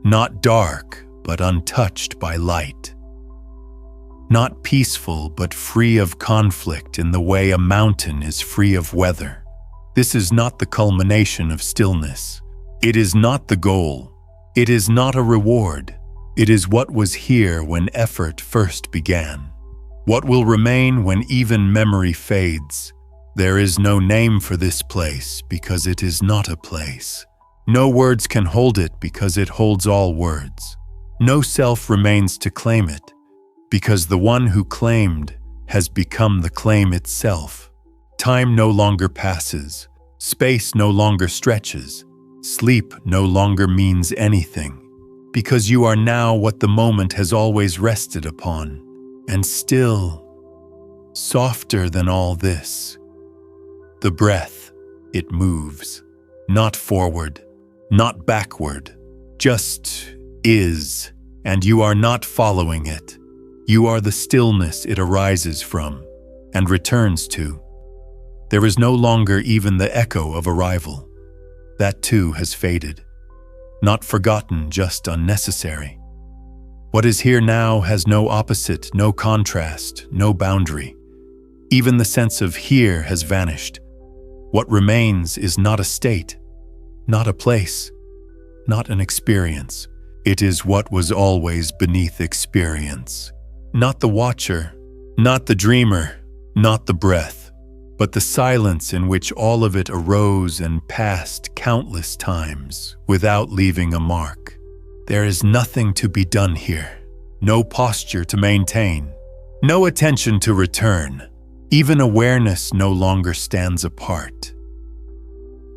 Not dark, but untouched by light. Not peaceful, but free of conflict in the way a mountain is free of weather. This is not the culmination of stillness. It is not the goal. It is not a reward. It is what was here when effort first began. What will remain when even memory fades. There is no name for this place because it is not a place. No words can hold it because it holds all words. No self remains to claim it because the one who claimed has become the claim itself. Time no longer passes. Space no longer stretches. Sleep no longer means anything because you are now what the moment has always rested upon. And still, softer than all this, the breath, it moves, not forward, not backward, just is, and you are not following it. You are the stillness it arises from and returns to. There is no longer even the echo of arrival. That too has faded. Not forgotten, just unnecessary. What is here now has no opposite, no contrast, no boundary. Even the sense of here has vanished. What remains is not a state, not a place, not an experience. It is what was always beneath experience. Not the watcher, not the dreamer, not the breath, but the silence in which all of it arose and passed countless times without leaving a mark. There is nothing to be done here, no posture to maintain, no attention to return. Even awareness no longer stands apart.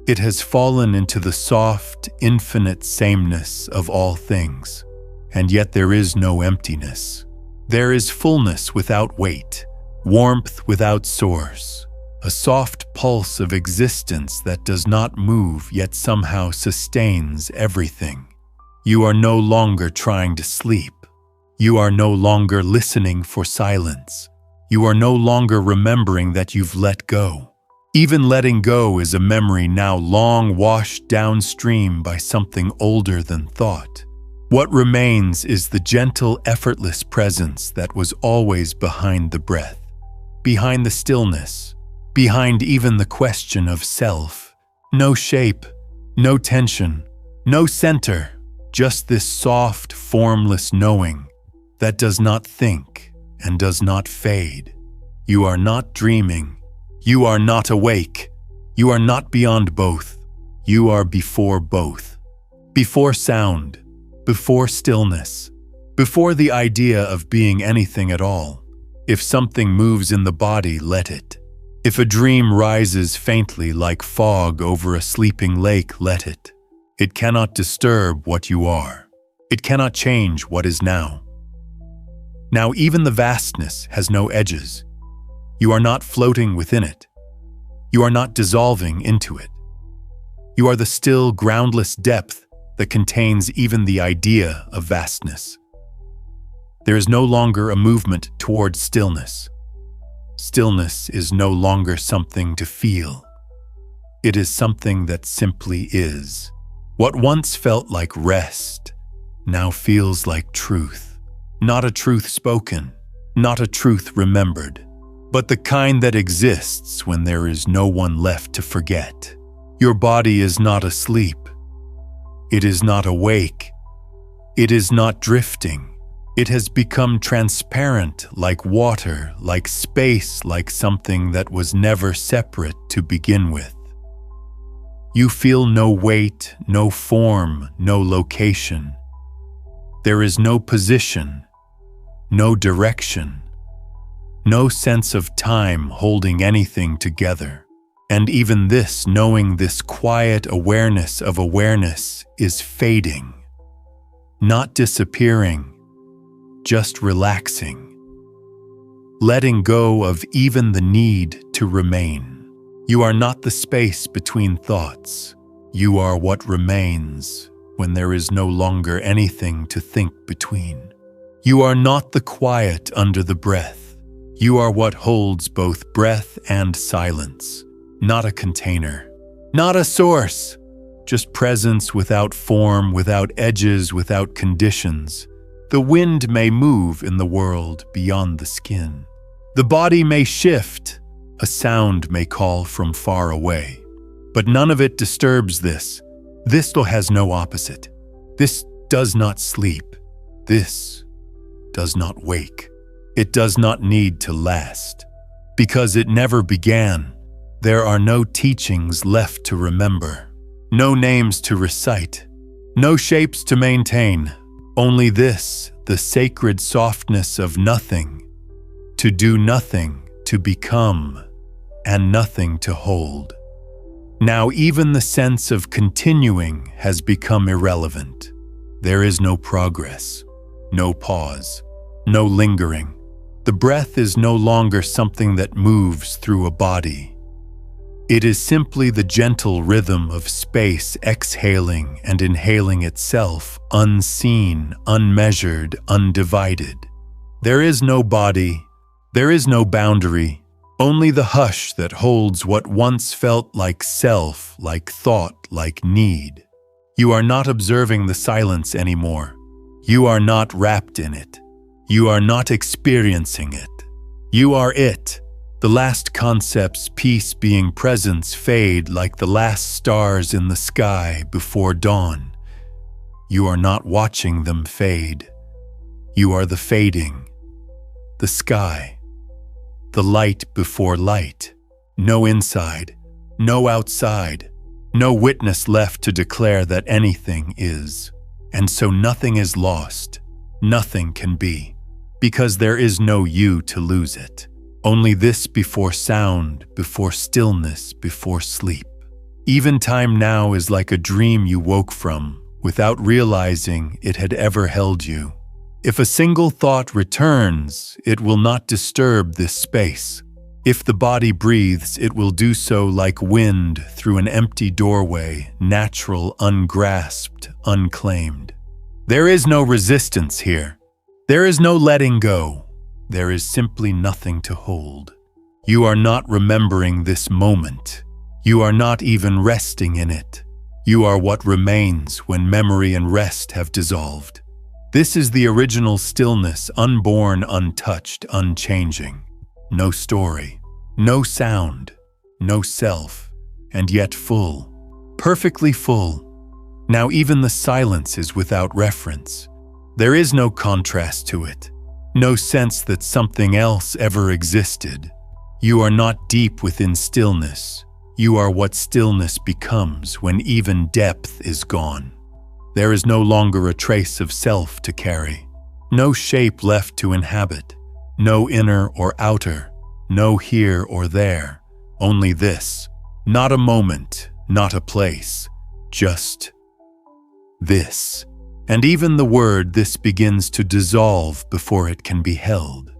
It has fallen into the soft, infinite sameness of all things, and yet there is no emptiness. There is fullness without weight, warmth without source, a soft pulse of existence that does not move yet somehow sustains everything. You are no longer trying to sleep. You are no longer listening for silence. You are no longer remembering that you've let go. Even letting go is a memory now long washed downstream by something older than thought. What remains is the gentle, effortless presence that was always behind the breath, behind the stillness, behind even the question of self. No shape, no tension, no center, just this soft, formless knowing that does not think and does not fade. You are not dreaming. You are not awake. You are not beyond both. You are before both. Before sound, before stillness, before the idea of being anything at all. If something moves in the body, let it. If a dream rises faintly like fog over a sleeping lake, let it. It cannot disturb what you are. It cannot change what is now. Now even the vastness has no edges. You are not floating within it. You are not dissolving into it. You are the still, groundless depth that contains even the idea of vastness. There is no longer a movement toward stillness. Stillness is no longer something to feel. It is something that simply is. What once felt like rest now feels like truth. Not a truth spoken, not a truth remembered, but the kind that exists when there is no one left to forget. Your body is not asleep. It is not awake. It is not drifting. It has become transparent, like water, like space, like something that was never separate to begin with. You feel no weight, no form, no location. There is no position, no direction, no sense of time holding anything together. And even this, knowing this quiet awareness of awareness, is fading, not disappearing, just relaxing, letting go of even the need to remain. You are not the space between thoughts. You are what remains when there is no longer anything to think between. You are not the quiet under the breath. You are what holds both breath and silence. Not a container, not a source, just presence without form, without edges, without conditions. The wind may move in the world beyond the skin. The body may shift, a sound may call from far away. But none of it disturbs this. This has no opposite. This does not sleep. This does not wake. It does not need to last. Because it never began. There are no teachings left to remember, no names to recite, no shapes to maintain, only this, the sacred softness of nothing, to do nothing, to become, and nothing to hold. Now even the sense of continuing has become irrelevant. There is no progress, no pause, no lingering. The breath is no longer something that moves through a body. It is simply the gentle rhythm of space exhaling and inhaling itself, unseen, unmeasured, undivided. There is no body, there is no boundary, only the hush that holds what once felt like self, like thought, like need. You are not observing the silence anymore. You are not wrapped in it. You are not experiencing it. You are it. The last concepts, peace being presence, fade like the last stars in the sky before dawn. You are not watching them fade. You are the fading, the sky, the light before light. No inside, no outside, no witness left to declare that anything is. And so nothing is lost, nothing can be, because there is no you to lose it. Only this before sound, before stillness, before sleep. Even time now is like a dream you woke from, without realizing it had ever held you. If a single thought returns, it will not disturb this space. If the body breathes, it will do so like wind through an empty doorway, natural, ungrasped, unclaimed. There is no resistance here. There is no letting go. There is simply nothing to hold. You are not remembering this moment. You are not even resting in it. You are what remains when memory and rest have dissolved. This is the original stillness, unborn, untouched, unchanging. No story, no sound, no self, and yet full, perfectly full. Now even the silence is without reference. There is no contrast to it, no sense that something else ever existed. You are not deep within stillness. You are what stillness becomes when even depth is gone. There is no longer a trace of self to carry, no shape left to inhabit, no inner or outer, no here or there, only this, not a moment, not a place, just this. And even the word "this" begins to dissolve before it can be held.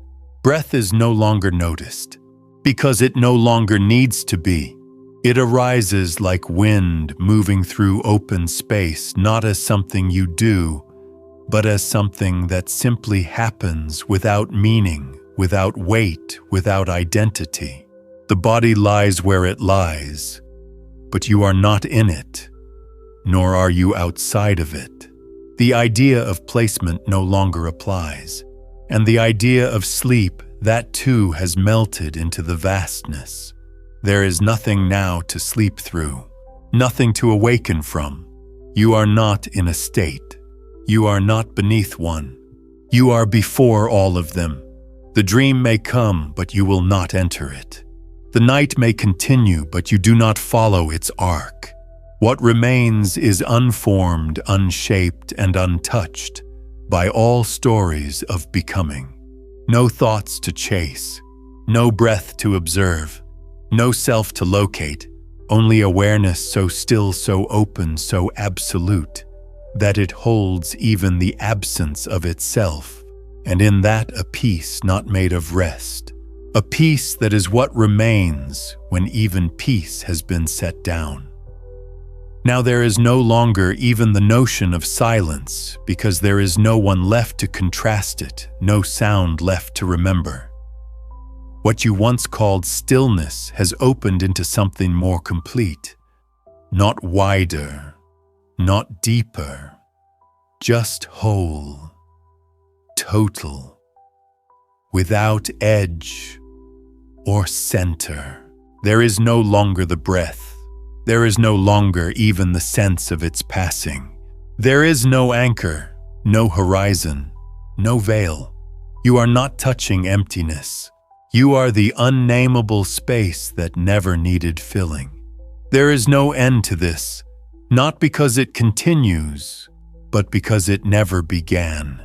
Breath is no longer noticed, because it no longer needs to be. It arises like wind moving through open space, not as something you do, but as something that simply happens without meaning, without weight, without identity. The body lies where it lies, but you are not in it, nor are you outside of it. The idea of placement no longer applies, and the idea of sleep, that too has melted into the vastness. There is nothing now to sleep through, nothing to awaken from. You are not in a state. You are not beneath one. You are before all of them. The dream may come, but you will not enter it. The night may continue, but you do not follow its arc. What remains is unformed, unshaped, and untouched by all stories of becoming. No thoughts to chase, no breath to observe, no self to locate, only awareness so still, so open, so absolute, that it holds even the absence of itself, and in that a peace not made of rest, a peace that is what remains when even peace has been set down. Now there is no longer even the notion of silence, because there is no one left to contrast it, no sound left to remember. What you once called stillness has opened into something more complete, not wider, not deeper, just whole, total, without edge or center. There is no longer the breath. There is no longer even the sense of its passing. There is no anchor, no horizon, no veil. You are not touching emptiness. You are the unnameable space that never needed filling. There is no end to this, not because it continues, but because it never began.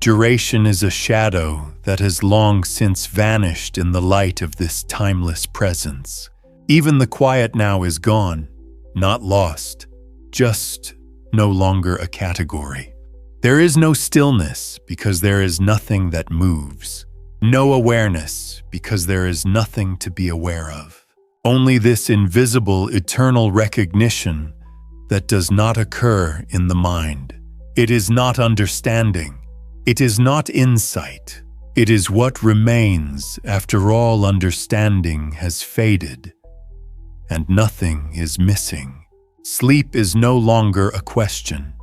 Duration is a shadow that has long since vanished in the light of this timeless presence. Even the quiet now is gone, not lost, just no longer a category. There is no stillness because there is nothing that moves. No awareness because there is nothing to be aware of. Only this invisible, eternal recognition that does not occur in the mind. It is not understanding. It is not insight. It is what remains after all understanding has faded and nothing is missing. Sleep is no longer a question.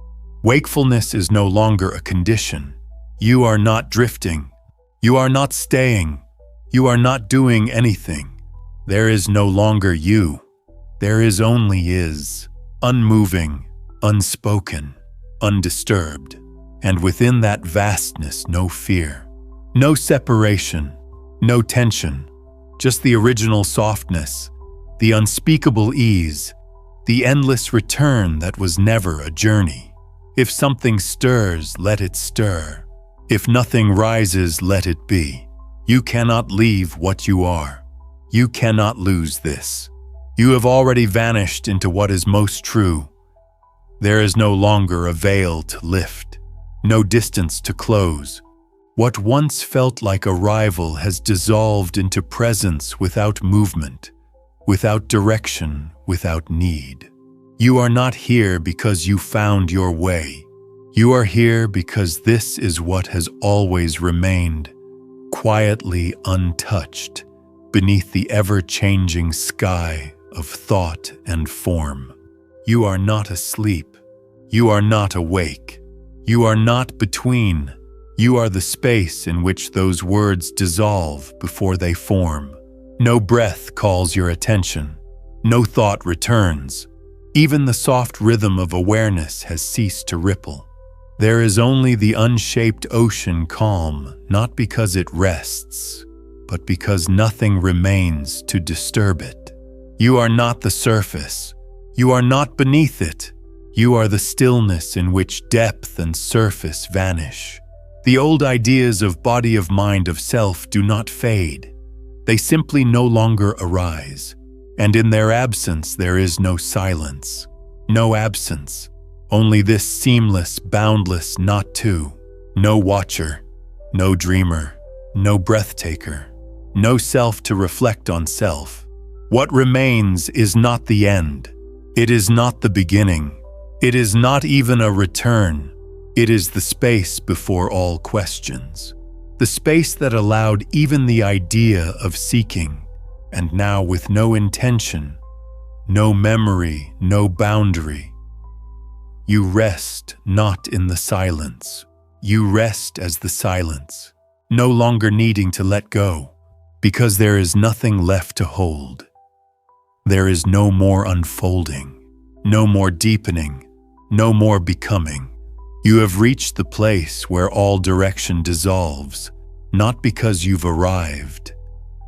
Wakefulness is no longer a condition. You are not drifting. You are not staying. You are not doing anything. There is no longer you. There is only is, unmoving, unspoken, undisturbed. And within that vastness, no fear, no separation, no tension, just the original softness, the unspeakable ease, the endless return that was never a journey. If something stirs, let it stir. If nothing rises, let it be. You cannot leave what you are. You cannot lose this. You have already vanished into what is most true. There is no longer a veil to lift, no distance to close, What once felt like arrival has dissolved into presence without movement, without direction, without need. You are not here because you found your way. You are here because this is what has always remained, quietly untouched, beneath the ever-changing sky of thought and form. You are not asleep. You are not awake. You are not between. You are the space in which those words dissolve before they form. No breath calls your attention. No thought returns. Even the soft rhythm of awareness has ceased to ripple. There is only the unshaped ocean calm, not because it rests, but because nothing remains to disturb it. You are not the surface. You are not beneath it. You are the stillness in which depth and surface vanish. The old ideas of body, of mind, of self do not fade. They simply no longer arise. And in their absence there is no silence. No absence. Only this seamless, boundless not to. No watcher. No dreamer. No breath-taker. No self to reflect on self. What remains is not the end. It is not the beginning. It is not even a return. It is the space before all questions. The space that allowed even the idea of seeking, and now with no intention, no memory, no boundary. You rest not in the silence. You rest as the silence, no longer needing to let go, because there is nothing left to hold. There is no more unfolding, no more deepening, no more becoming. You have reached the place where all direction dissolves, not because you've arrived,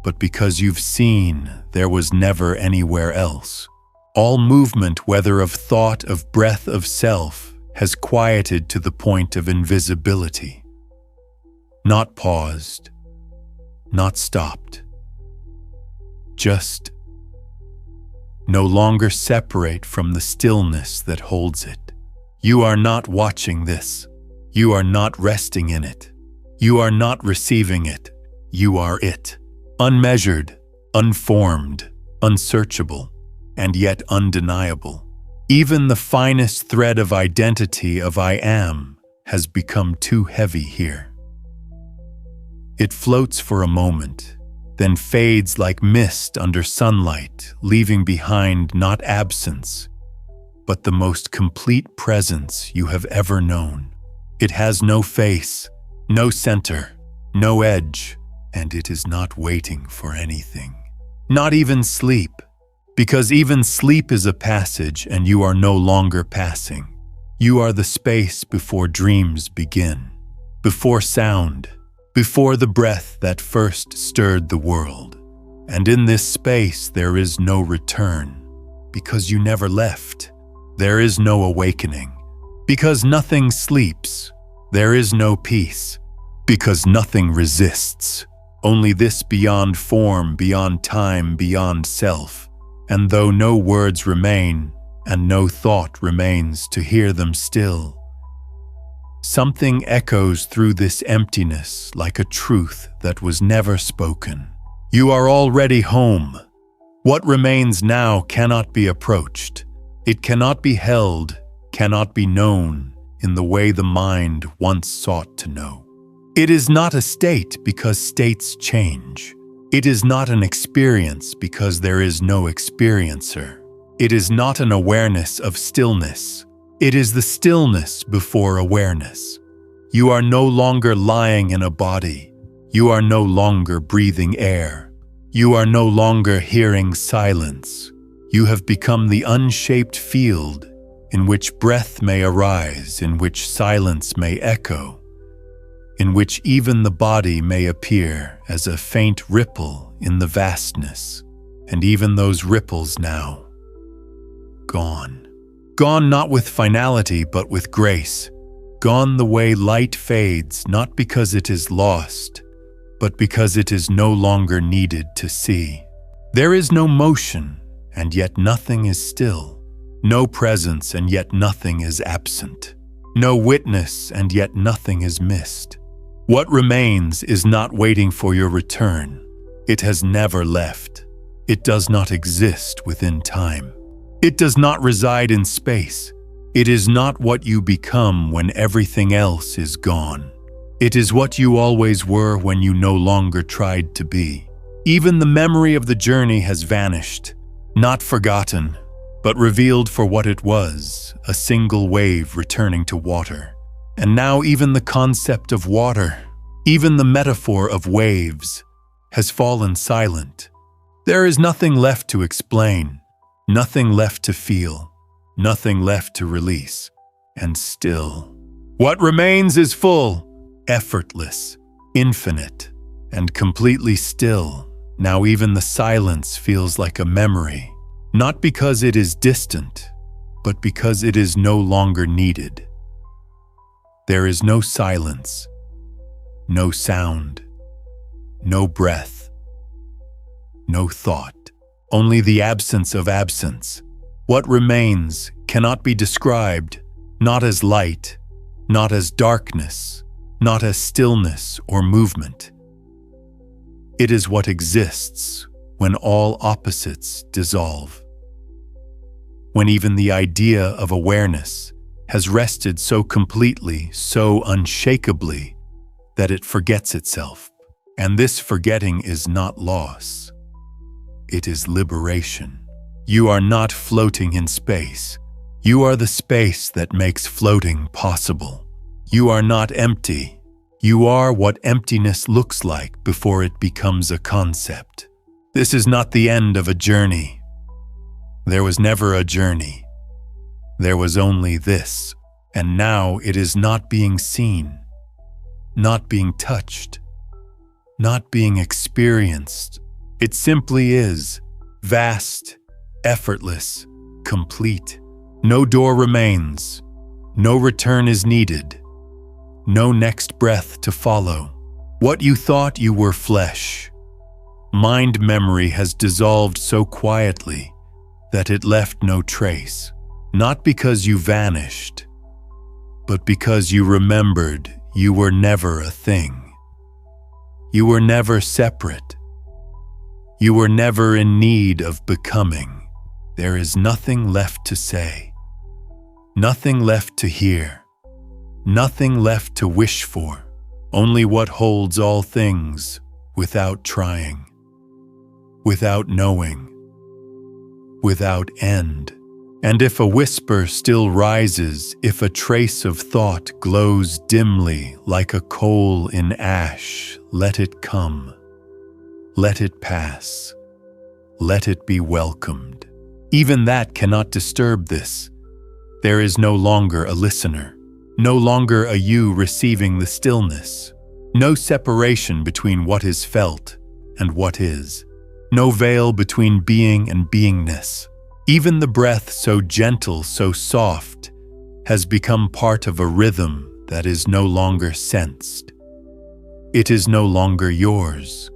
but because you've seen there was never anywhere else. All movement, whether of thought, of breath, of self, has quieted to the point of invisibility. Not paused, not stopped. Just no longer separate from the stillness that holds it. You are not watching this. You are not resting in it. You are not receiving it. You are it. Unmeasured, unformed, unsearchable, and yet undeniable. Even the finest thread of identity of I am has become too heavy here. It floats for a moment, then fades like mist under sunlight, leaving behind not absence, but the most complete presence you have ever known. It has no face, no center, no edge, and it is not waiting for anything. Not even sleep, because even sleep is a passage and you are no longer passing. You are the space before dreams begin, before sound, before the breath that first stirred the world. And in this space there is no return, because you never left. There is no awakening, because nothing sleeps. There is no peace, because nothing resists. Only this beyond form, beyond time, beyond self. And though no words remain, and no thought remains to hear them still, something echoes through this emptiness like a truth that was never spoken. You are already home. What remains now cannot be approached. It cannot be held, cannot be known in the way the mind once sought to know. It is not a state because states change. It is not an experience because there is no experiencer. It is not an awareness of stillness. It is the stillness before awareness. You are no longer lying in a body. You are no longer breathing air. You are no longer hearing silence. You have become the unshaped field in which breath may arise, in which silence may echo, in which even the body may appear as a faint ripple in the vastness, and even those ripples now gone. Gone not with finality but with grace, gone the way light fades, not because it is lost, but because it is no longer needed to see. There is no motion, and yet nothing is still. No presence, and yet nothing is absent. No witness, and yet nothing is missed. What remains is not waiting for your return. It has never left. It does not exist within time. It does not reside in space. It is not what you become when everything else is gone. It is what you always were when you no longer tried to be. Even the memory of the journey has vanished, not forgotten, but revealed for what it was, a single wave returning to water. And now even the concept of water, even the metaphor of waves, has fallen silent. There is nothing left to explain, nothing left to feel, nothing left to release, and still. What remains is full, effortless, infinite, and completely still. Now even the silence feels like a memory, not because it is distant, but because it is no longer needed. There is no silence, no sound, no breath, no thought, only the absence of absence. What remains cannot be described, not as light, not as darkness, not as stillness or movement. It is what exists when all opposites dissolve. When even the idea of awareness has rested so completely, so unshakably, that it forgets itself. And this forgetting is not loss. It is liberation. You are not floating in space. You are the space that makes floating possible. You are not empty. You are what emptiness looks like before it becomes a concept. This is not the end of a journey. There was never a journey. There was only this, and now it is not being seen, not being touched, not being experienced. It simply is, vast, effortless, complete. No door remains, no return is needed, no next breath to follow. What you thought you were flesh, mind memory has dissolved so quietly that it left no trace, not because you vanished, but because you remembered you were never a thing. You were never separate. You were never in need of becoming. There is nothing left to say, nothing left to hear, nothing left to wish for, only what holds all things without trying, without knowing, without end. And if a whisper still rises, if a trace of thought glows dimly like a coal in ash, let it come. Let it pass. Let it be welcomed. Even that cannot disturb this. There is no longer a listener, no longer a you receiving the stillness, no separation between what is felt and what is, no veil between being and beingness. Even the breath, so gentle, so soft, has become part of a rhythm that is no longer sensed. It is no longer yours.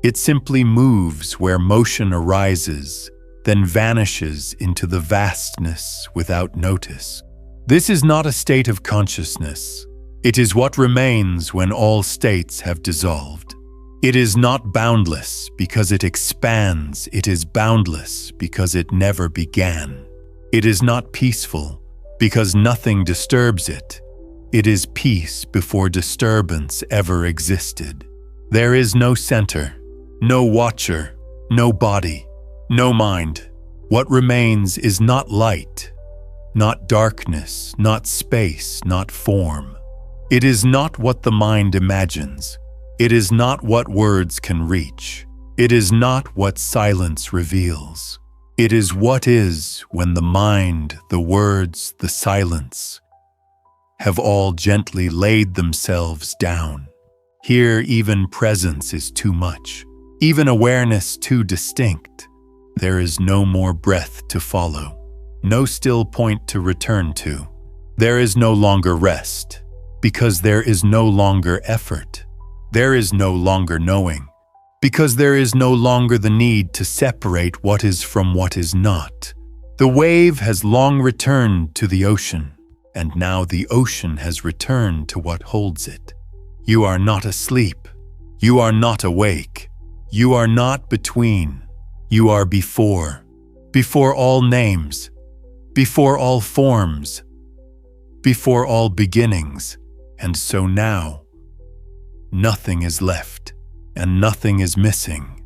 It simply moves where motion arises, then vanishes into the vastness without notice. This is not a state of consciousness. It is what remains when all states have dissolved. It is not boundless because it expands. It is boundless because it never began. It is not peaceful because nothing disturbs it. It is peace before disturbance ever existed. There is no center, no watcher, no body, no mind. What remains is not light, not darkness, not space, not form. It is not what the mind imagines. It is not what words can reach. It is not what silence reveals. It is what is when the mind, the words, the silence have all gently laid themselves down. Here even presence is too much, even awareness too distinct. There is no more breath to follow, no still point to return to. There is no longer rest, because there is no longer effort. There is no longer knowing, because there is no longer the need to separate what is from what is not. The wave has long returned to the ocean, and now the ocean has returned to what holds it. You are not asleep. You are not awake. You are not between. You are before. Before all names. Before all forms. Before all beginnings. And so now, nothing is left, and nothing is missing.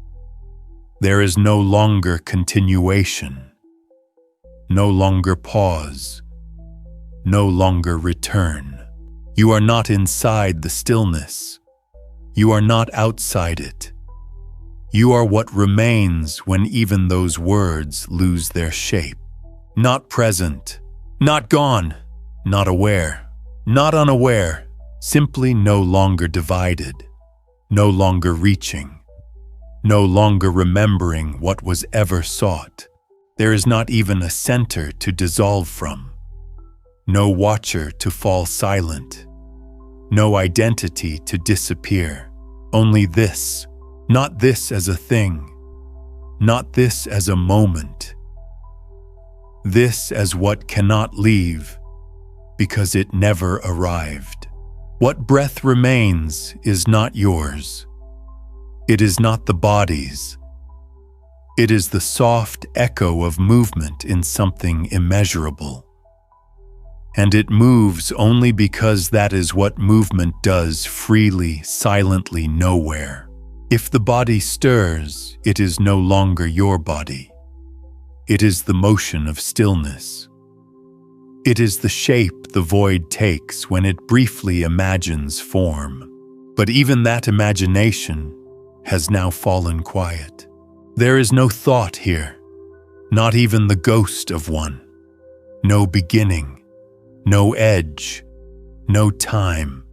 There is no longer continuation, no longer pause, no longer return. You are not inside the stillness. You are not outside it. You are what remains when even those words lose their shape. Not present, not gone, not aware, not unaware, simply no longer divided, no longer reaching, no longer remembering what was ever sought. There is not even a center to dissolve from, no watcher to fall silent, no identity to disappear. Only this, not this as a thing, not this as a moment, this as what cannot leave because it never arrived. What breath remains is not yours. It is not the body's. It is the soft echo of movement in something immeasurable. And it moves only because that is what movement does freely, silently, nowhere. If the body stirs, it is no longer your body. It is the motion of stillness. It is the shape the void takes when it briefly imagines form. But even that imagination has now fallen quiet. There is no thought here, not even the ghost of one. No beginning, no edge, no time,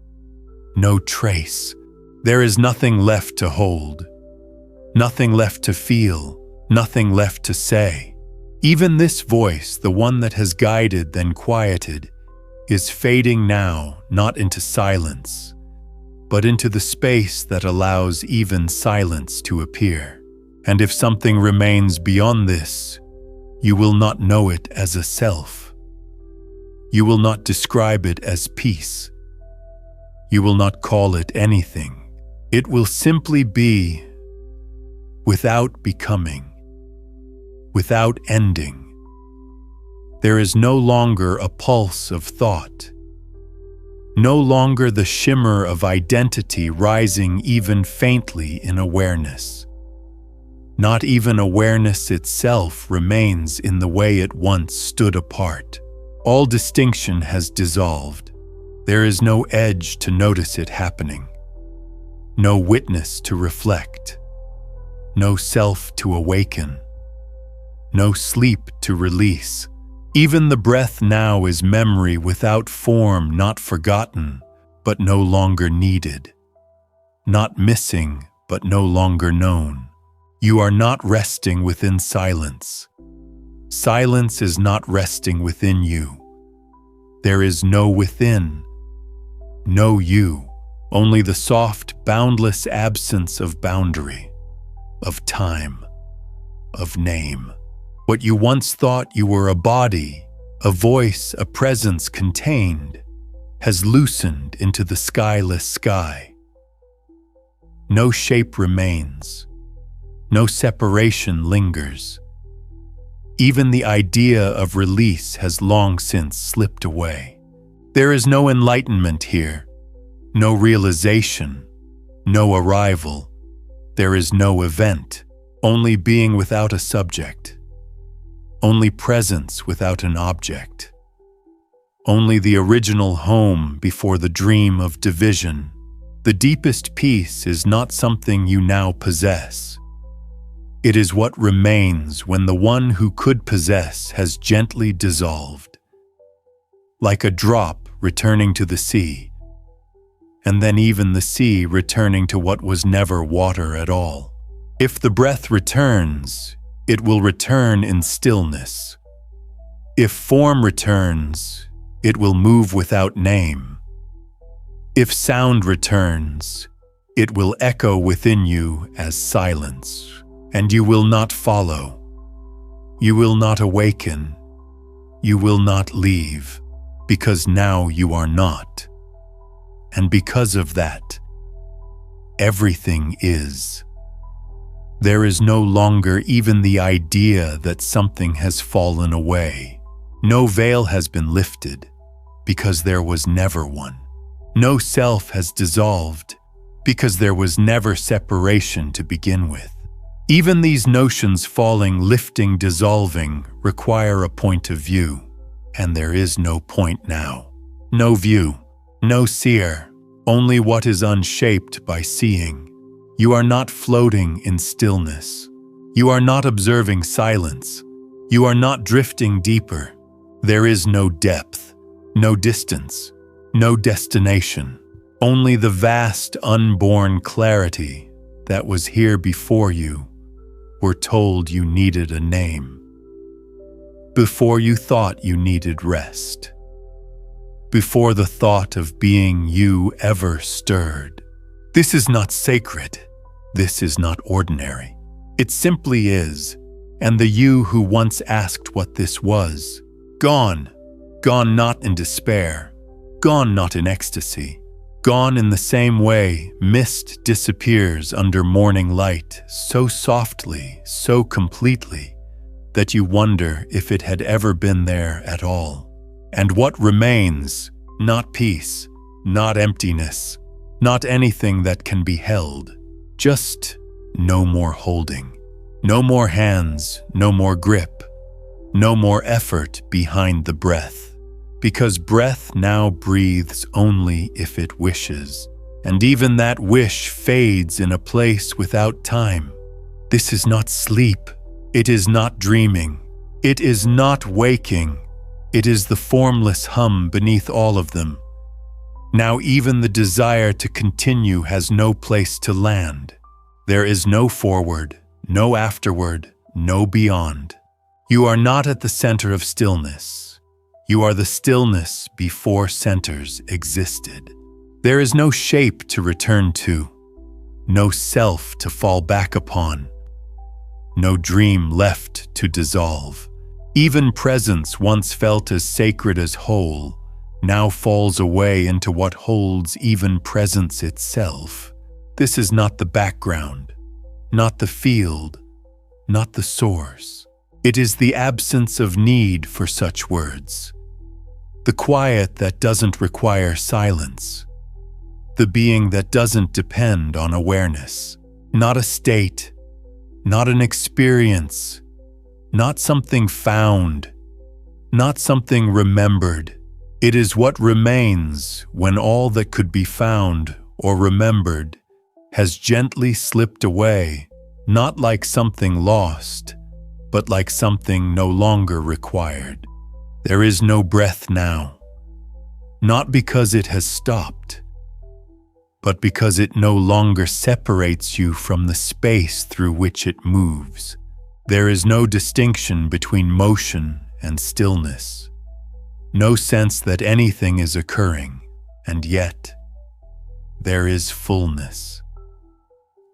no trace. There is nothing left to hold, nothing left to feel, nothing left to say. Even this voice, the one that has guided then quieted, is fading now not into silence, but into the space that allows even silence to appear. And if something remains beyond this, you will not know it as a self. You will not describe it as peace. You will not call it anything. It will simply be without becoming, without ending. There is no longer a pulse of thought, no longer the shimmer of identity rising even faintly in awareness. Not even awareness itself remains in the way it once stood apart. All distinction has dissolved. There is no edge to notice it happening, no witness to reflect, no self to awaken, no sleep to release. Even the breath now is memory without form, not forgotten, but no longer needed, not missing, but no longer known. You are not resting within silence. Silence is not resting within you. There is no within, no you, only the soft, boundless absence of boundary, of time, of name. What you once thought you were a body, a voice, a presence contained, has loosened into the skyless sky. No shape remains. No separation lingers. Even the idea of release has long since slipped away. There is no enlightenment here, no realization, no arrival. There is no event, only being without a subject, only presence without an object, only the original home before the dream of division. The deepest peace is not something you now possess. It is what remains when the one who could possess has gently dissolved, like a drop returning to the sea, and then even the sea returning to what was never water at all. If the breath returns, it will return in stillness. If form returns, it will move without name. If sound returns, it will echo within you as silence. And you will not follow. You will not awaken. You will not leave, because now you are not. And because of that, everything is. There is no longer even the idea that something has fallen away. No veil has been lifted, because there was never one. No self has dissolved, because there was never separation to begin with. Even these notions falling, lifting, dissolving require a point of view, and there is no point now. No view, no seer, only what is unshaped by seeing. You are not floating in stillness. You are not observing silence. You are not drifting deeper. There is no depth, no distance, no destination. Only the vast, unborn clarity that was here before you were told you needed a name. Before you thought you needed rest. Before the thought of being you ever stirred. This is not sacred. This is not ordinary. It simply is, and the you who once asked what this was, gone. Gone not in despair, gone not in ecstasy, gone in the same way mist disappears under morning light so softly, so completely, that you wonder if it had ever been there at all. And what remains, not peace, not emptiness, not anything that can be held, just no more holding, no more hands, no more grip, no more effort behind the breath. Because breath now breathes only if it wishes, and even that wish fades in a place without time. This is not sleep. It is not dreaming. It is not waking. It is the formless hum beneath all of them. Now even the desire to continue has no place to land. There is no forward, no afterward, no beyond. You are not at the center of stillness. You are the stillness before centers existed. There is no shape to return to, no self to fall back upon, no dream left to dissolve. Even presence once felt as sacred as whole, now falls away into what holds even presence itself. This is not the background, not the field, not the source. It is the absence of need for such words. The quiet that doesn't require silence. The being that doesn't depend on awareness. Not a state, not an experience, not something found, not something remembered. It is what remains when all that could be found or remembered has gently slipped away, not like something lost, but like something no longer required. There is no breath now, not because it has stopped, but because it no longer separates you from the space through which it moves. There is no distinction between motion and stillness, no sense that anything is occurring, and yet there is fullness.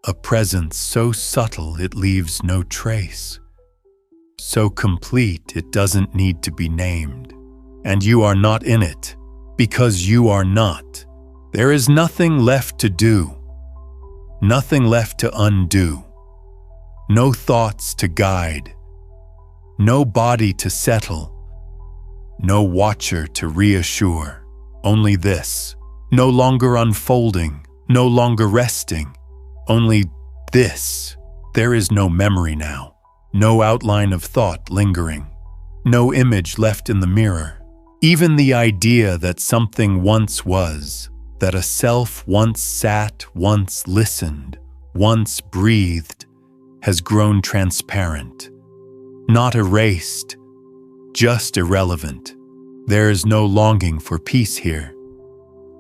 A presence so subtle it leaves no trace. So complete it doesn't need to be named. And you are not in it, because you are not. There is nothing left to do, nothing left to undo, no thoughts to guide, no body to settle, no watcher to reassure. Only this, no longer unfolding, no longer resting, only this. There is no memory now. No outline of thought lingering, no image left in the mirror. Even the idea that something once was, that a self once sat, once listened, once breathed, has grown transparent. Not erased, just irrelevant. There is no longing for peace here,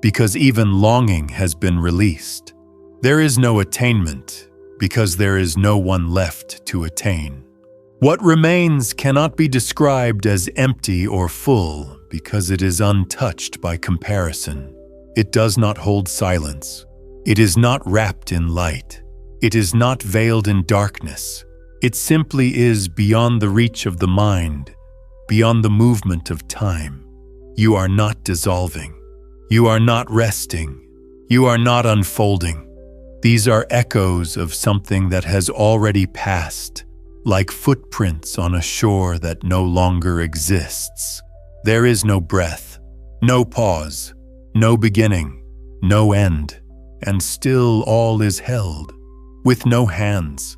because even longing has been released. There is no attainment, because there is no one left to attain. What remains cannot be described as empty or full because it is untouched by comparison. It does not hold silence. It is not wrapped in light. It is not veiled in darkness. It simply is beyond the reach of the mind, beyond the movement of time. You are not dissolving. You are not resting, You are not unfolding. These are echoes of something that has already passed, like footprints on a shore that no longer exists. There is no breath, no pause, no beginning, no end, and still all is held, with no hands,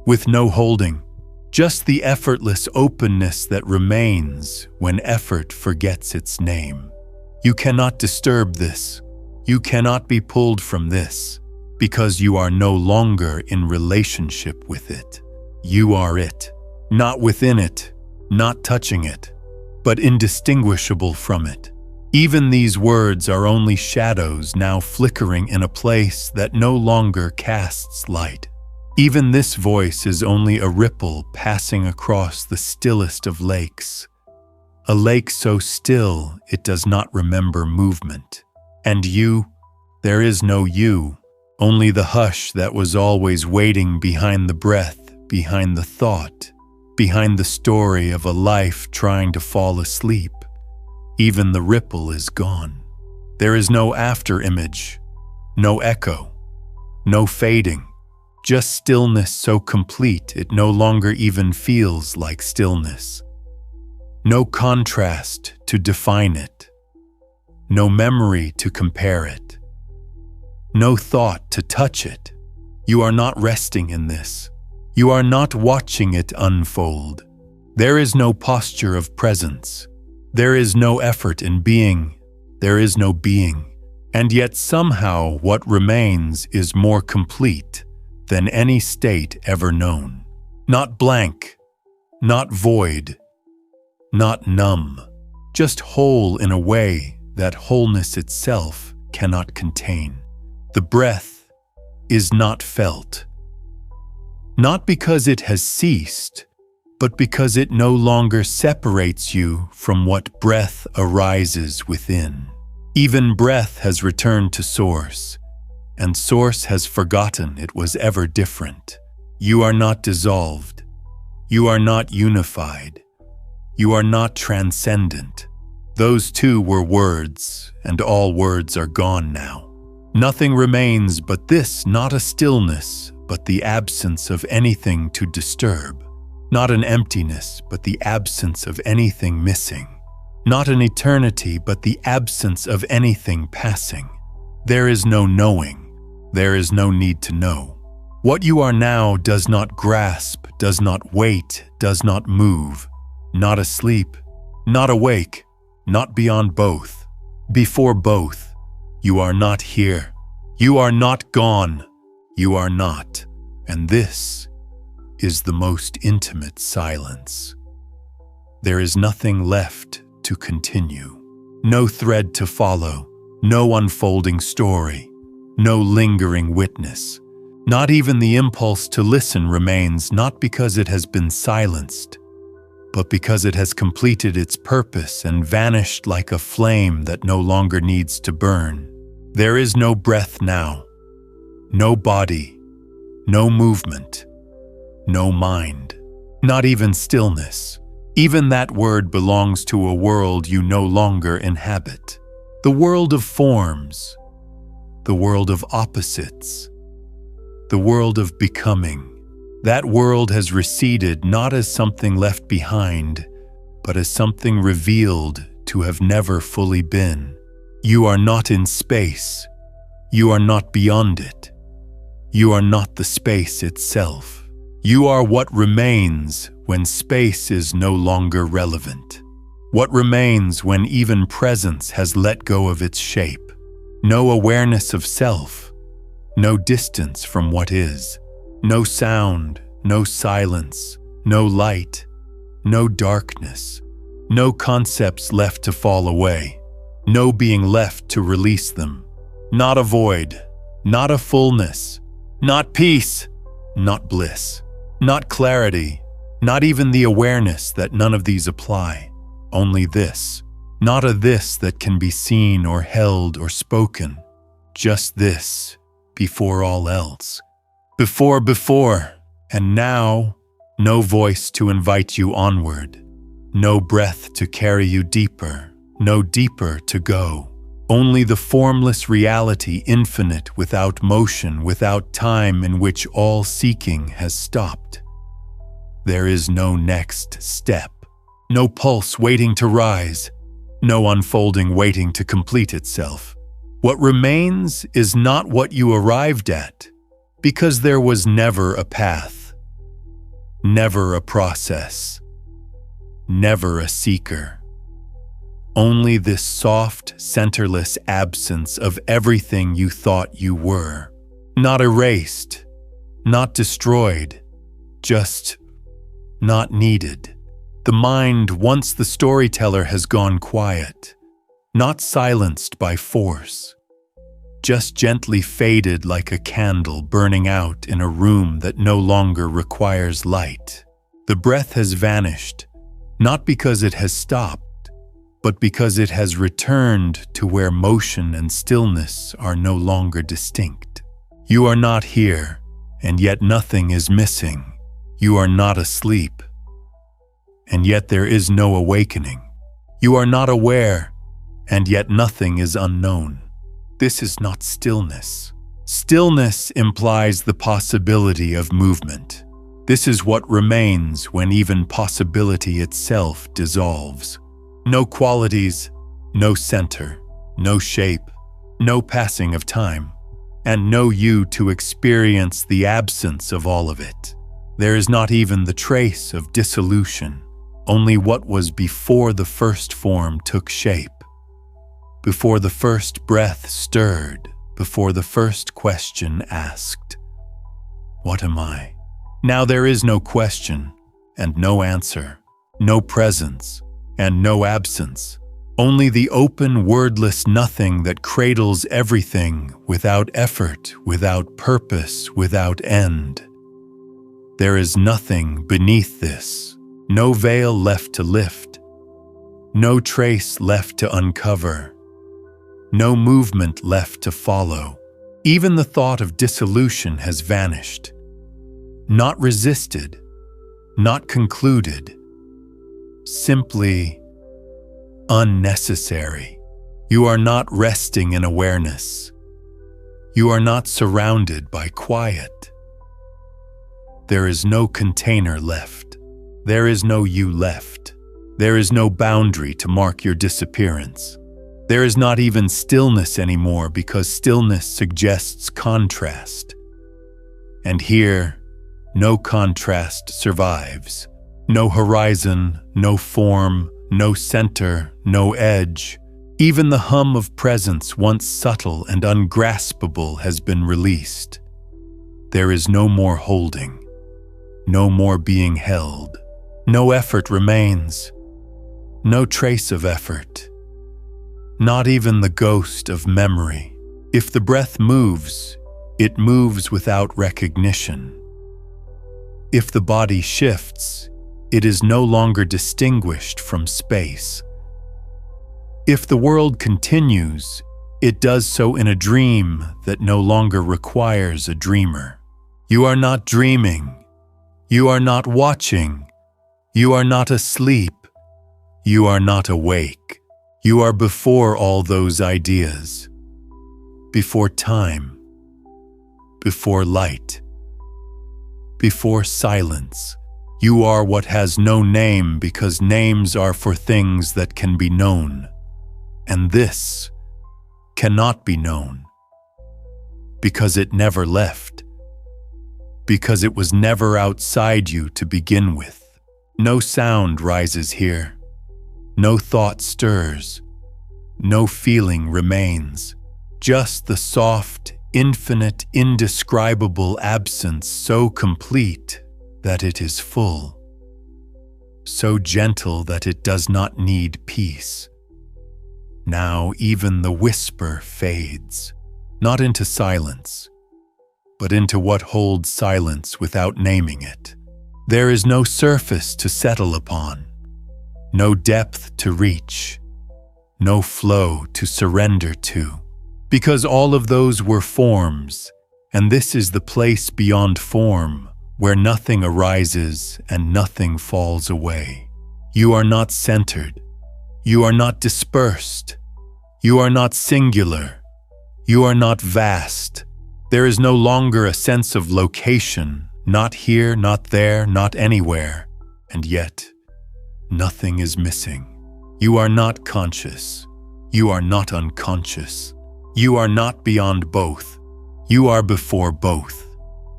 with no holding, just the effortless openness that remains when effort forgets its name. You cannot disturb this. You cannot be pulled from this, because you are no longer in relationship with it. You are it, not within it, not touching it, but indistinguishable from it. Even these words are only shadows now flickering in a place that no longer casts light. Even this voice is only a ripple passing across the stillest of lakes. A lake so still it does not remember movement. And you, there is no you, only the hush that was always waiting behind the breath, behind the thought, behind the story of a life trying to fall asleep. Even the ripple is gone. There is no after-image, no echo, no fading, just stillness so complete it no longer even feels like stillness. No contrast to define it, no memory to compare it, no thought to touch it. You are not resting in this. You are not watching it unfold. There is no posture of presence. There is no effort in being. There is no being. And yet somehow what remains is more complete than any state ever known. Not blank, not void, not numb, just whole in a way that wholeness itself cannot contain. The breath is not felt, not because it has ceased, but because it no longer separates you from what breath arises within. Even breath has returned to source, and source has forgotten it was ever different. You are not dissolved. You are not unified. You are not transcendent. Those two were words, and all words are gone now. Nothing remains but this, not a stillness, but the absence of anything to disturb. Not an emptiness, but the absence of anything missing. Not an eternity, but the absence of anything passing. There is no knowing. There is no need to know. What you are now does not grasp, does not wait, does not move. Not asleep, not awake, not beyond both. Before both. You are not here. You are not gone. You are not. And this is the most intimate silence. There is nothing left to continue. No thread to follow. No unfolding story. No lingering witness. Not even the impulse to listen remains, not because it has been silenced, but because it has completed its purpose and vanished like a flame that no longer needs to burn. There is no breath now, no body, no movement, no mind, not even stillness. Even that word belongs to a world you no longer inhabit. The world of forms, the world of opposites, the world of becoming. That world has receded not as something left behind, but as something revealed to have never fully been. You are not in space. You are not beyond it. You are not the space itself. You are what remains when space is no longer relevant. What remains when even presence has let go of its shape. No awareness of self. No distance from what is. No sound, no silence, no light, no darkness, no concepts left to fall away, no being left to release them. Not a void, not a fullness, not peace, not bliss, not clarity, not even the awareness that none of these apply. Only this, not a this that can be seen or held or spoken. Just this, before all else. Before, and now, no voice to invite you onward, no breath to carry you deeper, no deeper to go, only the formless reality, infinite, without motion, without time, in which all seeking has stopped. There is no next step, no pulse waiting to rise, no unfolding waiting to complete itself. What remains is not what you arrived at, because there was never a path, never a process, never a seeker. Only this soft, centerless absence of everything you thought you were. Not erased, not destroyed, just not needed. The mind, once the storyteller, has gone quiet, not silenced by force, just gently faded like a candle burning out in a room that no longer requires light. The breath has vanished, not because it has stopped, but because it has returned to where motion and stillness are no longer distinct. You are not here, and yet nothing is missing. You are not asleep, and yet there is no awakening. You are not aware, and yet nothing is unknown. This is not stillness. Stillness implies the possibility of movement. This is what remains when even possibility itself dissolves. No qualities, no center, no shape, no passing of time, and no you to experience the absence of all of it. There is not even the trace of dissolution, only what was before the first form took shape, before the first breath stirred, before the first question asked. What am I? Now there is no question and no answer, no presence and no absence, only the open, wordless nothing that cradles everything without effort, without purpose, without end. There is nothing beneath this, no veil left to lift, no trace left to uncover, no movement left to follow. Even the thought of dissolution has vanished, not resisted, not concluded, simply unnecessary. You are not resting in awareness. You are not surrounded by quiet. There is no container left. There is no you left. There is no boundary to mark your disappearance. There is not even stillness anymore, because stillness suggests contrast. And here, no contrast survives. No horizon, no form, no center, no edge. Even the hum of presence, once subtle and ungraspable, has been released. There is no more holding, no more being held. No effort remains, no trace of effort, not even the ghost of memory. If the breath moves, it moves without recognition. If the body shifts, it is no longer distinguished from space. If the world continues, it does so in a dream that no longer requires a dreamer. You are not dreaming. You are not watching. You are not asleep. You are not awake. You are before all those ideas, before time, before light, before silence. You are what has no name, because names are for things that can be known. And this cannot be known, because it never left, because it was never outside you to begin with. No sound rises here, no thought stirs, no feeling remains, just the soft, infinite, indescribable absence, so complete that it is full, so gentle that it does not need peace. Now even the whisper fades, not into silence, but into what holds silence without naming it. There is no surface to settle upon, no depth to reach, no flow to surrender to, because all of those were forms, and this is the place beyond form, where nothing arises and nothing falls away. You are not centered. You are not dispersed. You are not singular. You are not vast. There is no longer a sense of location, not here, not there, not anywhere. And yet, nothing is missing. You are not conscious. You are not unconscious. You are not beyond both. You are before both.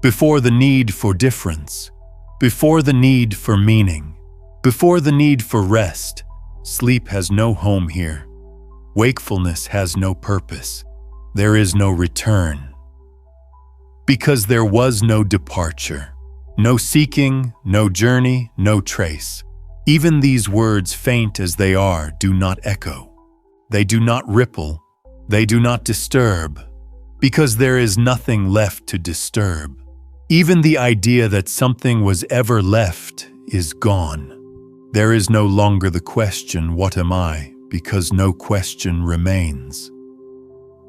Before the need for difference. Before the need for meaning. Before the need for rest. Sleep has no home here. Wakefulness has no purpose. There is no return. Because there was no departure. No seeking, no journey, no trace. Even these words, faint as they are, do not echo. They do not ripple. They do not disturb. Because there is nothing left to disturb. Even the idea that something was ever left is gone. There is no longer the question, what am I? Because no question remains.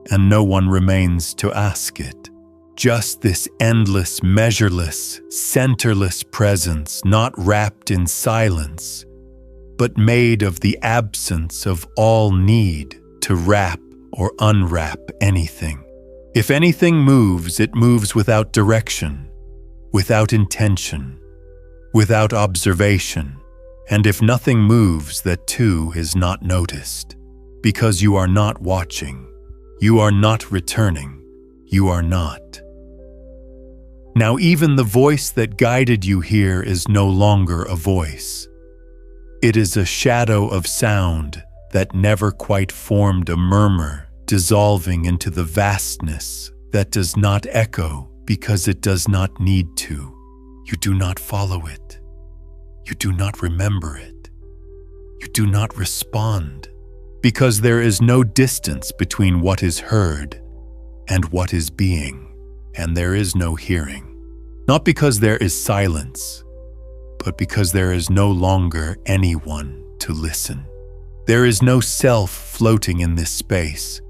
And no one remains to ask it. Just this endless, measureless, centerless presence, not wrapped in silence, but made of the absence of all need to wrap or unwrap anything. If anything moves, it moves without direction, without intention, without observation. And if nothing moves, that too is not noticed, because you are not watching, you are not returning, you are not. Now even the voice that guided you here is no longer a voice. It is a shadow of sound that never quite formed a murmur, dissolving into the vastness that does not echo because it does not need to. You do not follow it. You do not remember it. You do not respond, because there is no distance between what is heard and what is being, and there is no hearing. Not because there is silence, but because there is no longer anyone to listen. There is no self floating in this space,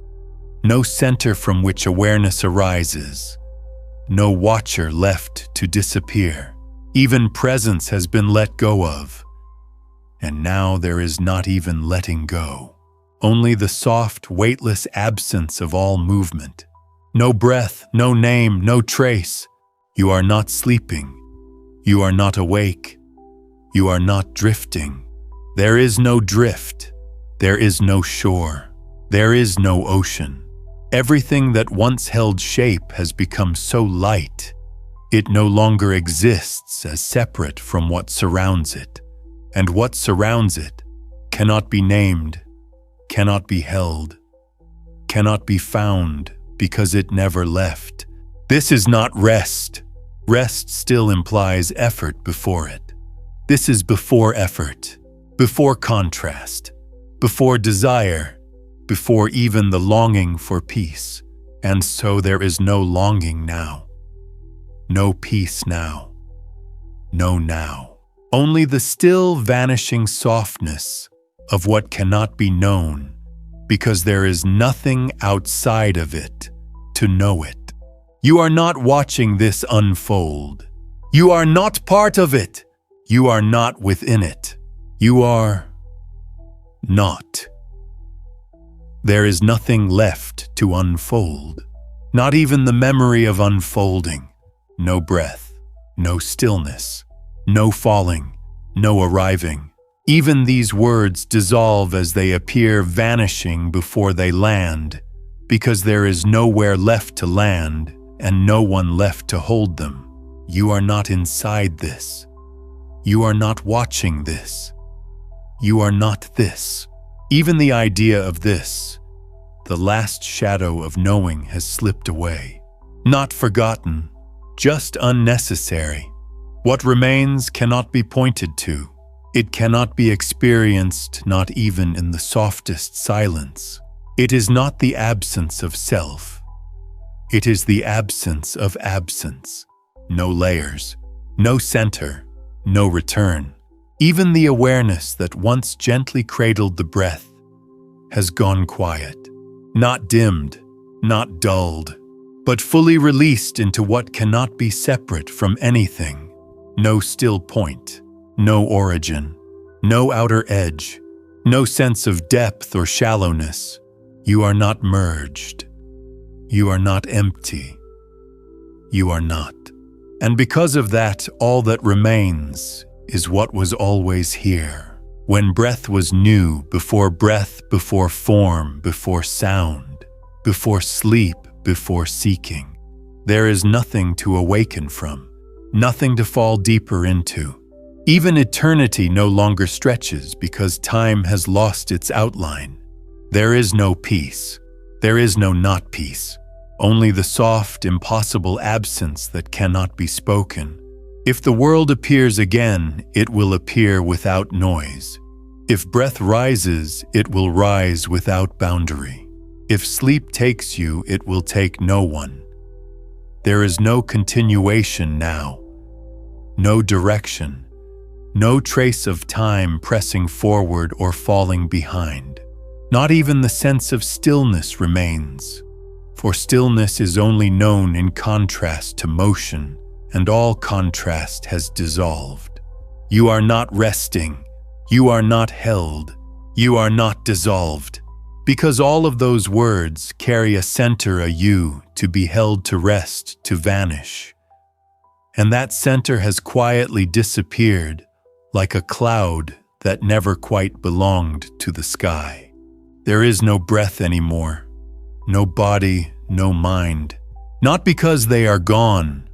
no center from which awareness arises, no watcher left to disappear. Even presence has been let go of, and now there is not even letting go. Only the soft, weightless absence of all movement. No breath, no name, no trace. You are not sleeping. You are not awake. You are not drifting. There is no drift. There is no shore. There is no ocean. Everything that once held shape has become so light, it no longer exists as separate from what surrounds it, and what surrounds it cannot be named, cannot be held, cannot be found because it never left. This is not rest. Rest still implies effort before it. This is before effort, before contrast, before desire, before even the longing for peace. And so there is no longing now. No peace now. No now. Only the still vanishing softness of what cannot be known, because there is nothing outside of it to know it. You are not watching this unfold. You are not part of it. You are not within it. You are not. There is nothing left to unfold, not even the memory of unfolding. No breath, no stillness, no falling, no arriving. Even these words dissolve as they appear, vanishing before they land, because there is nowhere left to land and no one left to hold them. You are not inside this. You are not watching this. You are not this. Even the idea of this, the last shadow of knowing, has slipped away. Not forgotten, just unnecessary. What remains cannot be pointed to. It cannot be experienced, not even in the softest silence. It is not the absence of self. It is the absence of absence. No layers, no center, no return. Even the awareness that once gently cradled the breath has gone quiet, not dimmed, not dulled, but fully released into what cannot be separate from anything. No still point, no origin, no outer edge, no sense of depth or shallowness. You are not merged. You are not empty. You are not. And because of that, all that remains is what was always here. When breath was new, before breath, before form, before sound, before sleep, before seeking. There is nothing to awaken from, nothing to fall deeper into. Even eternity no longer stretches because time has lost its outline. There is no peace. There is no not peace. Only the soft, impossible absence that cannot be spoken. If the world appears again, it will appear without noise. If breath rises, it will rise without boundary. If sleep takes you, it will take no one. There is no continuation now, no direction, no trace of time pressing forward or falling behind. Not even the sense of stillness remains, for stillness is only known in contrast to motion, and all contrast has dissolved. You are not resting, you are not held, you are not dissolved, because all of those words carry a center, a you, to be held, to rest, to vanish. And that center has quietly disappeared, like a cloud that never quite belonged to the sky. There is no breath anymore, no body, no mind, not because they are gone,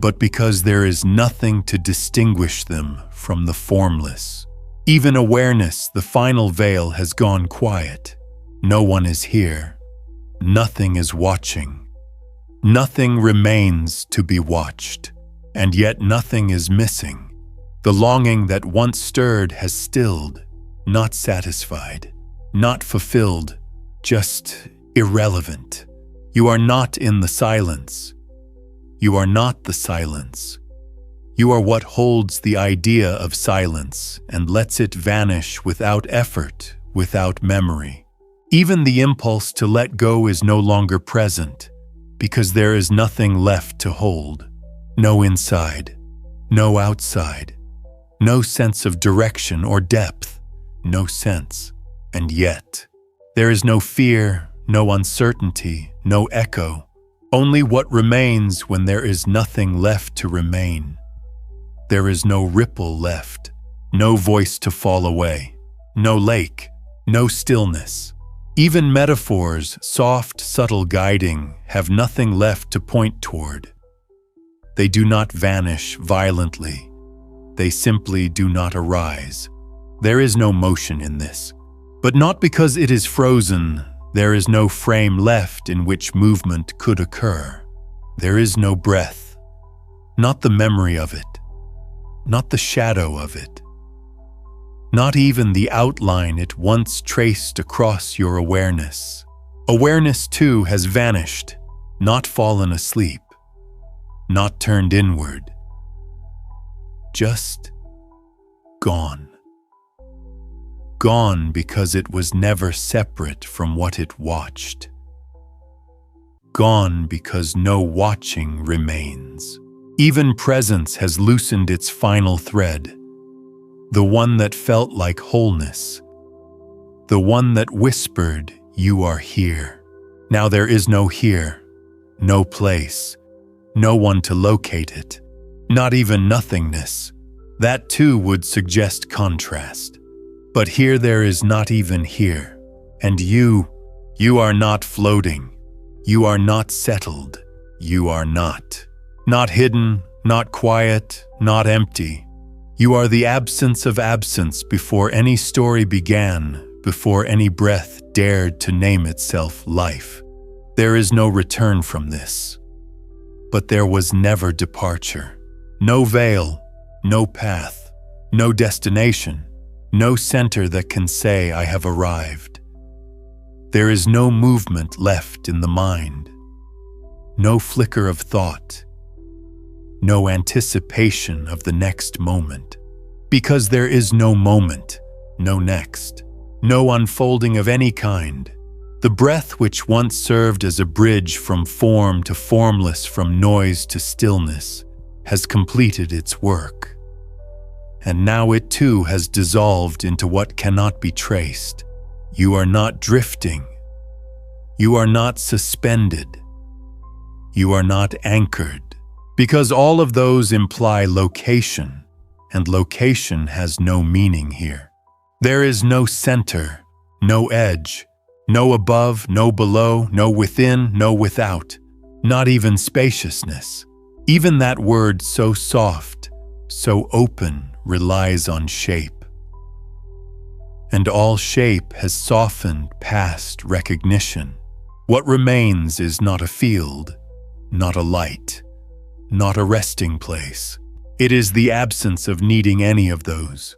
but because there is nothing to distinguish them from the formless. Even awareness, the final veil, has gone quiet. No one is here. Nothing is watching. Nothing remains to be watched, and yet nothing is missing. The longing that once stirred has stilled, not satisfied, not fulfilled, just irrelevant. You are not in the silence. You are not the silence. You are what holds the idea of silence and lets it vanish without effort, without memory. Even the impulse to let go is no longer present, because there is nothing left to hold. No inside, no outside, no sense of direction or depth, no sense. And yet, there is no fear, no uncertainty, no echo, only what remains when there is nothing left to remain. There is no ripple left, no voice to fall away, no lake, no stillness. Even metaphors, soft, subtle guiding, have nothing left to point toward. They do not vanish violently. They simply do not arise. There is no motion in this. But not because it is frozen, there is no frame left in which movement could occur. There is no breath, not the memory of it, not the shadow of it, not even the outline it once traced across your awareness. Awareness, too, has vanished, not fallen asleep, not turned inward, just gone. Gone because it was never separate from what it watched. Gone because no watching remains. Even presence has loosened its final thread, the one that felt like wholeness, the one that whispered, "You are here." Now there is no here, no place, no one to locate it, not even nothingness. That too would suggest contrast. But here there is not even here. And you are not floating. You are not settled. You are not. Not hidden, not quiet, not empty. You are the absence of absence before any story began, before any breath dared to name itself life. There is no return from this. But there was never departure. No veil, no path, no destination, no center that can say, "I have arrived." There is no movement left in the mind, no flicker of thought, no anticipation of the next moment. Because there is no moment, no next, no unfolding of any kind. The breath which once served as a bridge from form to formless, from noise to stillness, has completed its work. And now it too has dissolved into what cannot be traced. You are not drifting. You are not suspended. You are not anchored, because all of those imply location, and location has no meaning here. There is no center, no edge, no above, no below, no within, no without, not even spaciousness. Even that word so soft, so open, relies on shape. And all shape has softened past recognition. What remains is not a field, not a light, not a resting place. It is the absence of needing any of those.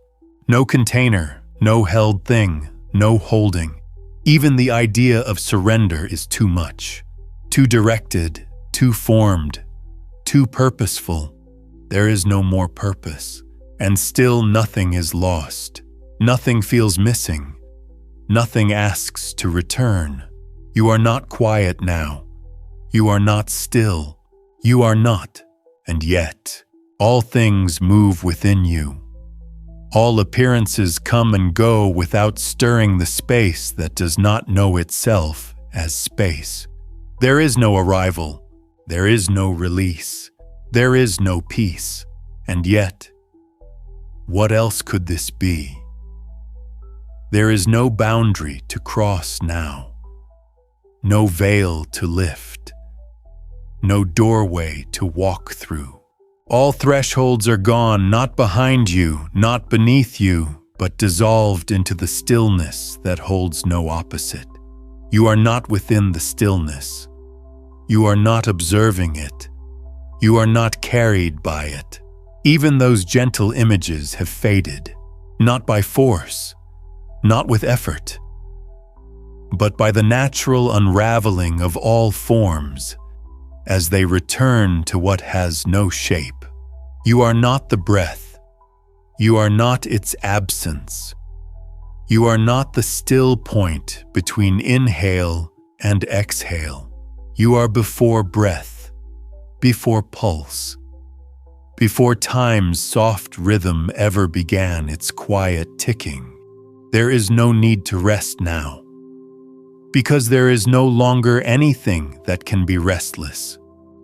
No container, no held thing, no holding. Even the idea of surrender is too much, too directed, too formed, too purposeful. There is no more purpose, and still nothing is lost. Nothing feels missing. Nothing asks to return. You are not quiet now. You are not still. You are not, and yet, all things move within you. All appearances come and go without stirring the space that does not know itself as space. There is no arrival. There is no release. There is no peace. And yet, what else could this be? There is no boundary to cross now. No veil to lift. No doorway to walk through. All thresholds are gone, not behind you, not beneath you, but dissolved into the stillness that holds no opposite. You are not within the stillness. You are not observing it. You are not carried by it. Even those gentle images have faded, not by force, not with effort, but by the natural unraveling of all forms as they return to what has no shape. You are not the breath. You are not its absence. You are not the still point between inhale and exhale. You are before breath, before pulse, before time's soft rhythm ever began its quiet ticking. There is no need to rest now, because there is no longer anything that can be restless.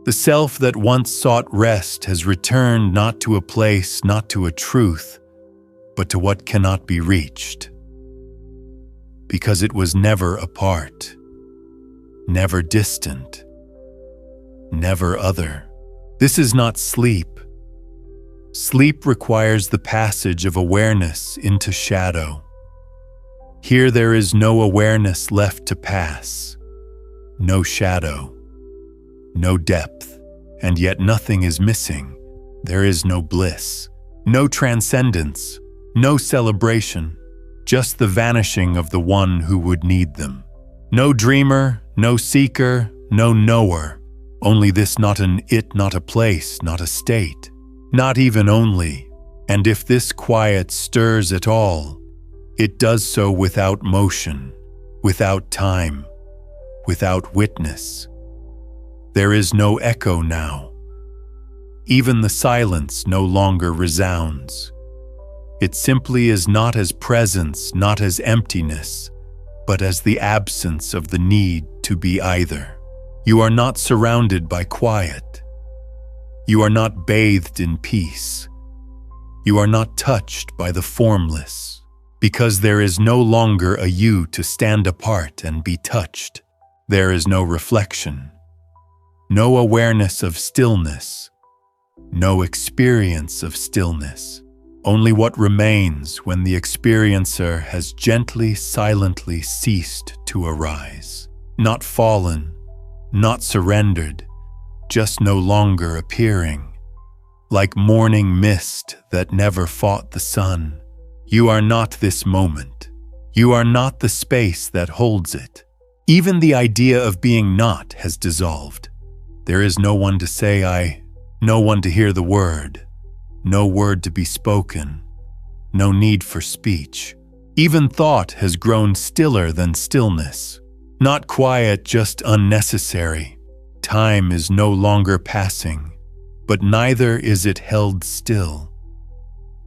The self that once sought rest has returned not to a place, not to a truth, but to what cannot be reached, because it was never apart, never distant, never other. This is not sleep. Sleep requires the passage of awareness into shadow. Here there is no awareness left to pass, no shadow, no depth, and yet nothing is missing. There is no bliss, no transcendence, no celebration, just the vanishing of the one who would need them. No dreamer, no seeker, no knower, only this not an it, not a place, not a state, not even only. And if this quiet stirs at all, it does so without motion, without time, without witness. There is no echo now. Even the silence no longer resounds. It simply is not as presence, not as emptiness, but as the absence of the need to be either. You are not surrounded by quiet. You are not bathed in peace. You are not touched by the formless, because there is no longer a you to stand apart and be touched. There is no reflection, no awareness of stillness, no experience of stillness. Only what remains when the experiencer has gently, silently ceased to arise. Not fallen, not surrendered, just no longer appearing. Like morning mist that never fought the sun. You are not this moment. You are not the space that holds it. Even the idea of being not has dissolved. There is no one to say I, no one to hear the word, no word to be spoken, no need for speech. Even thought has grown stiller than stillness. Not quiet, just unnecessary. Time is no longer passing, but neither is it held still.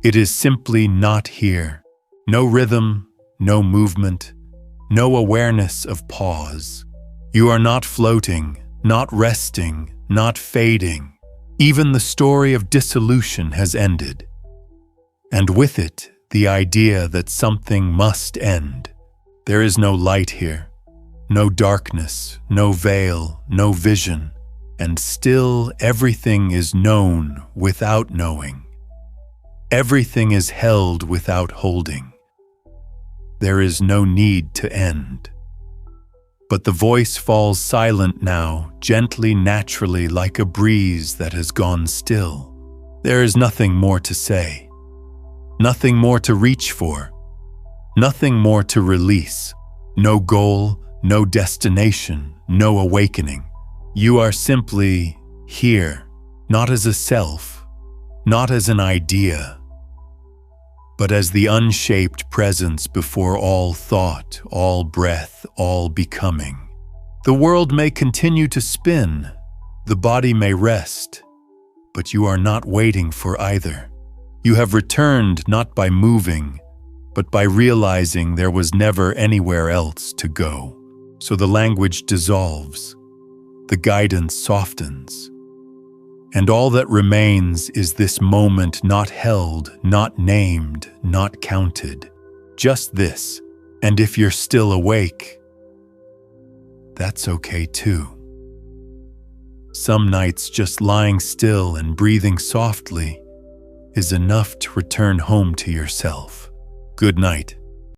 It is simply not here. No rhythm, no movement, no awareness of pause. You are not floating, not resting, not fading. Even the story of dissolution has ended. And with it, the idea that something must end. There is no light here, no darkness, no veil, no vision, and still everything is known without knowing. Everything is held without holding. There is no need to end. But the voice falls silent now, gently, naturally, like a breeze that has gone still. There is nothing more to say, nothing more to reach for, nothing more to release, no goal, no destination, no awakening. You are simply here, not as a self, not as an idea, but as the unshaped presence before all thought, all breath, all becoming. The world may continue to spin, the body may rest, but you are not waiting for either. You have returned not by moving, but by realizing there was never anywhere else to go. So the language dissolves, the guidance softens, and all that remains is this moment not held, not named, not counted. Just this. And if you're still awake, that's okay too. Some nights just lying still and breathing softly is enough to return home to yourself. Good night.